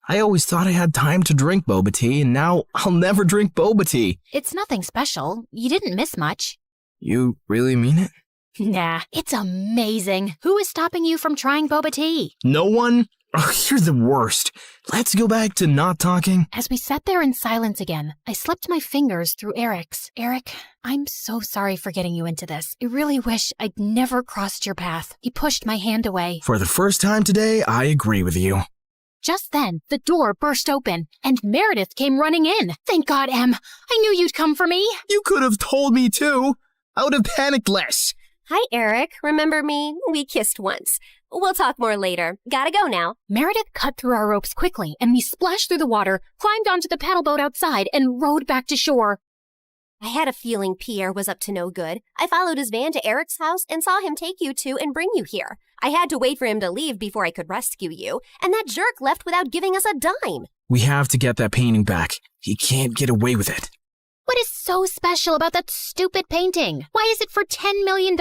I always thought I had time to drink boba tea, and now I'll never drink boba tea. It's nothing special. You didn't miss much. You really mean it? Nah, it's amazing. Who is stopping you from trying boba tea? No one? Oh, you're the worst. Let's go back to not talking. As we sat there in silence again, I slipped my fingers through Eric's. Eric, I'm so sorry for getting you into this. I really wish I'd never crossed your path. He pushed my hand away. For the first time today, I agree with you. Just then, the door burst open, and Meredith came running in. Thank God, Em. I knew you'd come for me. You could have told me too. I would have panicked less. Hi, Eric. Remember me? We kissed once. We'll talk more later. Gotta go now. Meredith cut through our ropes quickly, and we splashed through the water, climbed onto the paddle boat outside, and rowed back to shore. I had a feeling Pierre was up to no good. I followed his van to Eric's house and saw him take you two and bring you here. I had to wait for him to leave before I could rescue you, and that jerk left without giving us a dime. We have to get that painting back. He can't get away with it. What is so special about that stupid painting? Why is it for $10 million?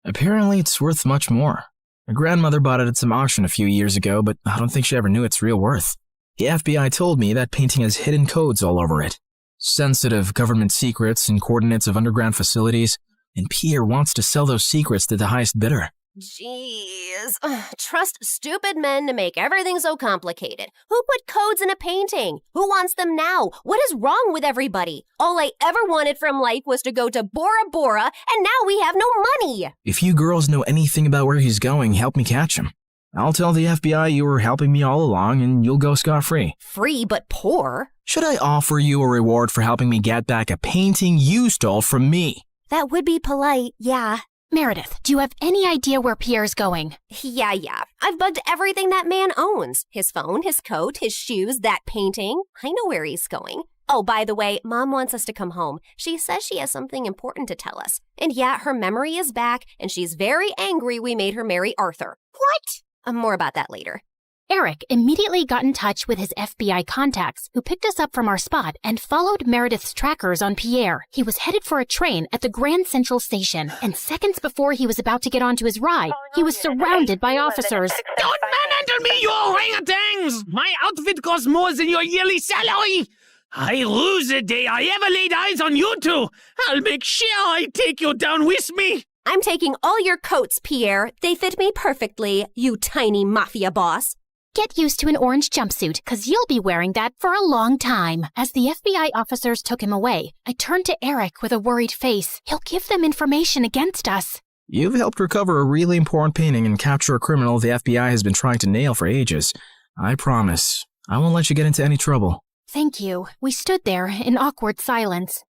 Apparently, it's worth much more. My grandmother bought it at some auction a few years ago, but I don't think she ever knew its real worth. The FBI told me that painting has hidden codes all over it. Sensitive government secrets and coordinates of underground facilities, and Pierre wants to sell those secrets to the highest bidder. Jeez. Trust stupid men to make everything so complicated. Who put codes in a painting? Who wants them now? What is wrong with everybody? All I ever wanted from life was to go to Bora Bora, and now we have no money. If you girls know anything about where he's going, help me catch him. I'll tell the FBI you were helping me all along, and you'll go scot-free. Free but poor? Should I offer you a reward for helping me get back a painting you stole from me? That would be polite, yeah. Meredith, do you have any idea where Pierre's going? Yeah. I've bugged everything that man owns. His phone, his coat, his shoes, that painting. I know where he's going. Oh, by the way, Mom wants us to come home. She says she has something important to tell us. And yeah, her memory is back, and she's very angry we made her marry Arthur. What? More about that later. Eric immediately got in touch with his FBI contacts, who picked us up from our spot and followed Meredith's trackers on Pierre. He was headed for a train at the Grand Central Station, and seconds before he was about to get onto his ride, he was surrounded by officers. Don't manhandle me, you orangutans! My outfit costs more than your yearly salary! I lose the day I ever laid eyes on you two! I'll make sure I take you down with me! I'm taking all your coats, Pierre. They fit me perfectly, you tiny mafia boss. Get used to an orange jumpsuit, because you'll be wearing that for a long time. As the FBI officers took him away, I turned to Eric with a worried face. He'll give them information against us. You've helped recover a really important painting and capture a criminal the FBI has been trying to nail for ages. I promise, I won't let you get into any trouble. Thank you. We stood there in awkward silence.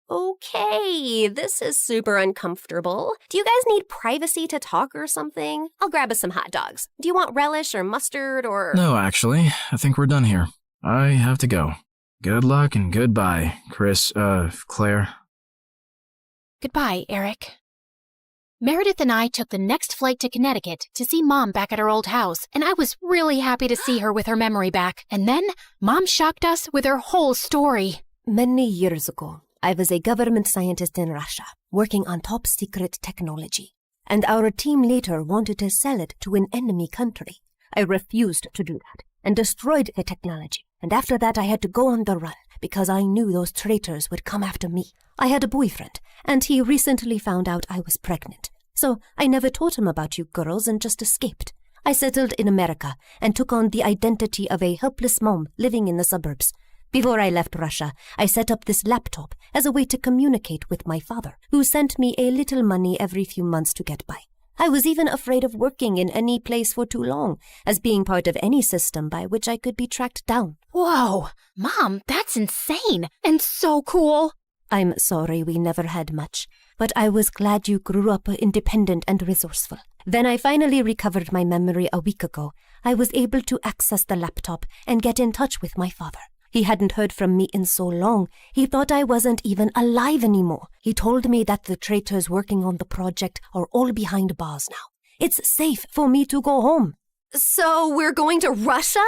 Okay, this is super uncomfortable. Do you guys need privacy to talk or something? I'll grab us some hot dogs. Do you want relish or mustard or... No, actually, I think we're done here. I have to go. Good luck and goodbye, Claire. Goodbye, Eric. Meredith and I took the next flight to Connecticut to see Mom back at her old house, and I was really happy to see her with her memory back. And then, Mom shocked us with her whole story. Many years ago, I was a government scientist in Russia, working on top-secret technology, and our team later wanted to sell it to an enemy country. I refused to do that, and destroyed the technology, and after that I had to go on the run, because I knew those traitors would come after me. I had a boyfriend, and he recently found out I was pregnant, so I never told him about you girls and just escaped. I settled in America, and took on the identity of a helpless mom living in the suburbs. Before I left Russia, I set up this laptop as a way to communicate with my father, who sent me a little money every few months to get by. I was even afraid of working in any place for too long, as being part of any system by which I could be tracked down. Whoa! Mom, that's insane! And so cool! I'm sorry we never had much, but I was glad you grew up independent and resourceful. Then I finally recovered my memory a week ago. I was able to access the laptop and get in touch with my father. He hadn't heard from me in so long, he thought I wasn't even alive anymore. He told me that the traitors working on the project are all behind bars now. It's safe for me to go home. So we're going to Russia?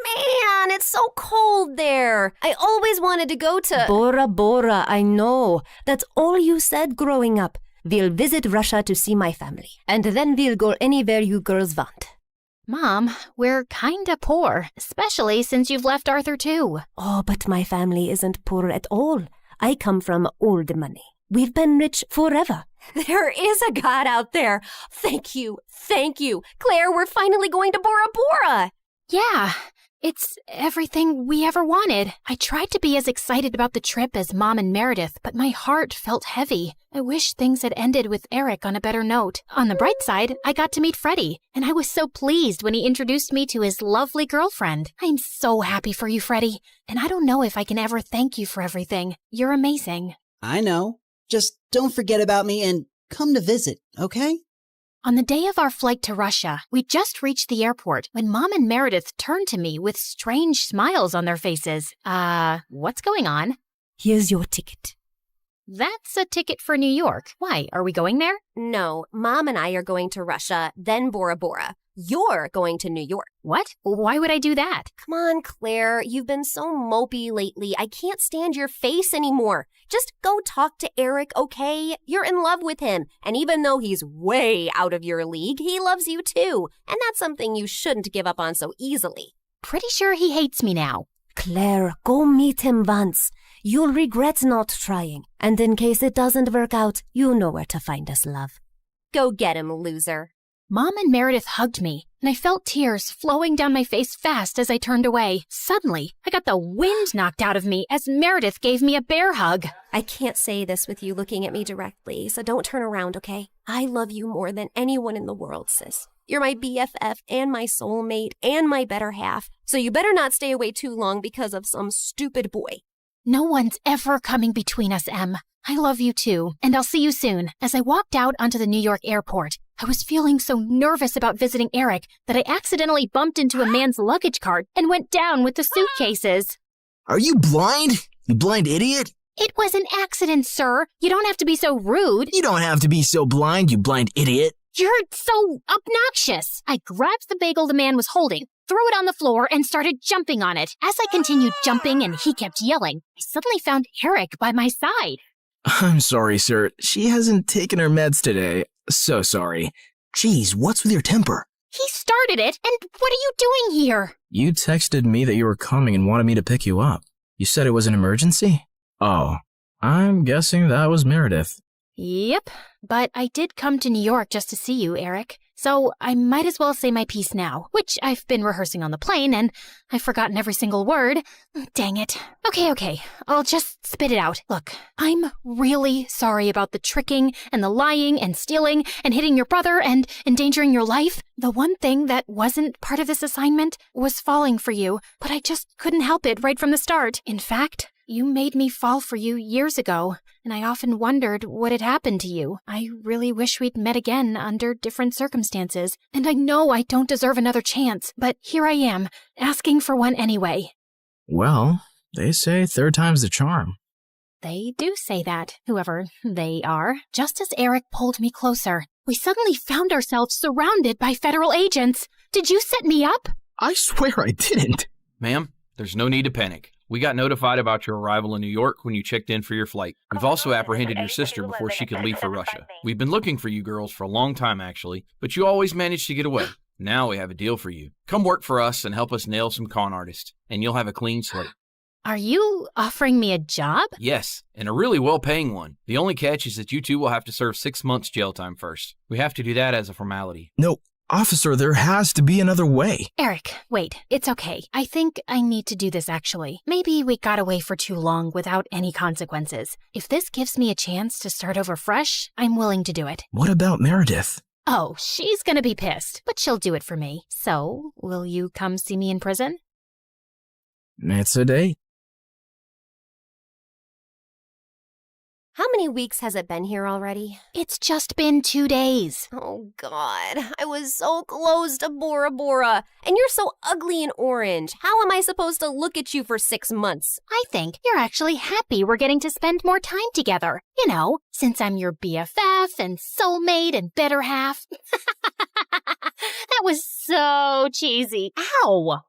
Man, it's so cold there. I always wanted to go to... Bora Bora, I know. That's all you said growing up. We'll visit Russia to see my family, and then we'll go anywhere you girls want. Mom, we're kinda poor, especially since you've left Arthur too. Oh, but my family isn't poor at all. I come from old money. We've been rich forever. There is a God out there. Thank you. Claire, we're finally going to Bora Bora. Yeah, it's everything we ever wanted. I tried to be as excited about the trip as Mom and Meredith, but my heart felt heavy. I wish things had ended with Eric on a better note. On the bright side, I got to meet Freddie, and I was so pleased when he introduced me to his lovely girlfriend. I'm so happy for you, Freddie, and I don't know if I can ever thank you for everything. You're amazing. I know. Just don't forget about me and come to visit, okay? On the day of our flight to Russia, we just reached the airport when Mom and Meredith turned to me with strange smiles on their faces. What's going on? Here's your ticket. That's a ticket for New York. Why, are we going there? No, Mom and I are going to Russia, then Bora Bora. You're going to New York. What? Why would I do that? Come on, Claire. You've been so mopey lately. I can't stand your face anymore. Just go talk to Eric, okay? You're in love with him. And even though he's way out of your league, he loves you too. And that's something you shouldn't give up on so easily. Pretty sure he hates me now. Claire, go meet him once. You'll regret not trying. And in case it doesn't work out, you know where to find us, love. Go get him, loser. Mom and Meredith hugged me, and I felt tears flowing down my face fast as I turned away. Suddenly, I got the wind knocked out of me as Meredith gave me a bear hug. I can't say this with you looking at me directly, so don't turn around, okay? I love you more than anyone in the world, sis. You're my BFF and my soulmate and my better half, so you better not stay away too long because of some stupid boy. No one's ever coming between us, Em. I love you too, and I'll see you soon. As I walked out onto the New York airport, I was feeling so nervous about visiting Eric that I accidentally bumped into a man's luggage cart and went down with the suitcases. Are you blind? You blind idiot? It was an accident, sir. You don't have to be so rude. You don't have to be so blind, you blind idiot. You're so obnoxious. I grabbed the bagel the man was holding, threw it on the floor, and started jumping on it. As I continued jumping and he kept yelling, I suddenly found Eric by my side. I'm sorry, sir. She hasn't taken her meds today. So sorry. Jeez, what's with your temper? He started it, and what are you doing here? You texted me that you were coming and wanted me to pick you up. You said it was an emergency? Oh, I'm guessing that was Meredith. Yep, but I did come to New York just to see you, Eric. So I might as well say my piece now, which I've been rehearsing on the plane, and I've forgotten every single word. Dang it. Okay, I'll just spit it out. Look, I'm really sorry about the tricking and the lying and stealing and hitting your brother and endangering your life. The one thing that wasn't part of this assignment was falling for you, but I just couldn't help it right from the start. In fact, you made me fall for you years ago, and I often wondered what had happened to you. I really wish we'd met again under different circumstances, and I know I don't deserve another chance, but here I am, asking for one anyway. Well, they say third time's the charm. They do say that, whoever they are. Just as Eric pulled me closer, we suddenly found ourselves surrounded by federal agents. Did you set me up? I swear I didn't. Ma'am, there's no need to panic. We got notified about your arrival in New York when you checked in for your flight. We've also apprehended your sister before she could leave for Russia. We've been looking for you girls for a long time, actually, but you always managed to get away. Now we have a deal for you. Come work for us and help us nail some con artists, and you'll have a clean slate. Are you offering me a job? Yes, and a really well-paying one. The only catch is that you two will have to serve 6 months jail time first. We have to do that as a formality. No, officer, there has to be another way. Eric, wait, it's okay. I think I need to do this actually. Maybe we got away for too long without any consequences. If this gives me a chance to start over fresh, I'm willing to do it. What about Meredith? Oh, she's gonna be pissed, but she'll do it for me. So, will you come see me in prison? It's a date. How many weeks has it been here already? It's just been 2 days. Oh, God. I was so close to Bora Bora. And you're so ugly and orange. How am I supposed to look at you for 6 months? I think you're actually happy we're getting to spend more time together. You know, since I'm your BFF and soulmate and better half. That was so cheesy. Ow!